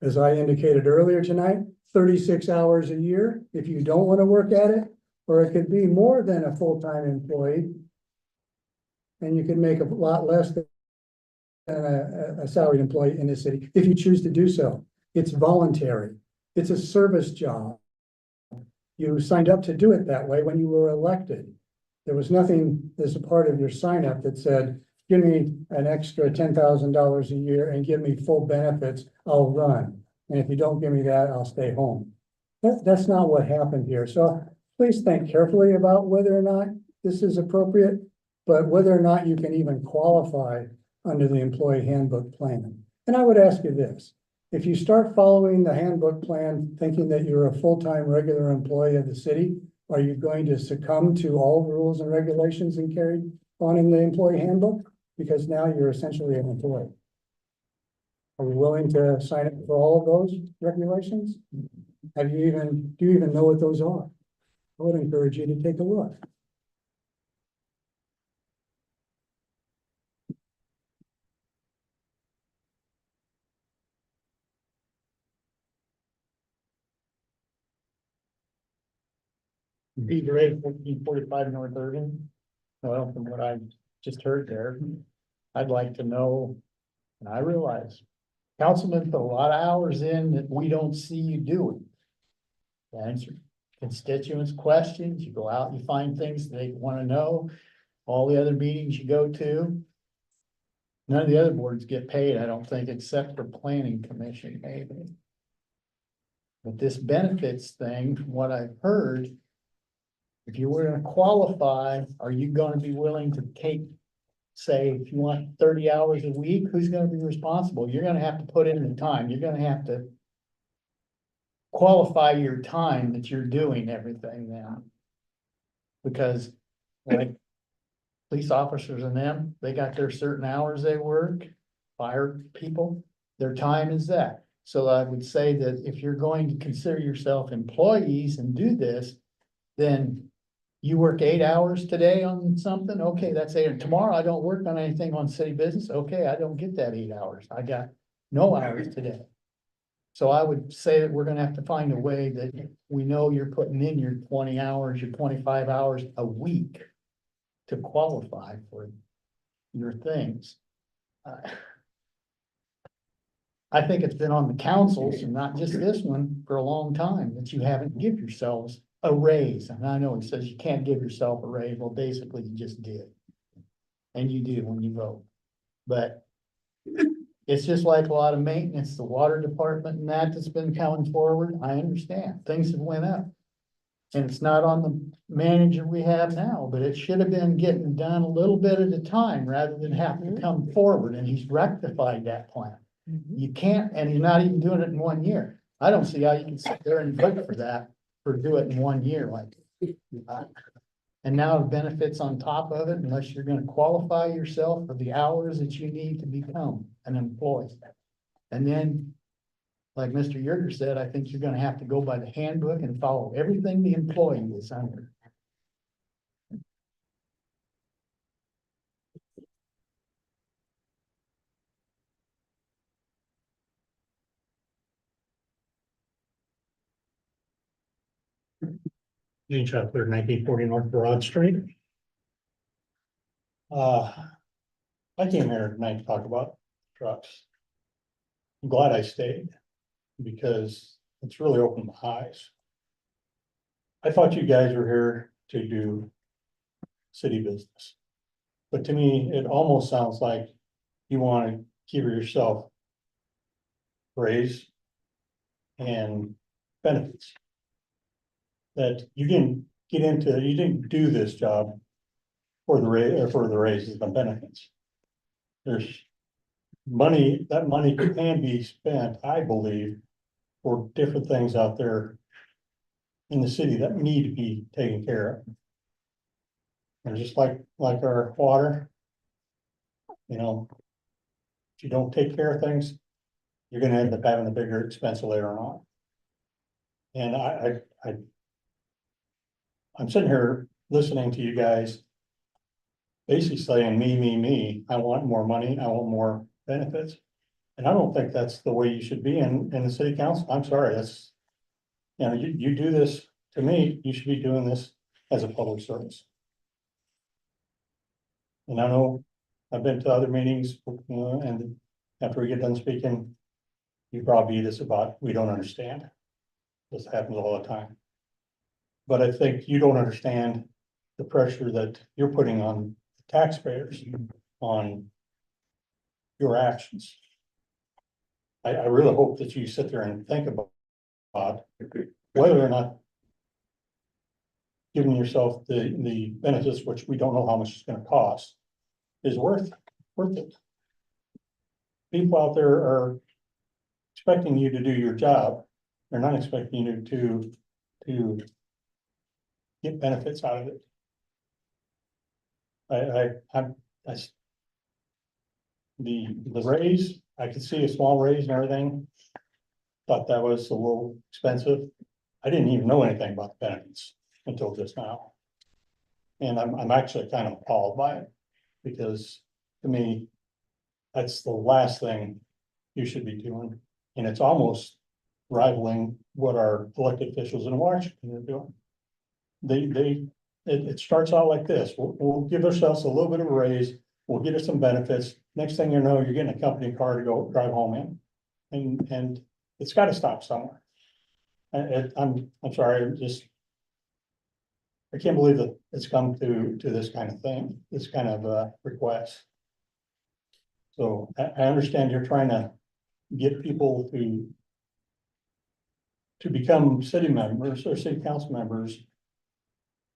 as I indicated earlier tonight, 36 hours a year if you don't want to work at it, or it could be more than a full-time employee. And you can make a lot less than a salaried employee in this city if you choose to do so. It's voluntary. It's a service job. You signed up to do it that way when you were elected. There was nothing as a part of your sign up that said, give me an extra $10,000 a year and give me full benefits, I'll run. And if you don't give me that, I'll stay home. That's not what happened here. So please think carefully about whether or not this is appropriate, but whether or not you can even qualify under the employee handbook plan. And I would ask you this, if you start following the handbook plan, thinking that you're a full-time regular employee of the city, are you going to succumb to all rules and regulations and carried on in the employee handbook? Because now you're essentially an employee. Are you willing to sign up for all of those regulations? Do you even know what those are? I would encourage you to take a look. Be great, 1445 North Irving. Well, from what I just heard there, I'd like to know, and I realize councilmen put a lot of hours in that we don't see you doing. You answer constituents' questions, you go out, you find things they want to know, all the other meetings you go to. None of the other boards get paid, I don't think, except for planning commission, maybe. But this benefits thing, from what I've heard, if you were to qualify, are you going to be willing to take say, if you want 30 hours a week, who's gonna be responsible? You're gonna have to put in the time, you're gonna have to qualify your time that you're doing everything now. Because like police officers and them, they got their certain hours they work, fire people, their time is that. So I would say that if you're going to consider yourself employees and do this, then you work 8 hours today on something, okay, that's 8. And tomorrow I don't work on anything on city business, okay, I don't get that 8 hours. I got no hours today. So I would say that we're gonna have to find a way that we know you're putting in your 20 hours, your 25 hours a week to qualify for your things. I think it's been on the councils and not just this one for a long time that you haven't give yourselves a raise. And I know it says you can't give yourself a raise. Well, basically you just did. And you do when you vote. But it's just like a lot of maintenance, the water department and that's been coming forward. I understand things have went up. And it's not on the manager we have now, but it should have been getting done a little bit at a time rather than have to come forward, and he's rectified that plan. You can't, and he's not even doing it in 1 year. I don't see how you can sit there and vote for that, for do it in 1 year like. And now the benefits on top of it, unless you're gonna qualify yourself for the hours that you need to become an employee. And then, like Mr. Yerger said, I think you're gonna have to go by the handbook and follow everything the employee is under. Gene Chapler, 1940 North Broad Street. I came here tonight to talk about trucks. I'm glad I stayed because it's really opened my eyes. I thought you guys were here to do city business. But to me, it almost sounds like you want to give yourself raise and benefits. That you didn't get into, you didn't do this job for the raises and benefits. There's money, that money can be spent, I believe, for different things out there in the city that need to be taken care of. And just like our water, you know, if you don't take care of things, you're gonna end up having a bigger expense later on. And I'm sitting here listening to you guys basically saying me, I want more money, I want more benefits. And I don't think that's the way you should be in the city council. I'm sorry, that's, you know, you do this, to me, you should be doing this as a public service. And I know I've been to other meetings, and after we get done speaking, you probably this about, we don't understand. This happens all the time. But I think you don't understand the pressure that you're putting on taxpayers on your actions. I really hope that you sit there and think about whether or not giving yourself the benefits, which we don't know how much it's gonna cost, is worth it. People out there are expecting you to do your job. They're not expecting you to get benefits out of it. The raise, I could see a small raise and everything. Thought that was a little expensive. I didn't even know anything about the benefits until just now. And I'm actually kind of appalled by it, because to me, that's the last thing you should be doing. And it's almost rivaling what our elected officials in Washington are doing. It starts out like this. We'll give ourselves a little bit of a raise. We'll get us some benefits. Next thing you know, you're getting a company car to go drive home in. And it's got to stop somewhere. I'm sorry, I can't believe that it's come to this kind of thing, this kind of request. So I understand you're trying to get people to become city members or city council members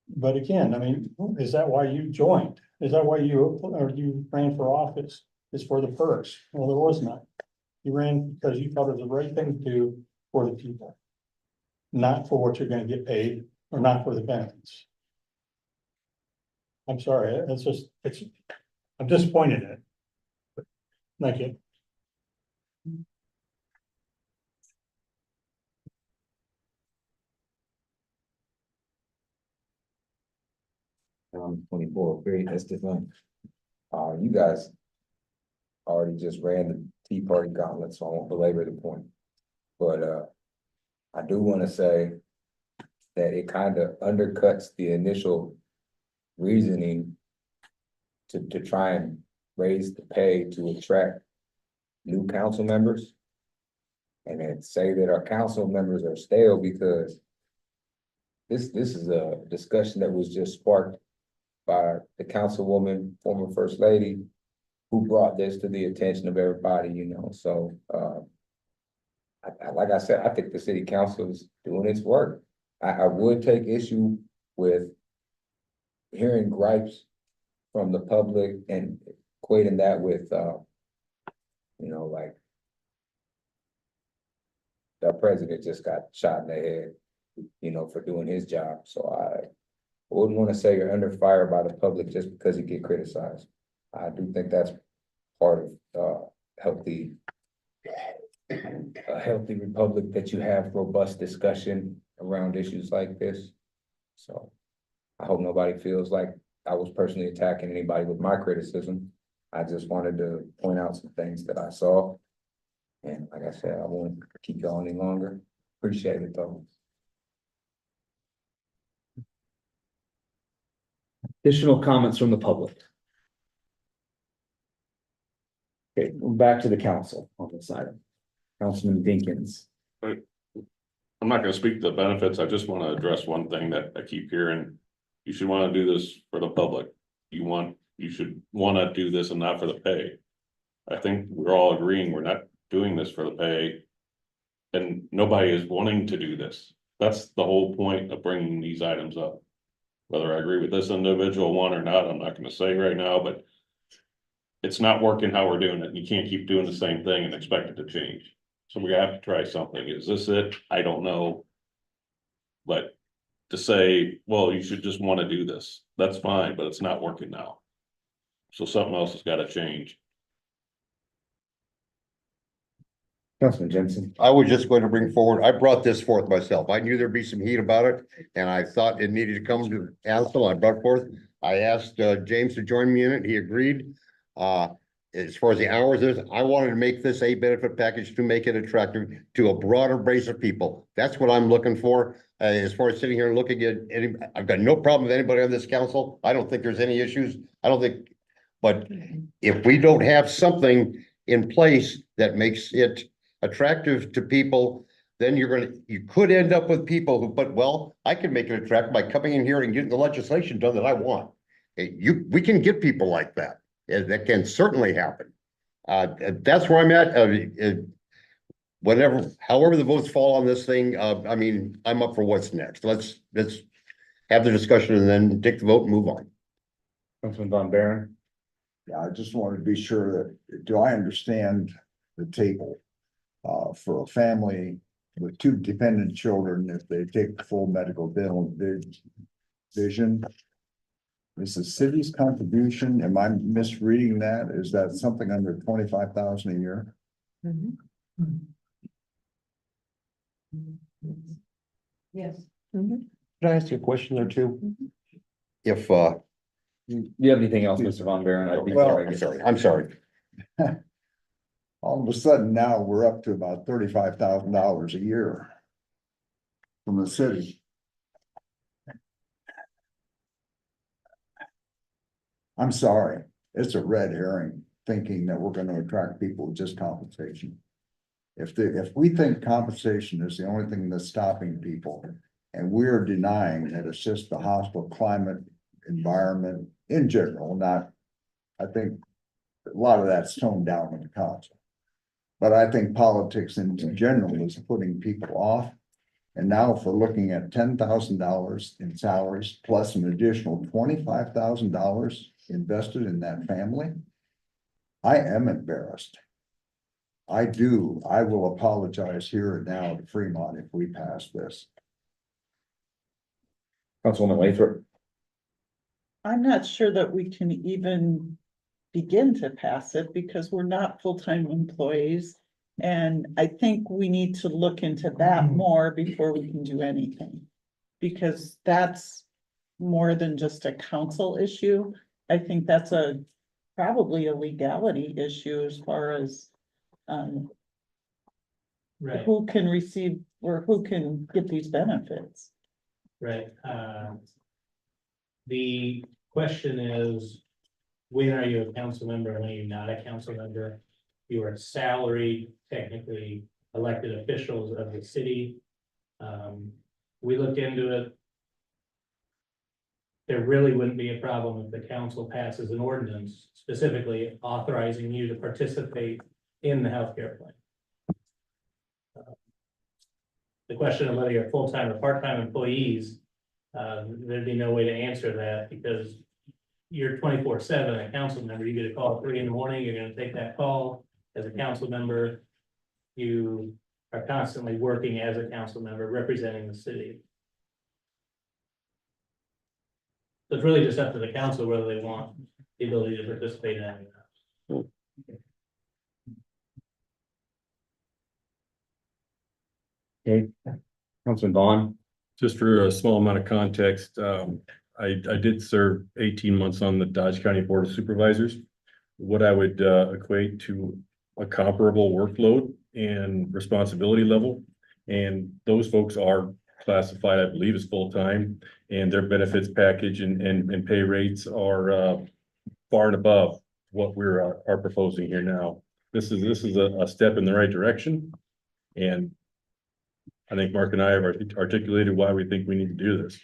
But again, I mean, is that why you joined? Is that why you ran for office? Is for the perks? Well, there was none. You ran because you thought it was the right thing to do for the people. Not for what you're gonna get paid or not for the benefits. I'm sorry, I'm disappointed in it. Thank you. #24, great, that's different. You guys already just ran the Tea Party gauntlet, so I won't belabor the point. But, I do wanna say that it kind of undercuts the initial reasoning to try and raise the pay to attract new council members. And then say that our council members are stale because this is a discussion that was just sparked by the councilwoman, former first lady, who brought this to the attention of everybody, you know, so, like I said, I think the city council is doing its work. I would take issue with hearing gripes from the public and equating that with, you know, like the president just got shot in the head, you know, for doing his job. So I wouldn't want to say you're under fire by the public just because you get criticized. I do think that's part of a healthy republic, that you have robust discussion around issues like this. So I hope nobody feels like I was personally attacking anybody with my criticism. I just wanted to point out some things that I saw. And like I said, I won't keep going any longer. Appreciate it though. Additional comments from the public? Okay, we're back to the council on this item. Councilman Dinkins. I'm not gonna speak to the benefits. I just want to address one thing that I keep hearing. You should want to do this for the public. You should want to do this and not for the pay. I think we're all agreeing we're not doing this for the pay. And nobody is wanting to do this. That's the whole point of bringing these items up. Whether I agree with this individual one or not, I'm not gonna say right now, but it's not working how we're doing it. You can't keep doing the same thing and expect it to change. So we have to try something. Is this it? I don't know. But to say, well, you should just want to do this, that's fine, but it's not working now. So something else has got to change. Councilman Jensen. I was just going to bring forward, I brought this forth myself. I knew there'd be some heat about it, and I thought it needed to come to council. I brought forth. I asked James to join me in it. He agreed. As far as the hours is, I wanted to make this a benefit package to make it attractive to a broader base of people. That's what I'm looking for. As far as sitting here and looking at any, I've got no problem with anybody on this council. I don't think there's any issues. I don't think, but if we don't have something in place that makes it attractive to people, then you could end up with people who, but well, I can make it attractive by coming in here and getting the legislation done that I want. We can get people like that. That can certainly happen. That's where I'm at. Whatever, however the votes fall on this thing, I mean, I'm up for what's next. Let's have the discussion and then take the vote and move on. Councilman Von Baron. Yeah, I just wanted to be sure that, do I understand the table? For a family with 2 dependent children, if they take full medical, dental, vision. Is the city's contribution, am I misreading that? Is that something under 25,000 a year? Yes. Can I ask you a question or two? If Do you have anything else, Mr. Von Baron? well, I'm sorry. All of a sudden now we're up to about $35,000 a year from the city. I'm sorry, it's a red herring thinking that we're going to attract people with just compensation. If we think compensation is the only thing that's stopping people, and we're denying that it's just the hostile climate environment in general, I think a lot of that's toned down in the council. But I think politics in general is putting people off. And now if we're looking at $10,000 in salaries plus an additional $25,000 invested in that family, I am embarrassed. I will apologize here and now to Fremont if we pass this. Councilwoman Lathrop. I'm not sure that we can even begin to pass it because we're not full-time employees. And I think we need to look into that more before we can do anything. Because that's more than just a council issue. I think that's probably a legality issue as far as Right, who can receive or who can get these benefits. right. The question is, when are you a council member and when are you not a council member? You are salaried, technically elected officials of the city. We looked into it. There really wouldn't be a problem if the council passes an ordinance specifically authorizing you to participate in the healthcare plan. The question of whether you're full-time or part-time employees, there'd be no way to answer that because you're 24/7 a council member. You get a call at 3 in the morning, you're gonna take that call as a council member. You are constantly working as a council member representing the city. So it's really just up to the council whether they want the ability to participate in that or not. Okay, Councilman Vaughn. Just for a small amount of context, I did serve 18 months on the Dodge County Board of Supervisors. What I would equate to a comparable workload and responsibility level. And those folks are classified, I believe, as full-time, and their benefits package and pay rates are far and above what we're are proposing here now. This is a step in the right direction. And I think Mark and I have articulated why we think we need to do this.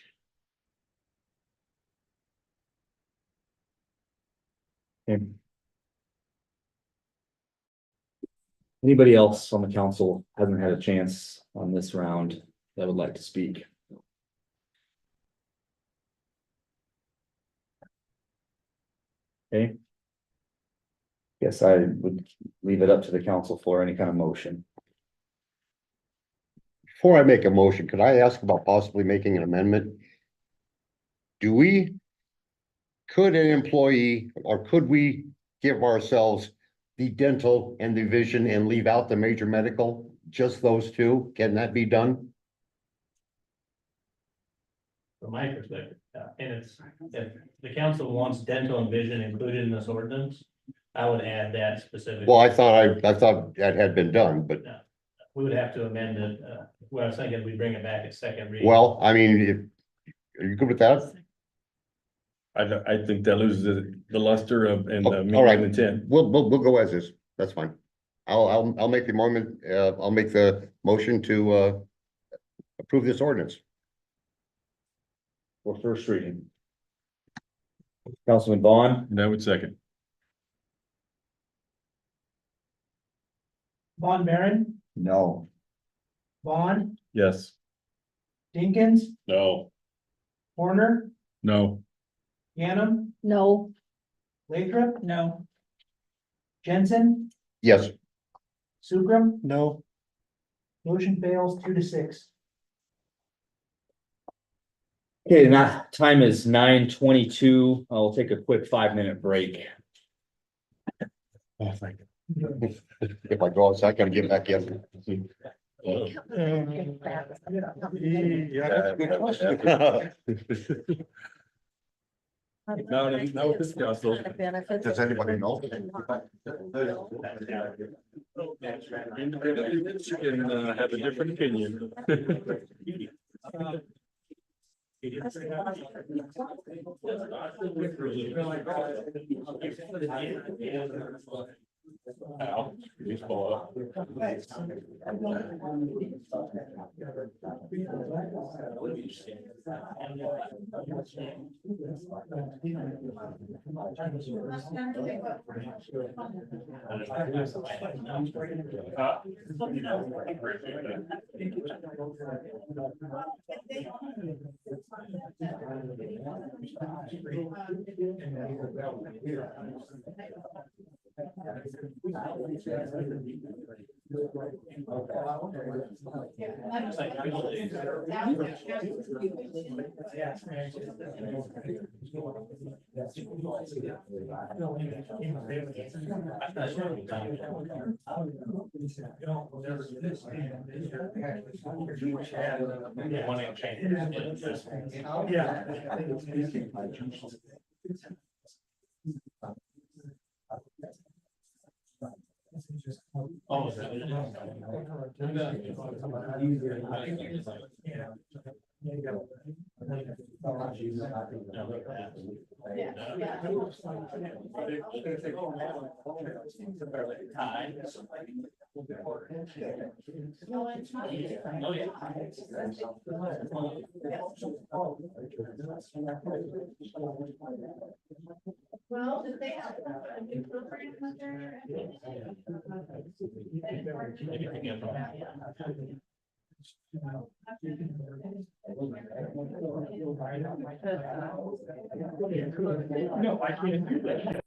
Okay. Anybody else on the council hasn't had a chance on this round that would like to speak? Okay. Guess I would leave it up to the council for any kind of motion. Before I make a motion, could I ask about possibly making an amendment? Could an employee, or could we give ourselves the dental and the vision and leave out the major medical, just those two? Can that be done? From my perspective, and it's, if the council wants dental and vision included in this ordinance, I would add that specifically. Well, I thought that had been done, but We would have to amend it, well, I was thinking we bring it back at second reading. well, I mean, are you good with that? I think that loses the luster of and the All meaning right, and intent. we'll go as is. That's fine. I'll make the amendment, I'll make the motion to approve this ordinance. For first reading. Councilman Vaughn. And I would second. Von Baron, No. Vaughn, Yes. Dinkins, No. Horner, No. Yanum, No, Lathrop, No, Jensen, Yes, Sukram, No, motion fails 2-6. Okay, now time is 9:22. I'll take a quick 5-minute break. Oh, thank you. if I go outside, I gotta get back in. No, this council. Does anybody know? You can have a different opinion. Well, did they have a new program with their? No, I can't do that.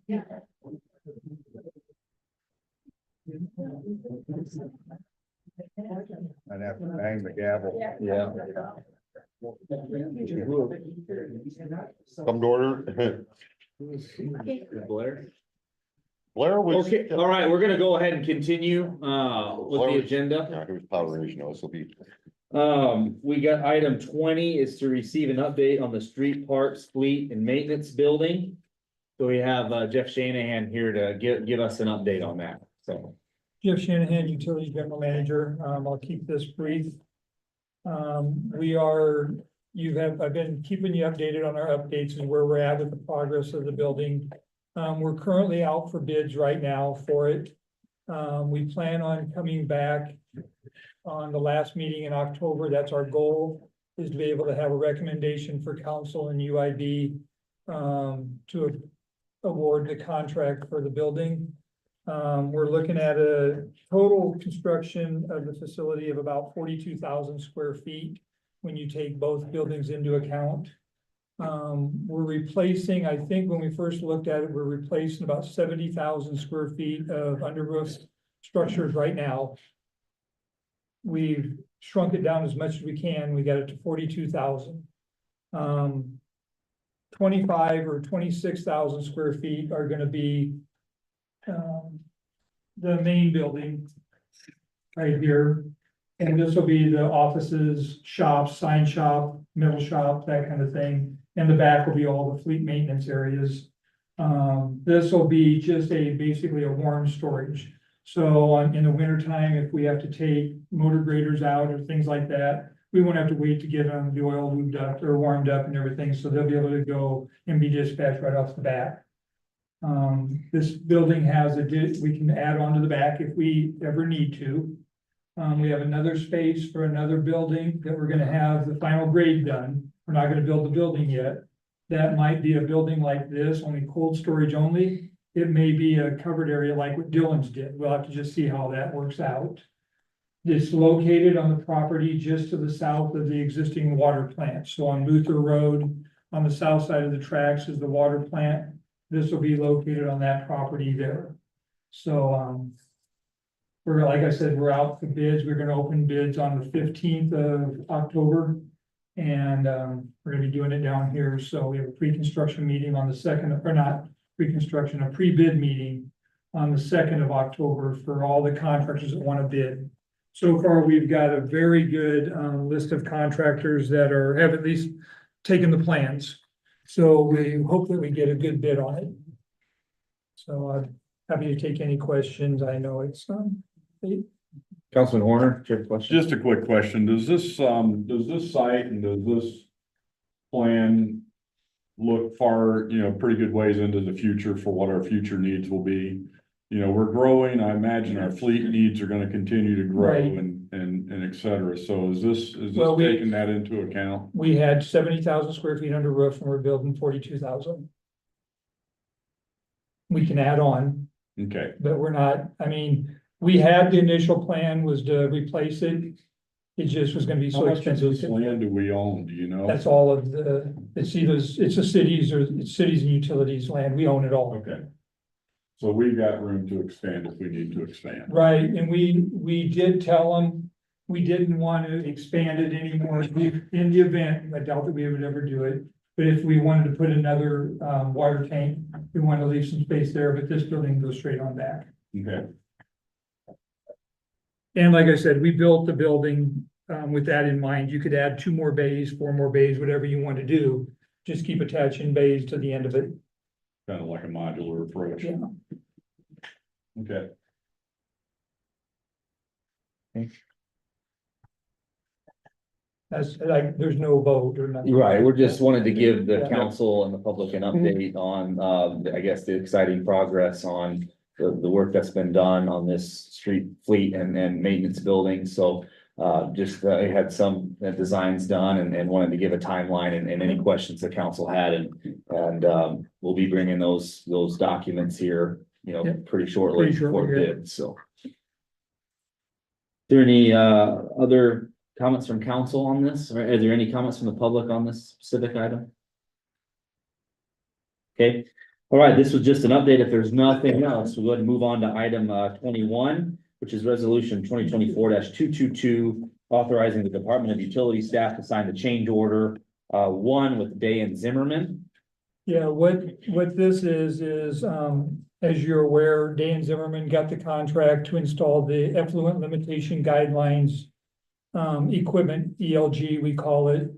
I'd have to bang the gavel. Yeah. Come to order. Blair? Blair was. Okay, all right, we're gonna go ahead and continue, with Blair the was- agenda. Yeah, it was Power Ridge, no, this will be. We got item 20 is to receive an update on the street parks, fleet and maintenance building. So we have, Jeff Shanahan here to give us an update on that, so. Jeff Shanahan, Utility General Manager. I'll keep this brief. I've been keeping you updated on our updates and where we're at with the progress of the building. We're currently out for bids right now for it. We plan on coming back on the last meeting in October. That's our goal, is to be able to have a recommendation for council and UIB to award the contract for the building. We're looking at a total construction of the facility of about 42,000 square feet when you take both buildings into account. We're replacing, I think when we first looked at it, we're replacing about 70,000 square feet of under roof structures right now. We've shrunk it down as much as we can. We got it to 42,000. 25 or 26,000 square feet are gonna be the main building right here. And this will be the offices, shops, sign shop, metal shop, that kind of thing. And the back will be all the fleet maintenance areas. This will be just basically a warm storage. So in the winter time, if we have to take motor graders out or things like that, we won't have to wait to get the oil lubed up or warmed up and everything. So they'll be able to go and be dispatched right off the bat. This building has we can add on to the back if we ever need to. We have another space for another building that we're gonna have the final grade done. We're not gonna build the building yet. That might be a building like this, only cold storage only. It may be a covered area like what Dillon's did. We'll have to just see how that works out. It's located on the property just to the south of the existing water plant. So on Luther Road, on the south side of the tracks is the water plant. This will be located on that property there. So, like I said, we're out for bids. We're gonna open bids on the 15th of October. And, we're gonna be doing it down here. So we have a pre-construction meeting on the 2nd, or not pre-construction, a pre-bid meeting on the 2nd of October for all the contractors that want to bid. So far, we've got a very good, list of contractors that have at least taken the plans. So we hope that we get a good bid on it. So I'm happy to take any questions. I know it's, Councilman Horner, do you have a question? Just a quick question. Does this site and does this plan look far, pretty good ways into the future for what our future needs will be? We're growing. I imagine our fleet needs are gonna continue to grow Right. and et cetera. So is this Well, taking that into account? we had 70,000 square feet under roof and we're building 42,000. We can add on, Okay, but we're not, we had the initial plan was to replace it. It just was gonna be how so much of expensive. this land do we own? Do you know? That's all of it's the cities and utilities land. We own it all. Okay. So we've got room to expand if we need to expand. Right, and we did tell them, we didn't want to expand it anymore. In the event, I doubt that we would ever do it. But if we wanted to put another water tank, we wanted to leave some space there, but this building goes straight on back. Okay. And like I said, we built the building with that in mind. You could add 2 more bays, 4 more bays, whatever you want to do. Just keep attaching bays to the end of it. Kind of like a modular approach. Yeah. Okay. That's like, there's no vote or nothing. Right, we're just wanted to give the Yeah. council and the public an update on, I guess, the exciting progress on the work that's been done on this street fleet and maintenance building. So, I had some designs done and wanted to give a timeline and any questions the council had and we'll be bringing those documents here, Yep. pretty shortly Pretty shortly, for yeah. bid, so. Is there any, other comments from council on this? Or are there any comments from the public on this specific item? Okay, All right, this was just an update. If there's nothing else, we'll go ahead and move on to item 21, which is resolution 2024-222, authorizing the Department of Utility staff to sign the change order 1 with Day and Zimmerman. Yeah, what this is, as you're aware, Dan Zimmerman got the contract to install the effluent limitation guidelines. Equipment, ELG, we call it,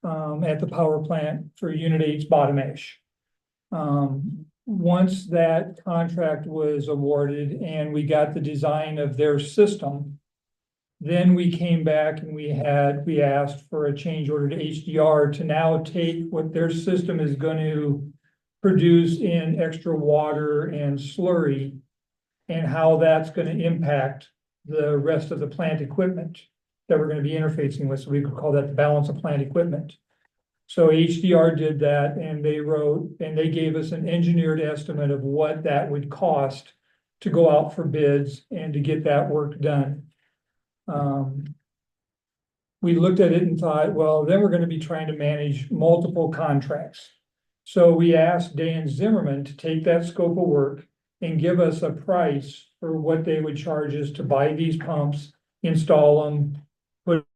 at the power plant for Unit 8's bottom ash. Once that contract was awarded and we got the design of their system, then we came back and we asked for a change order to HDR to now take what their system is going to produce in extra water and slurry and how that's going to impact the rest of the plant equipment that we're going to be interfacing with. So we could call that the balance of plant equipment. So HDR did that and they gave us an engineered estimate of what that would cost to go out for bids and to get that work done. We looked at it and thought, well, then we're going to be trying to manage multiple contracts. So we asked Dan Zimmerman to take that scope of work and give us a price for what they would charge us to buy these pumps, install them, put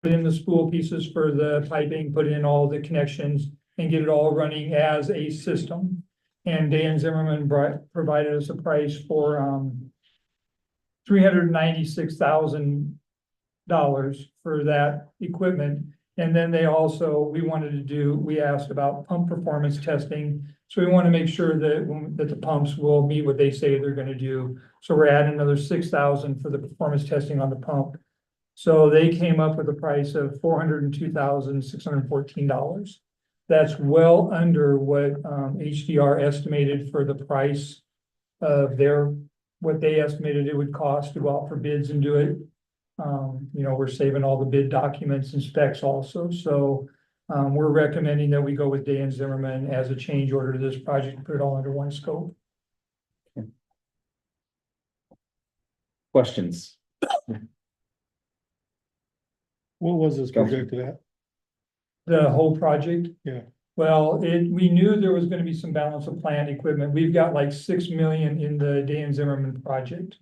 in the spool pieces for the piping, put in all the connections and get it all running as a system. And Dan Zimmerman provided us a price for $396,000 for that equipment. And then we asked about pump performance testing. So we want to make sure that the pumps will meet what they say they're going to do. So we're adding another $6,000 for the performance testing on the pump. So they came up with a price of $402,614. That's well under what HDR estimated for the price of what they estimated it would cost to go out for bids and do it. We're saving all the bid documents and specs also. So we're recommending that we go with Dan Zimmerman as a change order to this project, put it all under one scope. Questions? What was this projected at? The whole project? Yeah. Well, we knew there was gonna be some balance of plant equipment. We've got like 6 million in the Dan Zimmerman project.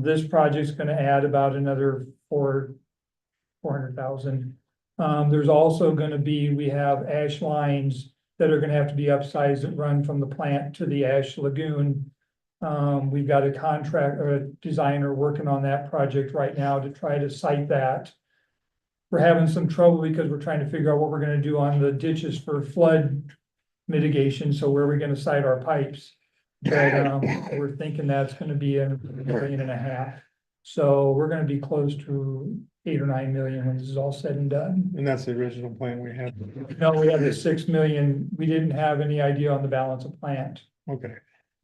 This project's gonna add about another 400,000. There's also we have ash lines that are gonna have to be upsized that run from the plant to the ash lagoon. We've got a designer working on that project right now to try to site that. We're having some trouble because we're trying to figure out what we're gonna do on the ditches for flood mitigation. So where are we gonna site our pipes? But we're thinking that's gonna be $1.5 million. So we're gonna be close to 8 or 9 million when this is all said and done. And that's the original plan we had. No, we have the 6 million. We didn't have any idea on the balance of plant. Okay.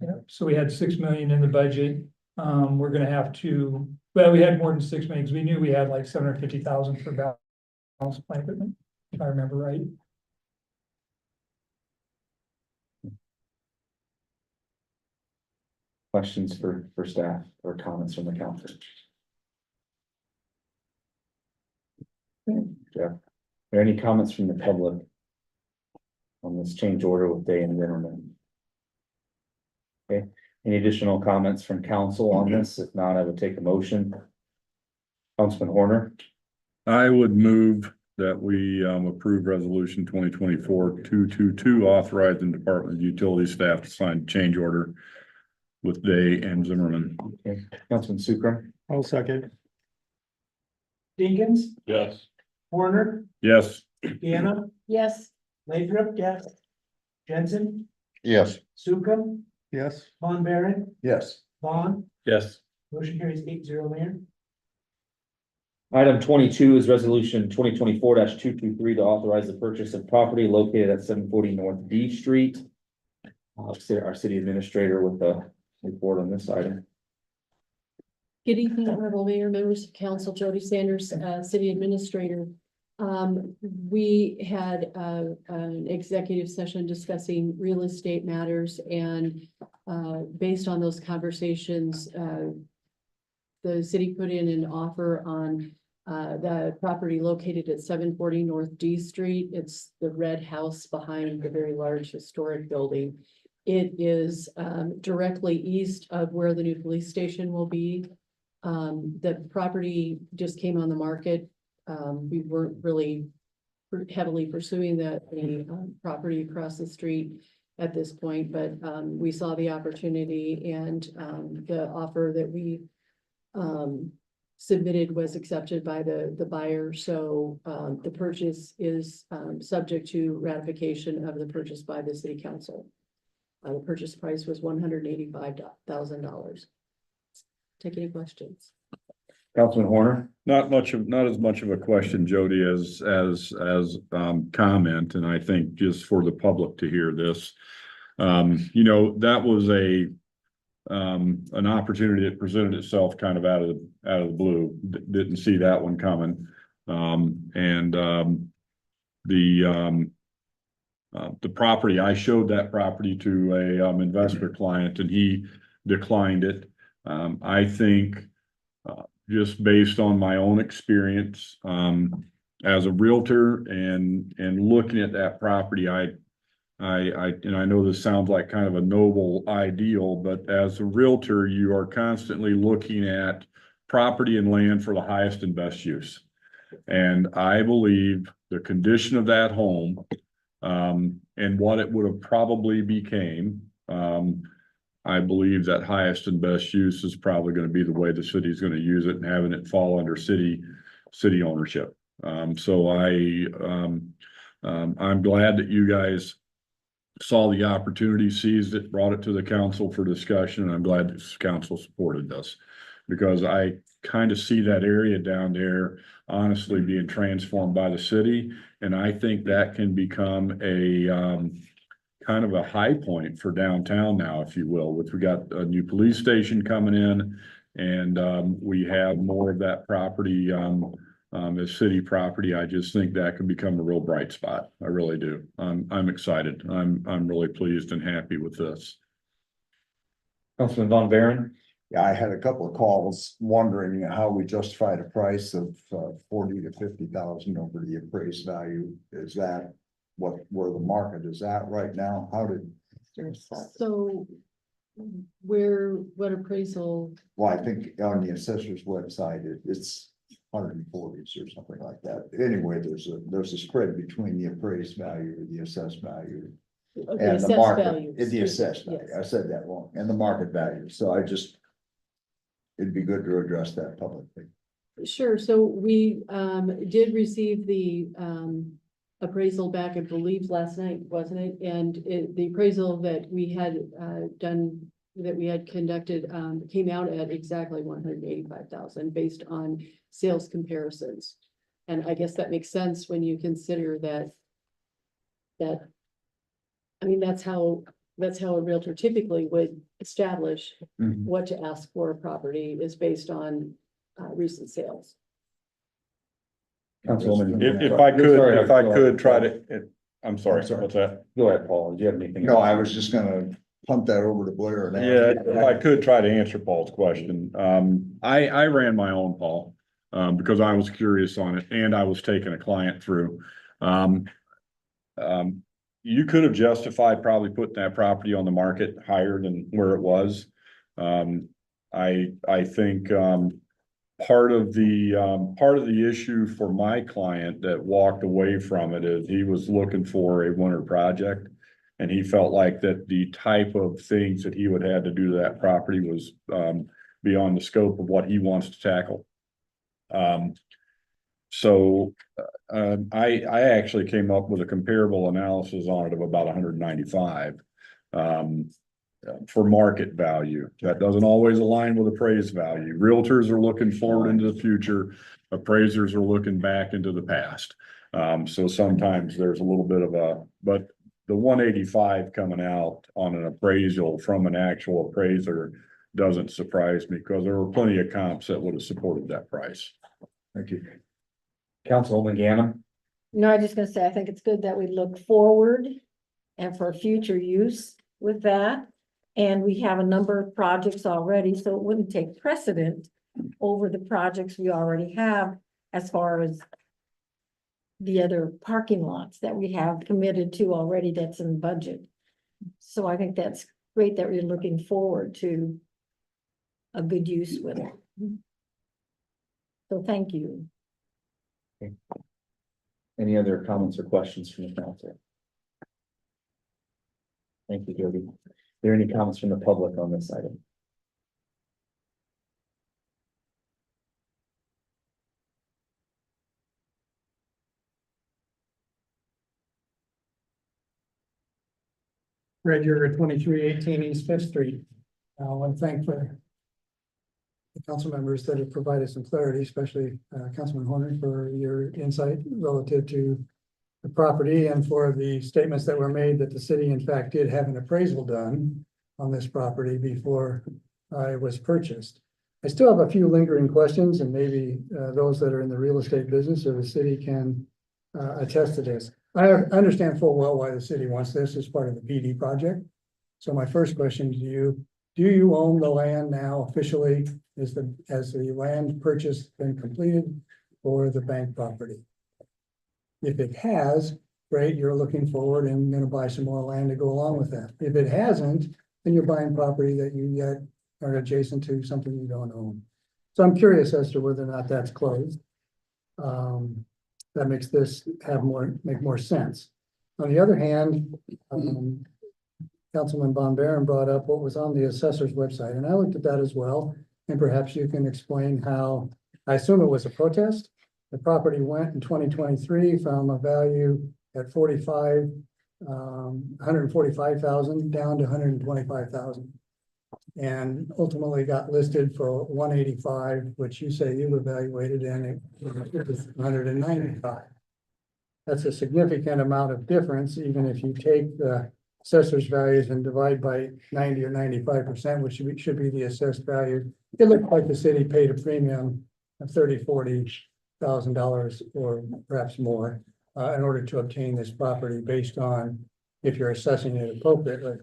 Yeah, so we had 6 million in the budget. We're gonna have to, we had more than 6 million, because we knew we had like 750,000 for balance of plant equipment, if I remember right. Questions for staff or comments from the council? Jeff, are there any comments from the public on this change order with Day and Zimmerman? Okay, any additional comments from council on this? If not, I would take a motion. Councilman Horner. I would move that we approve resolution 2024-222, authorizing Department of Utility staff to sign change order with Day and Zimmerman. Okay, Councilman Sucrum. I'll second. Dinkins, Yes. Warner, Yes. Deanna, Yes. Lathrop, yes. Jensen, Yes. Sucrum, Yes. Von Baron, Yes. Vaughn, Yes. motion carries 8-0, Mayor. Item 22 is resolution 2024-223 to authorize the purchase of property located at 740 North D Street. Our city administrator with a report on this item. Good evening, honorable mayor, members of council, Jody Sanders, city administrator. We had an executive session discussing real estate matters, and based on those conversations, the city put in an offer on the property located at 740 North D Street. It's the red house behind the very large historic building. It is directly east of where the new police station will be. The property just came on the market. We weren't really heavily pursuing the property across the street at this point, but we saw the opportunity, and the offer that we submitted was accepted by the buyer. So the purchase is subject to ratification of the purchase by the city council. The purchase price was $185,000. Take any questions? Councilman Horner? Not as much of a question, Jody, as comment, and I think just for the public to hear this. You know, that was an opportunity that presented itself kind of out of the blue. Didn't see that one coming. The property, I showed that property to a investor client, and he declined it. I think just based on my own experience as a realtor and looking at that property, and I know this sounds like kind of a noble ideal, but as a realtor, you are constantly looking at property and land for the highest and best use. And I believe the condition of that home and what it would have probably became, I believe that highest and best use is probably going to be the way the city is going to use it, and having it fall under city ownership. So I'm glad that you guys saw the opportunity, seized it, brought it to the council for discussion, and I'm glad that this council supported this, because I kind of see that area down there honestly being transformed by the city, and I think that can become a kind of a high point for downtown now, if you will. We got a new police station coming in, and we have more of that property as city property. I just think that can become a real bright spot. I really do. I'm excited. I'm really pleased and happy with this. Councilman Von Baron? Yeah, I had a couple of calls wondering how we justified a price of 40 to 50,000 over the appraised value. Is that where the market is at right now? How did? So what appraisal? Well, I think on the assessor's website, it's 140s or something like that. Anyway, there's a spread between the appraised value, the assessed value. Okay, And the assessed market, value. the assessed value, Yes. I said that wrong, and the market value. So it'd be good to address that publicly. Sure. So we did receive the appraisal back, I believe, last night, wasn't it? And the appraisal that we had conducted came out at exactly 185,000 based on sales comparisons. And I guess that makes sense when you consider that I mean, that's how a realtor typically would establish what to ask for a property, is based on recent sales. Councilwoman. If I could try to, I'm sorry, what's that? Go ahead, Paul. Do you have anything? No, I was just gonna punt that over to Blair. And Yeah, if I could try to answer Paul's question. I ran my own, Paul, because I was curious on it, and I was taking a client through. You could have justified probably putting that property on the market higher than where it was. I think part of the issue for my client that walked away from it is he was looking for a winter project, and he felt like that the type of things that he would have to do to that property was beyond the scope of what he wants to tackle. I actually came up with a comparable analysis on it of about 195 for market value. That doesn't always align with appraised value. Realtors are looking forward into the future. Appraisers are looking back into the past. So sometimes there's a little bit of but the 185 coming out on an appraisal from an actual appraiser doesn't surprise me, because there were plenty of comps that would have supported that price. Thank you. Councilwoman Gammon? No, I'm just gonna say, I think it's good that we look forward and for future use with that. And we have a number of projects already, so it wouldn't take precedent over the projects we already have as far as the other parking lots that we have committed to already that's in the budget. So I think that's great that we're looking forward to a good use with it. So thank you. Any other comments or questions from the council? Thank you, Jody. Are there any comments from the public on this item? Red Yeager 2318 East Fifth Street. I want to thank the council members that have provided some clarity, especially Councilman Horner, for your insight relative to the property and for the statements that were made that the city in fact did have an appraisal done on this property before it was purchased. I still have a few lingering questions, and maybe those that are in the real estate business or the city can attest to this. I understand full well why the city wants this as part of the PD project. So my first question to you, do you own the land now officially? Has the land purchase been completed for the bank property? If it has, great, you're looking forward and gonna buy some more land to go along with that. If it hasn't, then you're buying property that you yet are adjacent to something you don't own. So I'm curious as to whether or not that's closed. That makes this make more sense. On the other hand, Councilman Von Baron brought up what was on the assessor's website, and I looked at that as well. And perhaps you can explain how, I assume it was a protest. The property went in 2023 from a value at 145,000 down to 125,000. And ultimately got listed for 185, which you say you evaluated, and it was 195. That's a significant amount of difference, even if you take the assessor's values and divide by 90 or 95%, which should be the assessed value. It looked like the city paid a premium of $40,000 or perhaps more in order to obtain this property based on if you're assessing it appropriately.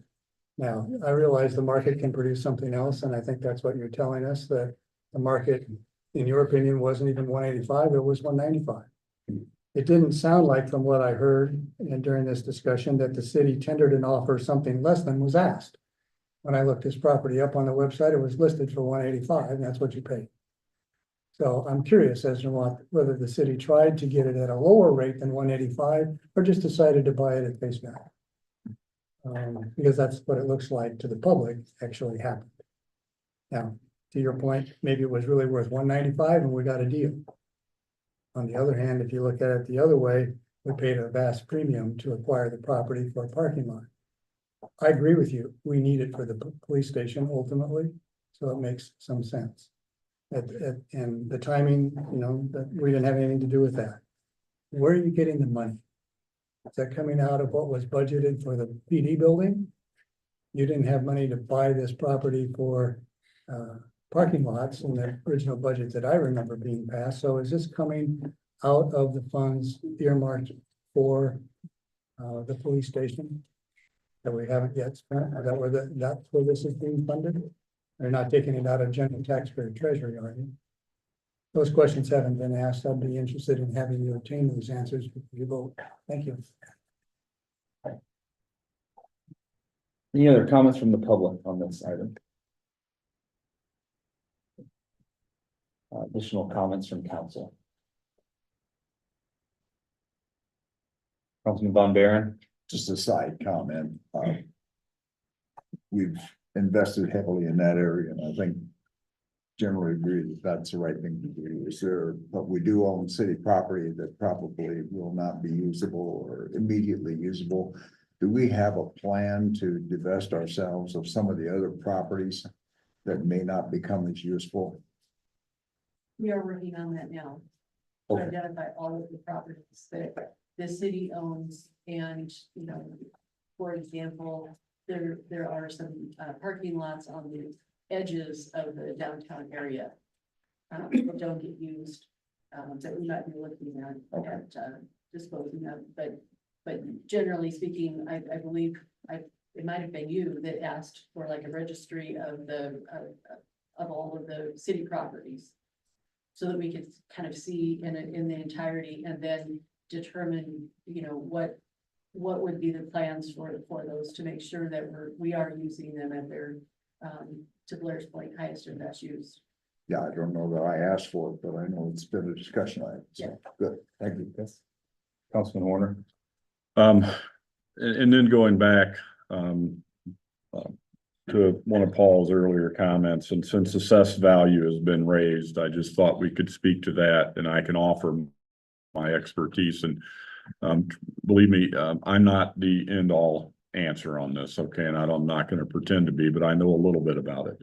Now, I realize the market can produce something else, and I think that's what you're telling us, that the market, in your opinion, wasn't even 185, it was 195. It didn't sound like, from what I heard and during this discussion, that the city tendered an offer something less than was asked. When I looked this property up on the website, it was listed for 185, and that's what you paid. So I'm curious as to whether the city tried to get it at a lower rate than 185 or just decided to buy it at face value. Because that's what it looks like to the public actually happened. Now, to your point, maybe it was really worth 195 and we got a deal. On the other hand, if you look at it the other way, we paid a vast premium to acquire the property for a parking lot. I agree with you. We need it for the police station ultimately, so it makes some sense. And the timing, that we didn't have anything to do with that. Where are you getting the money? Is that coming out of what was budgeted for the PD building? You didn't have money to buy this property for parking lots in the original budget that I remember being passed. So is this coming out of the funds earmarked for the police station that we haven't yet spent? Is that that's where this is being funded? They're not taking it out of general taxpayer treasury, are you? Those questions haven't been asked. I'd be interested in having you obtain those answers before you vote. Thank you. Any other comments from the public on this item? Additional comments from council? Councilman Von Baron? Just a side comment. We've invested heavily in that area, and I think generally agree that that's the right thing to do. But we do own city property that probably will not be usable or immediately usable. Do we have a plan to divest ourselves of some of the other properties that may not become as useful? We are working on that now. To identify all of the properties that the city owns, and, for example, there are some parking lots on the edges of the downtown area that don't get used, that we might be looking at disposing of. But generally speaking, I believe it might have been you that asked for like a registry of all of the city properties. so that we could kind of see in the entirety and then determine, what would be the plans for those to make sure that we are using them at their, to Blair's point, highest and best use. Yeah, I don't know that I asked for it, but I know it's been a discussion item. So, good, thank you. Councilman Warner. And then going back, to one of Paul's earlier comments, and since assessed value has been raised, I just thought we could speak to that, and I can offer my expertise. And believe me, I'm not the end all answer on this, okay? And I'm not going to pretend to be, but I know a little bit about it.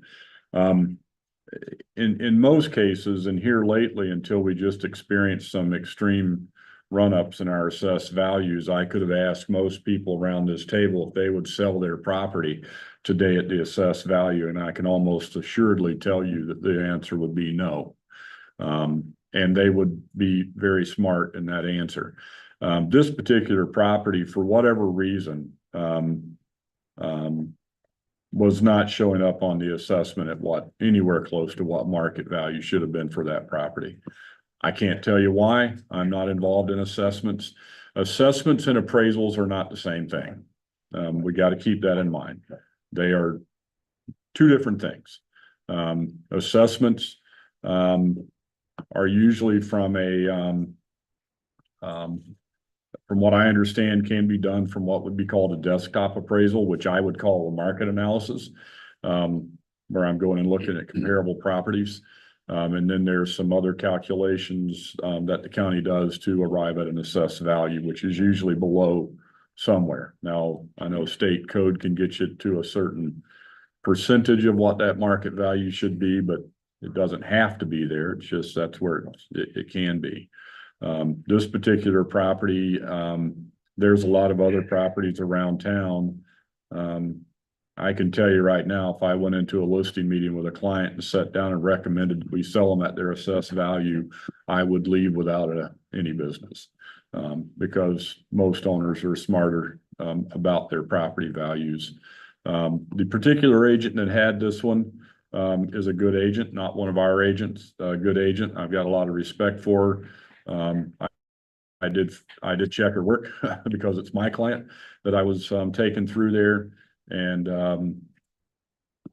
In most cases, and here lately, until we just experienced some extreme run-ups in our assessed values, I could have asked most people around this table if they would sell their property today at the assessed value, and I can almost assuredly tell you that the answer would be no. And they would be very smart in that answer. This particular property, for whatever reason, was not showing up on the assessment at anywhere close to what market value should have been for that property. I can't tell you why. I'm not involved in assessments. Assessments and appraisals are not the same thing. We got to keep that in mind. They are two different things. Assessments are usually from what I understand, can be done from what would be called a desktop appraisal, which I would call a market analysis, where I'm going and looking at comparable properties. And then there's some other calculations that the county does to arrive at an assessed value, which is usually below somewhere. Now, I know state code can get you to a certain percentage of what that market value should be, but it doesn't have to be there. It's just that's where it can be. This particular property, there's a lot of other properties around town. I can tell you right now, if I went into a listing meeting with a client and sat down and recommended we sell them at their assessed value, I would leave without any business. Because most owners are smarter about their property values. The particular agent that had this one is a good agent, not one of our agents, a good agent. I've got a lot of respect for her. I did check her work because it's my client that I was taking through there. And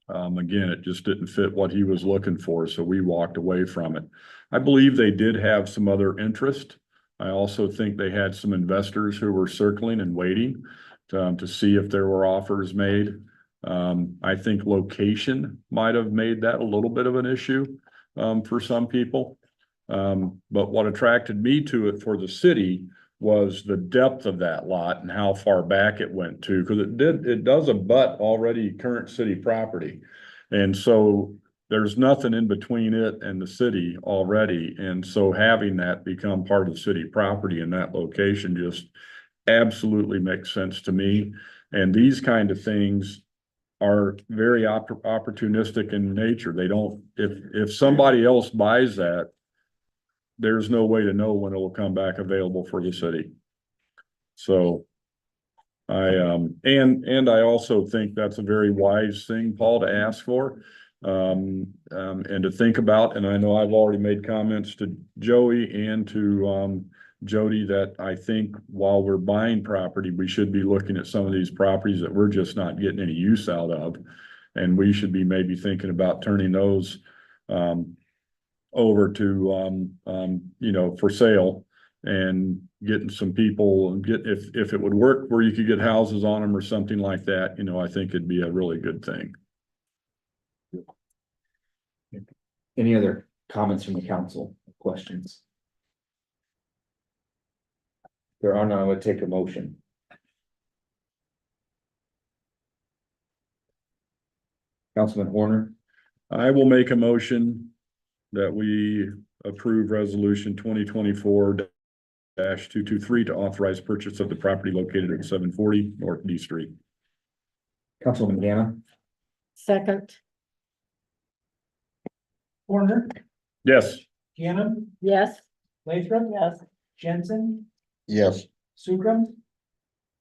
again, it just didn't fit what he was looking for. So we walked away from it. I believe they did have some other interest. I also think they had some investors who were circling and waiting to see if there were offers made. I think location might have made that a little bit of an issue for some people. But what attracted me to it for the city was the depth of that lot and how far back it went to, because it does abut already current city property. And so there's nothing in between it and the city already. And so having that become part of city property in that location just absolutely makes sense to me. And these kind of things are very opportunistic in nature. They don't, if somebody else buys that, there's no way to know when it will come back available for the city. So and I also think that's a very wise thing, Paul, to ask for, and to think about. And I know I've already made comments to Joey and to Jody that I think while we're buying property, we should be looking at some of these properties that we're just not getting any use out of. And we should be maybe thinking about turning those over to, for sale and getting some people and if it would work where you could get houses on them or something like that, I think it'd be a really good thing. Any other comments from the council? Questions? There are none. I would take a motion. Councilman Horner. I will make a motion that we approve resolution 2024-223 to authorize purchase of the property located at 740 North D Street. Councilman Ganna. Second. Warner, Yes. Gannon, Yes. Lathrop. Yes. Jensen, Yes. Sukram,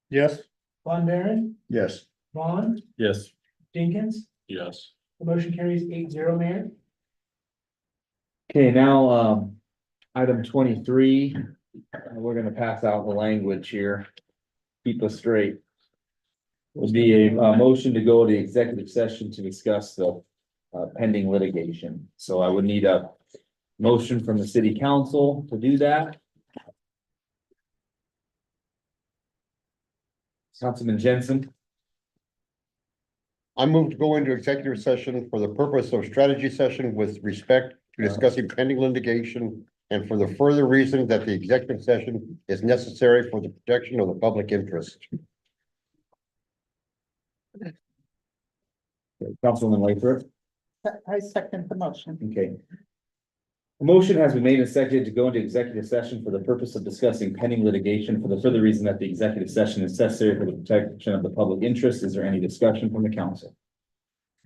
Yes. Von Baron, Yes. Vaughn, Yes. Dinkins. Yes. The motion carries 8-0, Mayor. Okay, now, item 23, we're gonna pass out the language here. Keep us straight. Will be a motion to go to executive session to discuss the pending litigation. So I would need a motion from the city council to do that. Councilman Jensen, I move to go into executive session for the purpose of strategy session with respect to discussing pending litigation and for the further reason that the executive session is necessary for the protection of the public interest. Councilman Lathrop. I second the motion. Okay. A motion has been made and seconded to go into executive session for the purpose of discussing pending litigation for the further reason that the executive session is necessary for the protection of the public interest. Is there any discussion from the council?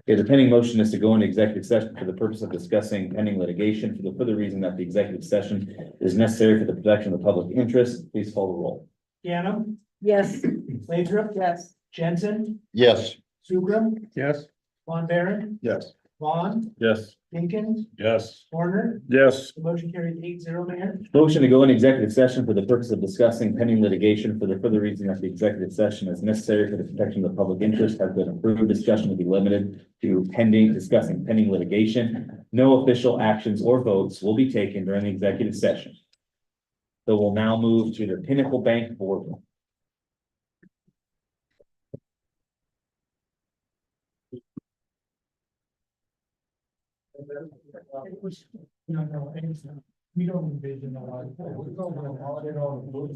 Okay, the pending motion is to go into executive session for the purpose of discussing pending litigation for the further reason that the executive session is necessary for the protection of the public interest. Please call the roll. Piano, Yes. Lathrop, Yes. Jensen, Yes. Sugrum, Yes. Von Baron, Yes. Vaughn, Yes. Jenkins, Yes. Warner. Yes. The motion carries 8-0, Mayor. Motion to go into executive session for the purpose of discussing pending litigation for the further reason that the executive session is necessary for the protection of the public interest has been approved. Discussion will be limited to discussing pending litigation. No official actions or votes will be taken during the executive session. So we'll now move to the Pinnacle Bank boardroom. No, we don't envision a lot. We're going to audit all the books.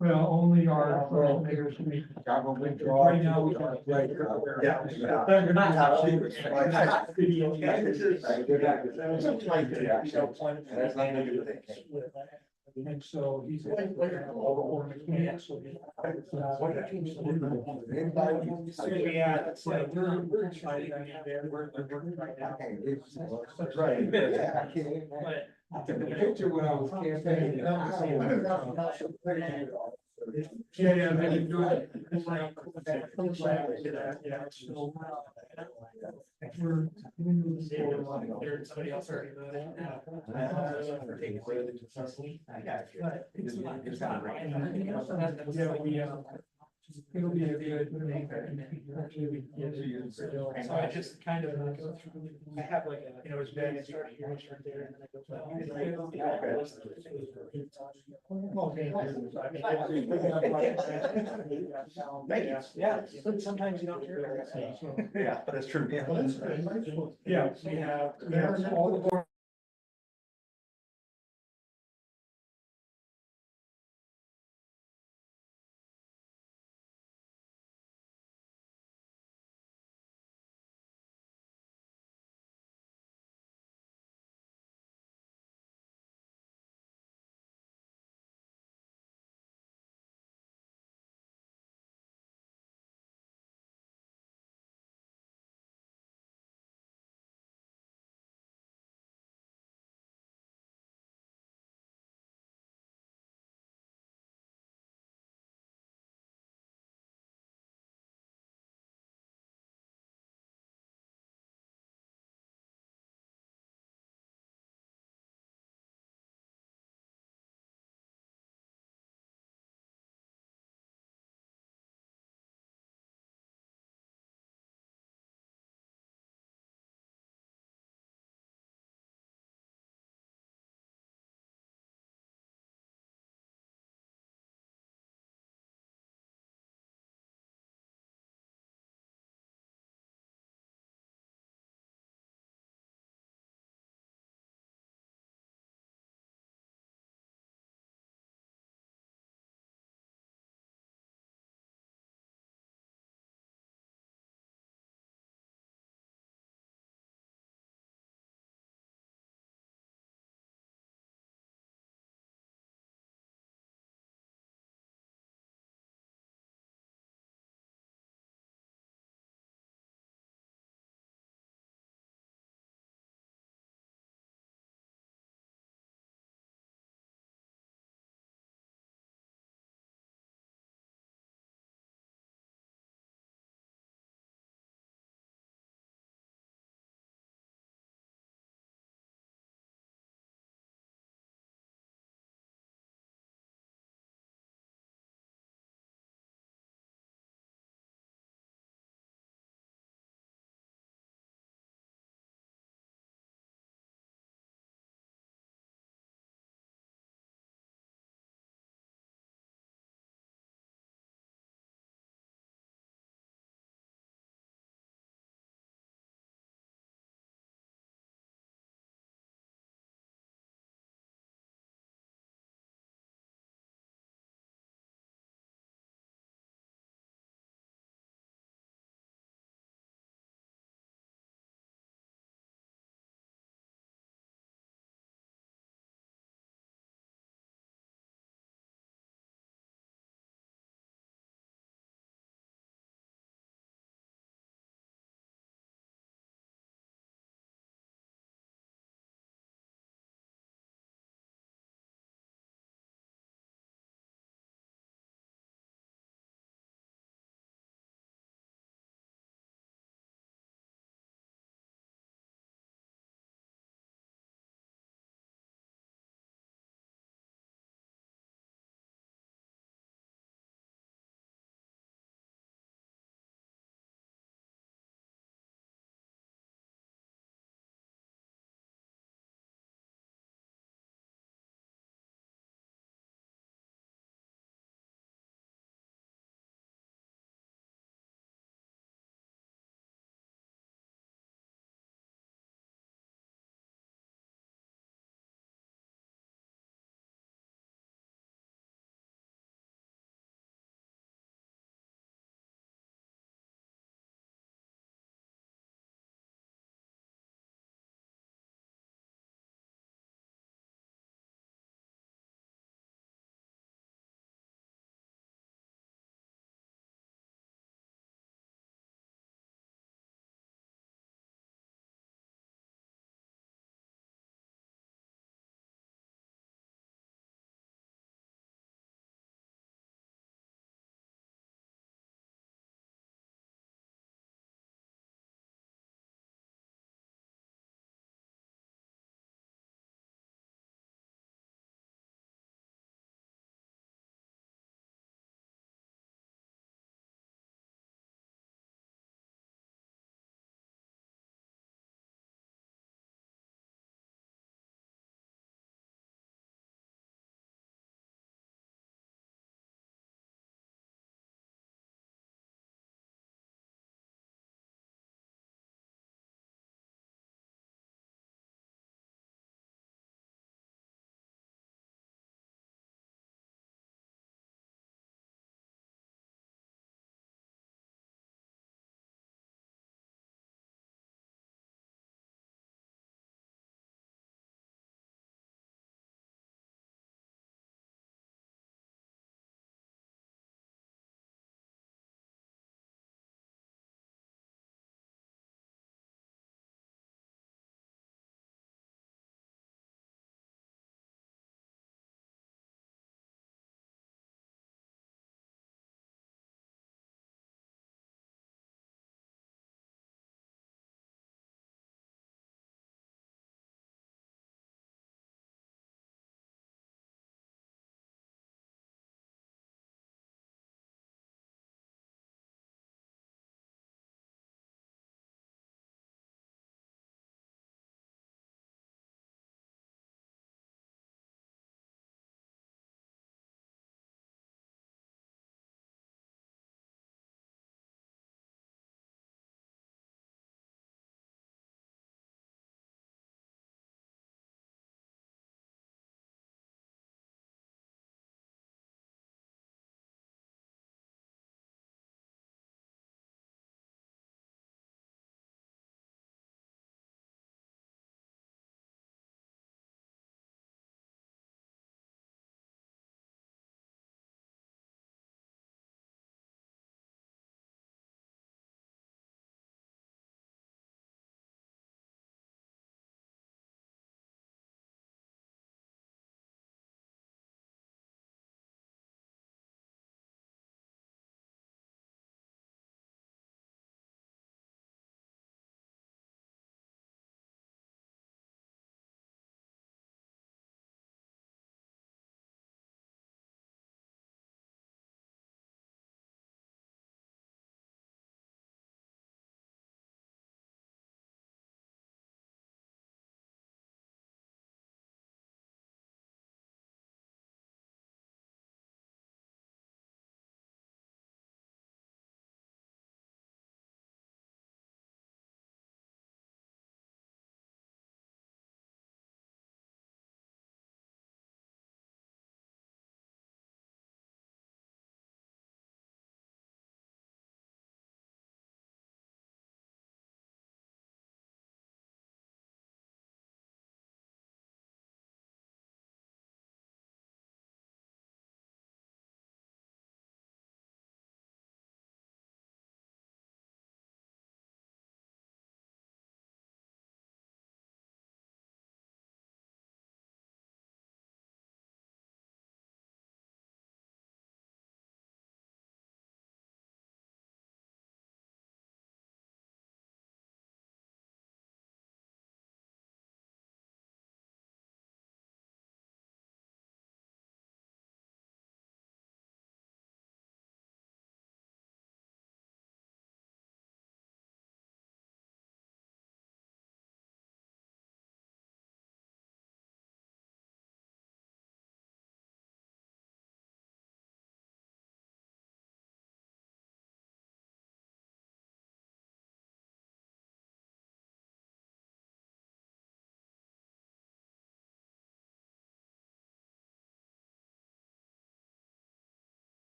Well, only our. Right now, we have. And so he's. So yeah, it's like, we're excited. I mean, we're right now. That's right. But. The picture when I was campaigning. Yeah, they can do it. Yeah, so. We're. Somebody else already. Yeah, we, it'll be a good. So I just kind of go through, I have like, it's been, it's right here, it's right there. And then I go. Yeah, but sometimes you don't hear. Yeah, but it's true. Yeah, we have all the board.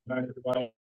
Night, everybody.